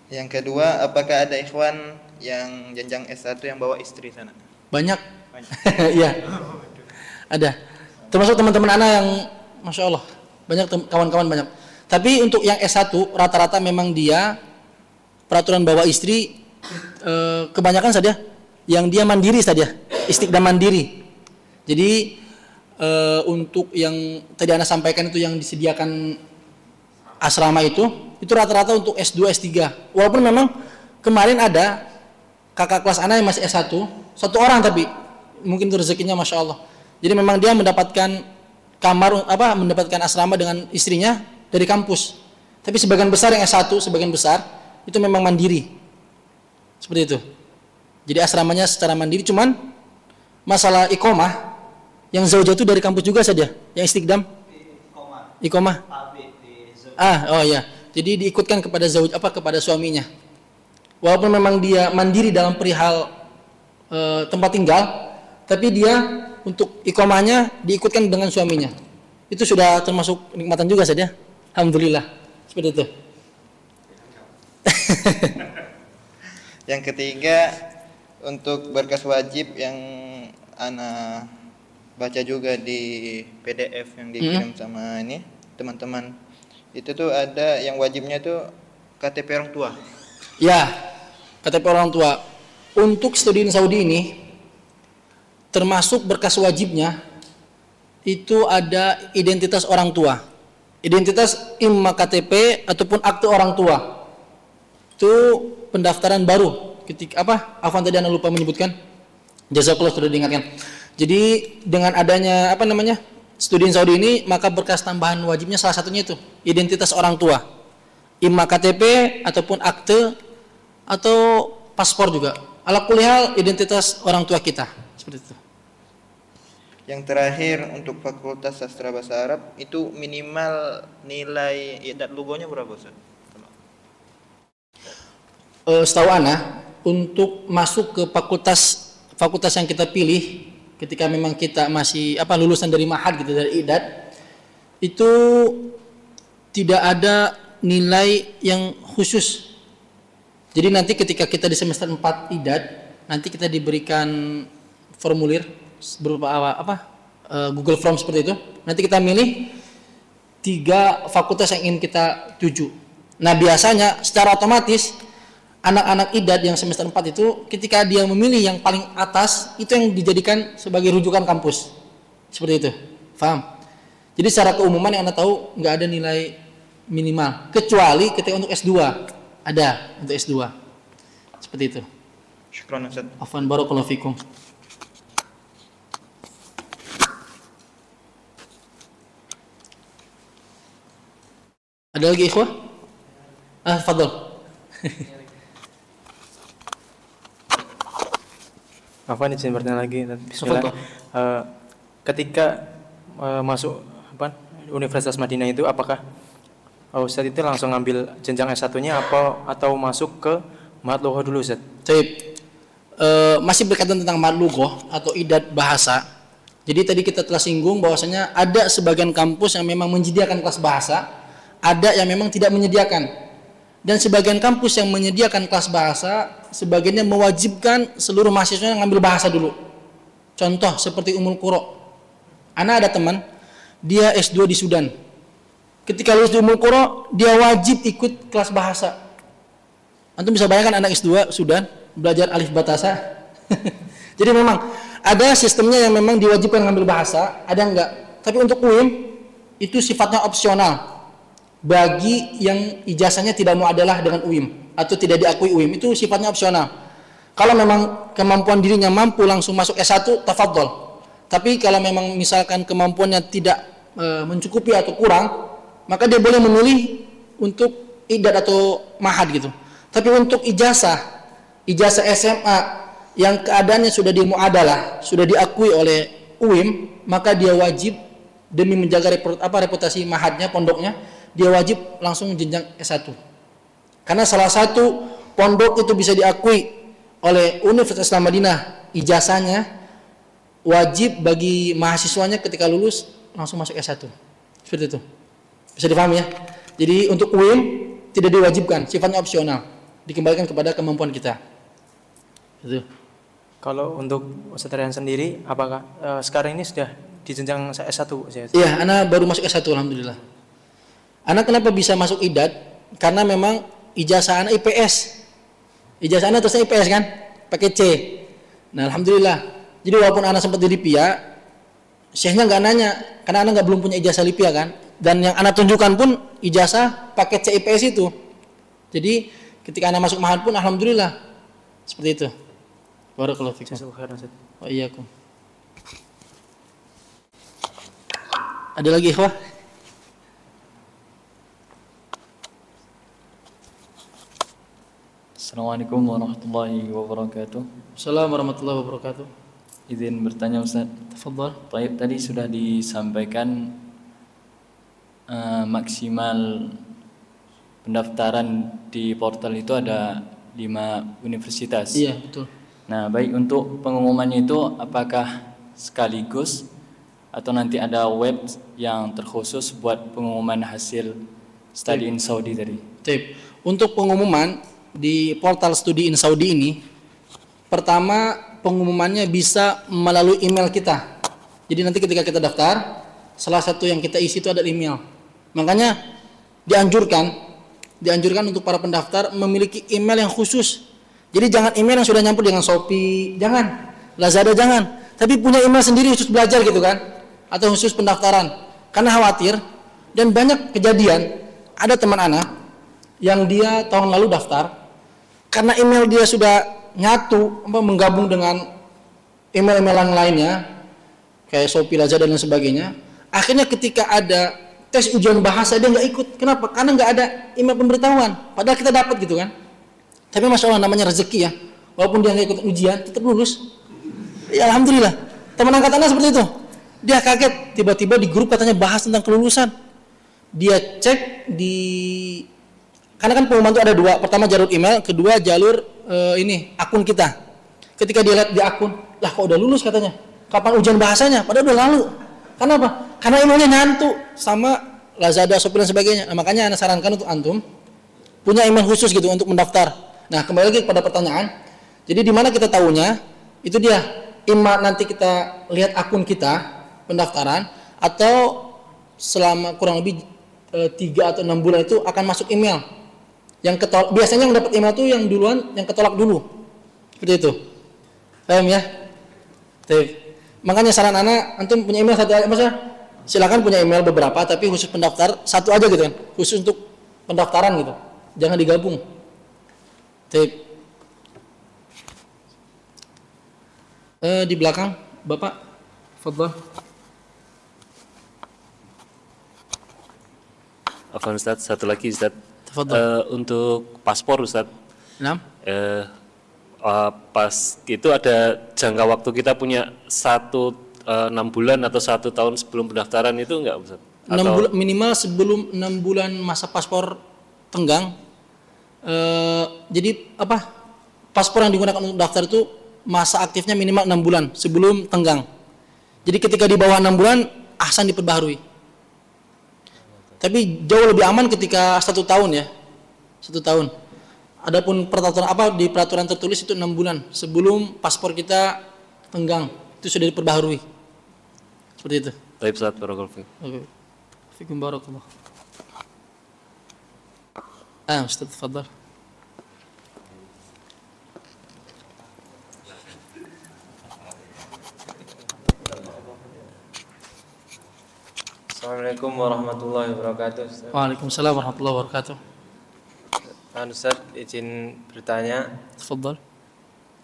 Yang kedua, apakah ada ikhwan yang jenjang S1 yang bawa istri sana? Banyak. Iya. Ada. Termasuk teman-teman Ana yang Masya Allah, banyak kawan-kawan banyak. Tapi untuk yang S1 rata-rata memang dia peraturan bawa istri kebanyakan saja yang dia mandiri saja, istiqdam mandiri. Jadi untuk yang tadi Ana sampaikan itu yang disediakan asrama itu rata-rata untuk S2, S3. Walaupun memang kemarin ada kakak kelas Ana yang masih S1, satu orang tapi mungkin itu rezekinya Masya Allah. Jadi memang dia mendapatkan kamar mendapatkan asrama dengan istrinya dari kampus. Tapi sebagian besar yang S1, sebagian besar itu memang mandiri. Seperti itu. Jadi asramanya secara mandiri, cuman masalah iqomah yang zaujah itu dari kampus juga saja, yang istiqdam. Iqomah. Oh ya. Jadi diikutkan kepada kepada suaminya. Walaupun memang dia mandiri dalam perihal tempat tinggal, tapi dia untuk iqomahnya diikutkan dengan suaminya. Itu sudah termasuk nikmatan juga saja. Alhamdulillah. Seperti itu. Yang ketiga, untuk berkas wajib yang Ana baca juga di PDF yang dikirim sama ini teman-teman, itu tuh ada yang wajibnya tuh KTP orang tua. Ya, KTP orang tua. Untuk studi di Saudi ini termasuk berkas wajibnya itu ada identitas orang tua. Identitas imma KTP ataupun akte orang tua. Itu pendaftaran baru ketika Afwan tadi Ana lupa menyebutkan. Jazakallah sudah diingatkan. Jadi dengan adanya studi di Saudi ini, maka berkas tambahan wajibnya salah satunya itu identitas orang tua. Imma KTP ataupun akte atau paspor juga. Ala kulli hal identitas orang tua kita. Seperti itu. Yang terakhir untuk Fakultas Sastra Bahasa Arab itu minimal nilai idat lugonya berapa Ustaz? Setahu Ana untuk masuk ke fakultas yang kita pilih ketika memang kita masih lulusan dari Ma'had gitu, dari idat, itu tidak ada nilai yang khusus. Jadi nanti ketika kita di semester 4 idat, nanti kita diberikan formulir berupa Google Form seperti itu. Nanti kita milih 3 fakultas yang ingin kita tuju. Nah, biasanya secara otomatis anak-anak idat yang semester 4 itu ketika dia memilih yang paling atas itu yang dijadikan sebagai rujukan kampus. Seperti itu. Paham? Jadi secara keumuman yang Anda tahu nggak ada nilai minimal kecuali ketika untuk S2. Ada untuk S2. Seperti itu. Syukran Ustaz. Afwan barakallahu fikum. Ada lagi ikhwah? Fadhol. Afwan izin bertanya lagi. Bismillah. Ketika masuk Universitas Madinah itu, apakah Ustaz itu langsung ngambil jenjang S1-nya atau masuk ke Ma'had Lughah dulu Ustaz? Masih berkaitan tentang Ma'had Lughah atau idat bahasa. Jadi tadi kita telah singgung bahwasanya ada sebagian kampus yang memang menyediakan kelas bahasa, ada yang memang tidak menyediakan. Dan sebagian kampus yang menyediakan kelas bahasa, sebagiannya mewajibkan seluruh mahasiswa yang ngambil bahasa dulu. Contoh seperti Ummul Qura. Ana ada teman, dia S2 di Sudan. Ketika lulus di Ummul Qura, dia wajib ikut kelas bahasa. Antum bisa bayangkan anak S2 Sudan belajar alif batasa. Jadi memang ada sistemnya yang memang diwajibkan ngambil bahasa, ada enggak. Tapi untuk UIM itu sifatnya opsional bagi yang ijazahnya tidak muadalah dengan UIM atau tidak diakui UIM, itu sifatnya opsional. Kalau memang kemampuan dirinya mampu langsung masuk S1, tafadhol. Tapi kalau memang misalkan kemampuannya tidak mencukupi atau kurang, maka dia boleh memilih untuk idad atau mahad gitu. Tapi untuk ijazah SMA yang keadaannya sudah dimuadalah, sudah diakui oleh UIM, maka dia wajib demi menjaga reputasi mahadnya, pondoknya, dia wajib langsung jenjang S1. Karena salah satu pondok itu bisa diakui oleh Universitas Islam Madinah, ijazahnya wajib bagi mahasiswanya ketika lulus langsung masuk S1. Seperti itu. Bisa dipahami ya? Jadi untuk UIM tidak diwajibkan, sifatnya opsional, dikembalikan kepada kemampuan kita. Itu. Kalau untuk Ustaz Rehan sendiri, apakah sekarang ini sudah di jenjang S1? Iya, Ana baru masuk S1 alhamdulillah. Ana kenapa bisa masuk idad? Karena memang ijazah Ana IPS. Ijazah Ana terusnya IPS kan? Pakai C. Nah, alhamdulillah. Jadi walaupun Ana sempat di Lipia, syekhnya nggak nanya, karena Ana belum punya ijazah Lipia kan? Dan yang Ana tunjukkan pun ijazah pakai C IPS itu. Jadi ketika Ana masuk mahad pun alhamdulillah. Seperti itu. Barakallahu fikum. Wa iyyakum. Ada lagi ikhwah? Assalamualaikum warahmatullahi wabarakatuh. Assalamualaikum warahmatullahi wabarakatuh. Izin bertanya Ustaz. Tafadhal. Baik, tadi sudah disampaikan maksimal pendaftaran di portal itu ada 5 universitas. Iya, betul. Nah, baik, untuk pengumumannya itu apakah sekaligus atau nanti ada web yang terkhusus buat pengumuman hasil study in Saudi tadi? Tip. Untuk pengumuman di portal Study in Saudi ini, pertama pengumumannya bisa melalui email kita. Jadi nanti ketika kita daftar, salah satu yang kita isi itu ada email. Makanya dianjurkan untuk para pendaftar memiliki email yang khusus. Jadi jangan email yang sudah nyampur dengan Shopee, jangan, Lazada jangan, tapi punya email sendiri khusus belajar gitu kan, atau khusus pendaftaran. Karena khawatir, dan banyak kejadian, ada teman anak yang dia tahun lalu daftar, karena email dia sudah nyatu, menggabung dengan email-email yang lainnya, kayak Shopee, Lazada dan sebagainya. Akhirnya ketika ada tes ujian bahasa dia nggak ikut. Kenapa? Karena nggak ada email pemberitahuan. Padahal kita dapat gitu kan. Tapi masya Allah namanya rezeki ya. Walaupun dia nggak ikut ujian, tetap lulus. Ya alhamdulillah. Teman angkatannya seperti itu. Dia kaget tiba-tiba di grup katanya bahas tentang kelulusan. Dia cek di, karena kan pengumuman itu ada 2. Pertama jalur email, kedua jalur akun kita. Ketika dia lihat di akun, lah kok udah lulus katanya. Kapan ujian bahasanya? Padahal udah lalu. Kenapa? Karena emailnya nyantu sama Lazada, Shopee dan sebagainya. Nah, makanya Anda sarankan untuk antum punya email khusus gitu untuk mendaftar. Nah, kembali lagi kepada pertanyaan. Jadi di mana kita tahunya? Itu dia. Ima nanti kita lihat akun kita pendaftaran, atau selama kurang lebih 3 atau 6 bulan itu akan masuk email. Yang biasanya yang dapat email itu yang duluan, yang ketolak dulu. Seperti itu. Paham ya? Makanya saran anak, antum punya email satu aja, maksudnya silakan punya email beberapa, tapi khusus pendaftar satu aja gitu kan, khusus untuk pendaftaran gitu, jangan digabung. Di belakang, Bapak, fadhal. Afwan Ustaz, satu lagi Ustaz. Untuk paspor Ustaz. Nah. Pas itu ada jangka waktu kita punya 6 bulan atau 1 tahun sebelum pendaftaran itu enggak Ustaz? 6 bulan minimal sebelum 6 bulan masa paspor tenggang. Jadi paspor yang digunakan untuk daftar itu masa aktifnya minimal 6 bulan sebelum tenggang. Jadi ketika di bawah 6 bulan ahsan diperbaharui. Tapi jauh lebih aman ketika 1 tahun ya. 1 tahun. Adapun peraturan di peraturan tertulis itu 6 bulan sebelum paspor kita tenggang itu sudah diperbaharui. Seperti itu. Baik Ustaz, barakallahu fiik. Oke. Fikum barakallah. Ustaz, tafadhal. Assalamualaikum warahmatullahi wabarakatuh. Ustaz. Waalaikumsalam warahmatullahi wabarakatuh. Ustaz, izin bertanya, Tafadhal.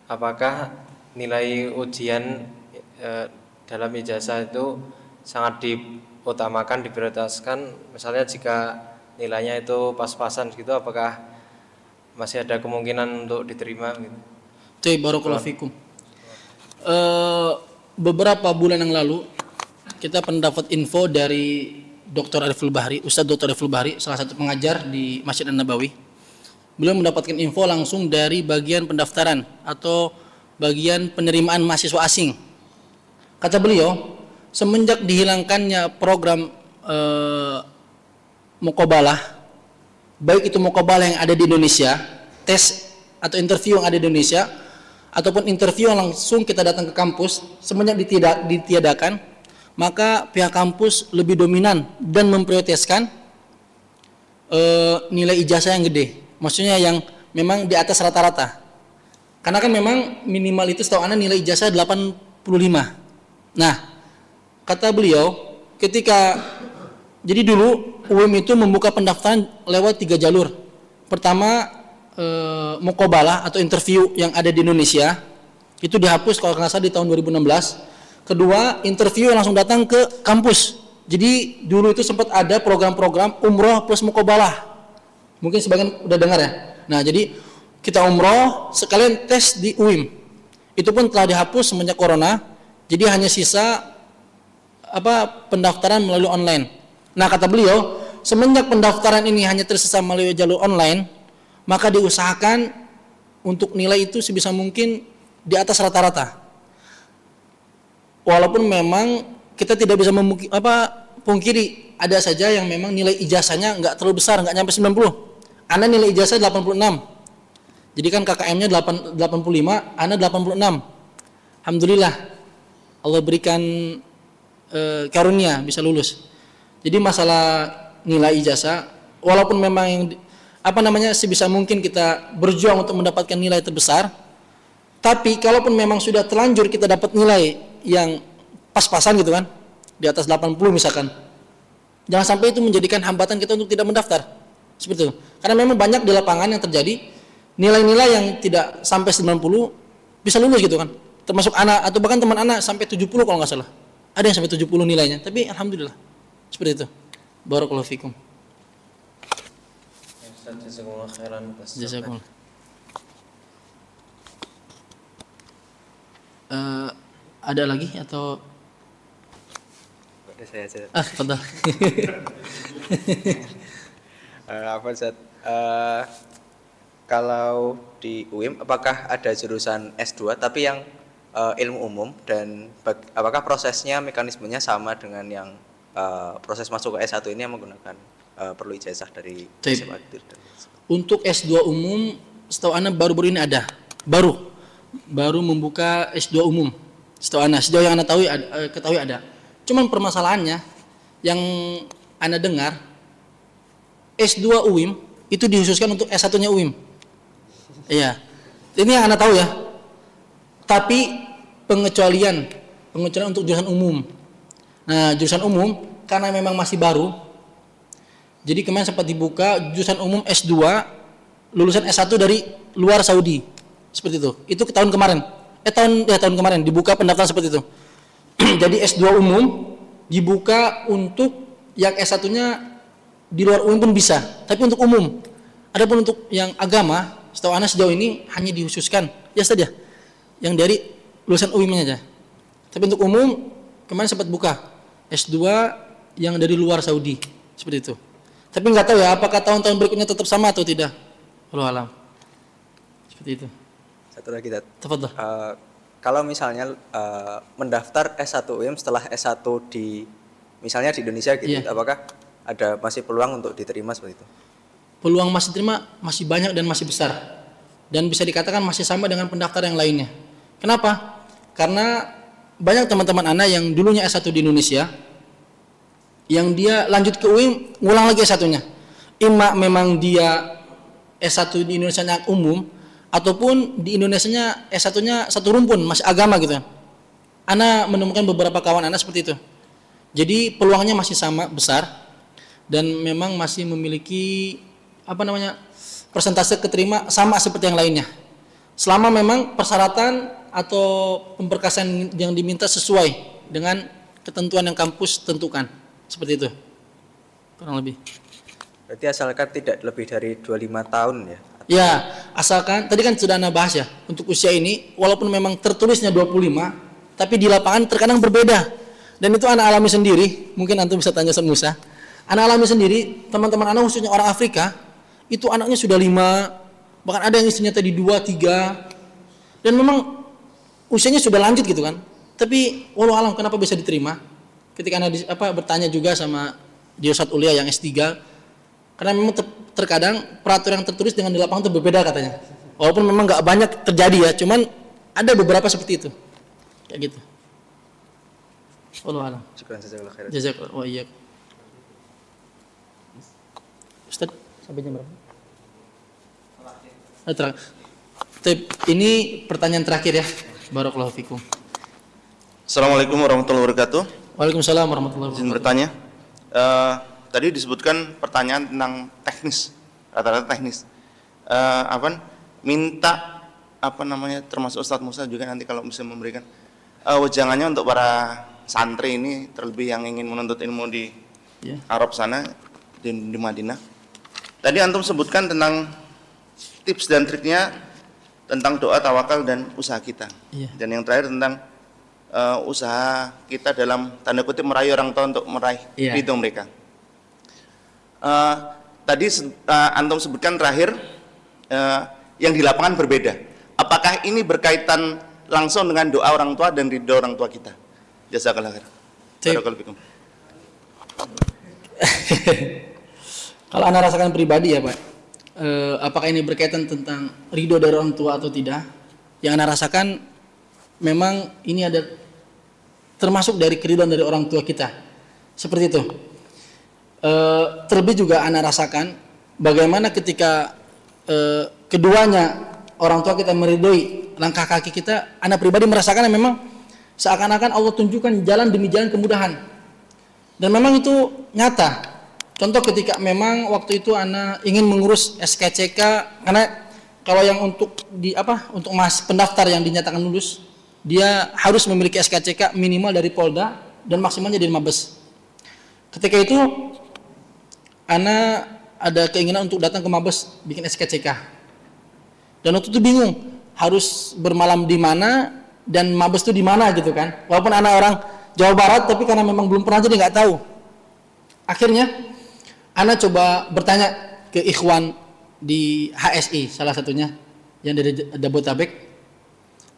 apakah nilai ujian dalam ijazah itu sangat diutamakan, diprioritaskan? Misalnya jika nilainya itu pas-pasan gitu, apakah masih ada kemungkinan untuk diterima gitu? Barakallahu fikum. Beberapa bulan yang lalu kita pendapat info dari Dr. Ariful Bahri, Ustadz Dr. Ariful Bahri, salah satu pengajar di Masjid An-Nabawi. Beliau mendapatkan info langsung dari bagian pendaftaran atau bagian penerimaan mahasiswa asing. Kata beliau, semenjak dihilangkannya program muqabalah, baik itu muqabalah yang ada di Indonesia, tes atau interview yang ada di Indonesia, ataupun interview yang langsung kita datang ke kampus, semenjak ditiadakan, maka pihak kampus lebih dominan dan memprioritaskan nilai ijazah yang gede. Maksudnya yang memang di atas rata-rata. Karena kan memang minimal itu setahu Anda nilai ijazah 85. Nah, kata beliau, ketika jadi dulu UIM itu membuka pendaftaran lewat 3 jalur. Pertama, muqabalah atau interview yang ada di Indonesia itu dihapus kalau nggak salah di tahun 2016. Kedua, interview yang langsung datang ke kampus. Jadi dulu itu sempat ada program-program umroh plus muqabalah. Mungkin sebagian udah dengar ya. Nah, jadi kita umroh sekalian tes di UIM. Itu pun telah dihapus semenjak corona. Jadi hanya sisa pendaftaran melalui online. Nah, kata beliau, semenjak pendaftaran ini hanya tersisa melalui jalur online, maka diusahakan untuk nilai itu sebisa mungkin di atas rata-rata. Walaupun memang kita tidak bisa pungkiri, ada saja yang memang nilai ijazahnya nggak terlalu besar, nggak nyampe 90. Ana nilai ijazah 86. Jadi kan KKM-nya 85, Ana 86. Alhamdulillah Allah berikan karunia bisa lulus. Jadi masalah nilai ijazah, walaupun memang yang sebisa mungkin kita berjuang untuk mendapatkan nilai terbesar, tapi kalaupun memang sudah terlanjur kita dapat nilai yang pas-pasan gitu kan, di atas 80 misalkan, jangan sampai itu menjadikan hambatan kita untuk tidak mendaftar. Seperti itu. Karena memang banyak di lapangan yang terjadi nilai-nilai yang tidak sampai 90 bisa lulus gitu kan. Termasuk anak atau bahkan teman anak sampai 70 kalau nggak salah. Ada yang sampai 70 nilainya, tapi alhamdulillah. Seperti itu. Barakallahu fikum. Jazakumullah khairan. Jazakumullah. Ada lagi atau ada saya aja. Fadhal. Ustaz? Kalau di UIM apakah ada jurusan S2 tapi yang ilmu umum, dan apakah prosesnya, mekanismenya sama dengan yang proses masuk ke S1 ini yang menggunakan perlu ijazah dari SMA? Untuk S2 umum setahu Anda baru-baru ini ada. Baru membuka S2 umum. Setahu Anda, sejauh yang Anda ketahui ada. Cuman permasalahannya yang Anda dengar, S2 UIM itu dikhususkan untuk S1-nya UIM. Iya. Ini yang Anda tahu ya. Tapi pengecualian untuk jurusan umum. Nah, jurusan umum karena memang masih baru. Jadi kemarin sempat dibuka jurusan umum S2 lulusan S1 dari luar Saudi. Seperti itu. Itu tahun kemarin. Tahun kemarin dibuka pendaftaran seperti itu. Jadi S2 umum dibuka untuk yang S1-nya di luar UIM pun bisa, tapi untuk umum. Adapun untuk yang agama, setahu Anda sejauh ini hanya dikhususkan ya saja yang dari lulusan UIM-nya aja. Tapi untuk umum kemarin sempat buka S2 yang dari luar Saudi, seperti itu. Tapi nggak tahu ya apakah tahun-tahun berikutnya tetap sama atau tidak. Wallahu alam. Seperti itu. Satu lagi, Tafadhal. Kalau misalnya mendaftar S1 UIM setelah S1 misalnya di Indonesia gitu, apakah ada masih peluang untuk diterima seperti itu? Peluang masih diterima masih banyak dan masih besar, dan bisa dikatakan masih sama dengan pendaftar yang lainnya. Kenapa? Karena banyak teman-teman Anda yang dulunya S1 di Indonesia, yang dia lanjut ke UIM ngulang lagi S1-nya. Ima memang dia S1 di Indonesia umum, ataupun di Indonesianya S1-nya satu rumpun masih agama gitu. Anda menemukan beberapa kawan Anda seperti itu. Jadi peluangnya masih sama besar dan memang masih memiliki persentase keterima sama seperti yang lainnya. Selama memang persyaratan atau pemberkasan yang diminta sesuai dengan ketentuan yang kampus tentukan. Seperti itu. Kurang lebih. Berarti asalkan tidak lebih dari 25 tahun ya? Ya, asalkan tadi kan sudah Anda bahas ya, untuk usia ini walaupun memang tertulisnya 25, tapi di lapangan terkadang berbeda. Dan itu Anda alami sendiri, mungkin Antum bisa tanya Ustaz Musa. Anda alami sendiri, teman-teman Anda khususnya orang Afrika, itu anaknya sudah 5, bahkan ada yang istrinya tadi 2, 3. Dan memang usianya sudah lanjut gitu kan. Tapi walau alam kenapa bisa diterima? Ketika Anda bertanya juga sama di Ustadz Ulia yang S3, karena memang terkadang peraturan yang tertulis dengan di lapangan itu berbeda katanya. Walaupun memang nggak banyak terjadi ya, cuman ada beberapa seperti itu. Kayak gitu. Wallahu a'lam. Jazakallahu wa iyyak. Ustaz, sampai jam berapa? Ini pertanyaan terakhir ya. Barakallahu fikum. Assalamualaikum warahmatullahi wabarakatuh. Waalaikumsalam warahmatullahi wabarakatuh. Izin bertanya. Tadi disebutkan pertanyaan tentang teknis, rata-rata teknis. Minta termasuk Ustadz Musa juga nanti kalau bisa memberikan wejangannya untuk para santri ini, terlebih yang ingin menuntut ilmu di Arab sana, di Madinah. Tadi antum sebutkan tentang tips dan triknya tentang doa, tawakal dan usaha kita. Dan yang terakhir tentang usaha kita dalam tanda kutip merayu orang tua untuk meraih ridho mereka. Tadi antum sebutkan terakhir yang di lapangan berbeda. Apakah ini berkaitan langsung dengan doa orang tua dan ridho orang tua kita? Jazakallah khair. Barakallahu fikum. Kalau Anda rasakan pribadi ya Pak, apakah ini berkaitan tentang ridho dari orang tua atau tidak? Yang Anda rasakan memang ini ada termasuk dari keridhaan dari orang tua kita. Seperti itu. Terlebih juga Anda rasakan bagaimana ketika keduanya orang tua kita meridhoi langkah kaki kita, Anda pribadi merasakan memang seakan-akan Allah tunjukkan jalan demi jalan kemudahan. Dan memang itu nyata. Contoh ketika memang waktu itu Anda ingin mengurus SKCK, karena kalau yang untuk untuk pendaftar yang dinyatakan lulus, dia harus memiliki SKCK minimal dari Polda dan maksimalnya dari Mabes. Ketika itu Ana ada keinginan untuk datang ke Mabes bikin SKCK. Dan waktu itu bingung harus bermalam di mana dan Mabes itu di mana gitu kan. Walaupun Ana orang Jawa Barat tapi karena memang belum pernah jadi nggak tahu. Akhirnya Ana coba bertanya ke ikhwan di HSI salah satunya yang dari Jabodetabek.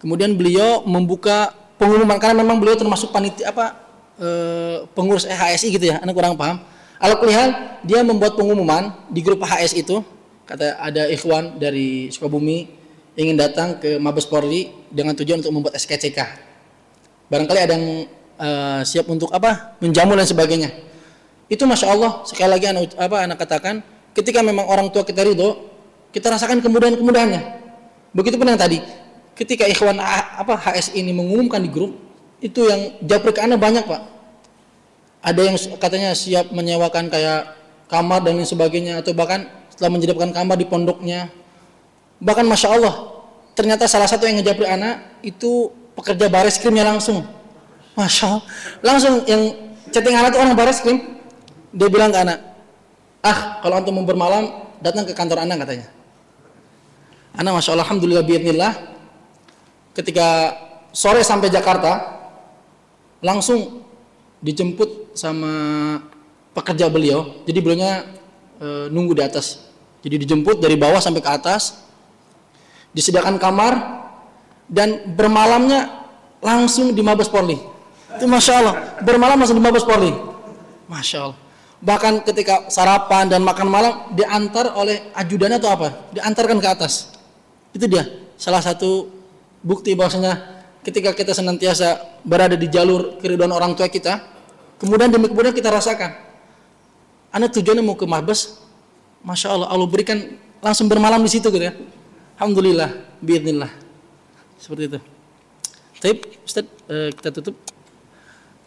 Kemudian beliau membuka pengumuman karena memang beliau termasuk panitia pengurus HSI gitu ya, Ana kurang paham. Alhamdulillah dia membuat pengumuman di grup HS itu, kata ada ikhwan dari Sukabumi ingin datang ke Mabes Polri dengan tujuan untuk membuat SKCK. Barangkali ada yang siap untuk menjamu dan sebagainya. Itu masya Allah sekali lagi anak katakan ketika memang orang tua kita ridho, kita rasakan kemudahan-kemudahannya. Begitupun yang tadi, ketika ikhwan HS ini mengumumkan di grup, itu yang japri ke Anda banyak Pak. Ada yang katanya siap menyewakan kayak kamar dan lain sebagainya, atau bahkan setelah menyediakan kamar di pondoknya. Bahkan masya Allah, ternyata salah satu yang ngejapri anak itu pekerja bareskrimnya langsung. Masya Allah, langsung yang chatting anak itu orang bareskrim. Dia bilang ke anak, kalau antum mau bermalam datang ke kantor anak katanya. Anak masya Allah, alhamdulillah biidznillah, ketika sore sampai Jakarta langsung dijemput sama pekerja beliau. Jadi beliaunya nunggu di atas. Jadi dijemput dari bawah sampai ke atas, disediakan kamar dan bermalamnya langsung di Mabes Polri. Itu masya Allah, bermalam langsung di Mabes Polri. Masya Allah. Bahkan ketika sarapan dan makan malam diantar oleh ajudannya atau diantarkan ke atas. Itu dia salah satu bukti bahwasanya ketika kita senantiasa berada di jalur keridhaan orang tua kita, kemudian demi kemudian kita rasakan. Anak tujuannya mau ke Mabes, masya Allah, Allah berikan langsung bermalam di situ gitu ya. Alhamdulillah, biidznillah. Seperti itu. Taib, Ustaz, kita tutup.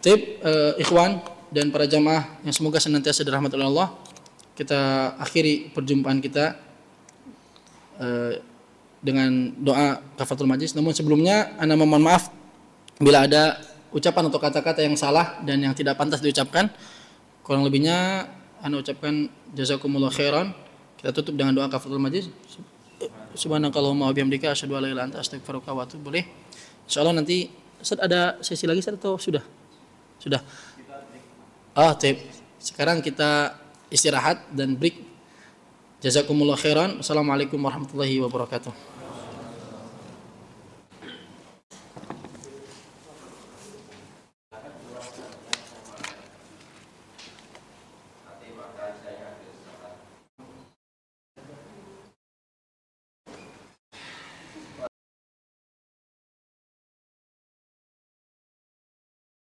Taib, ikhwan, dan para jamaah yang semoga senantiasa dirahmati oleh Allah. Kita akhiri perjumpaan kita dengan doa kafaratul majlis. Namun sebelumnya ana mohon maaf bila ada ucapan atau kata-kata yang salah dan yang tidak pantas diucapkan. Kurang lebihnya ana ucapkan jazakumullah khairan. Kita tutup dengan doa kafaratul majlis. Subhanakallahumma wa bihamdika asyhadu an la ilaha illa anta astaghfiruka wa atubu ilaik. Insyaallah nanti Ustaz ada sesi lagi Ustaz atau sudah? Sudah. Tip. Sekarang kita istirahat dan break. Jazakumullah khairan. Assalamualaikum warahmatullahi wabarakatuh.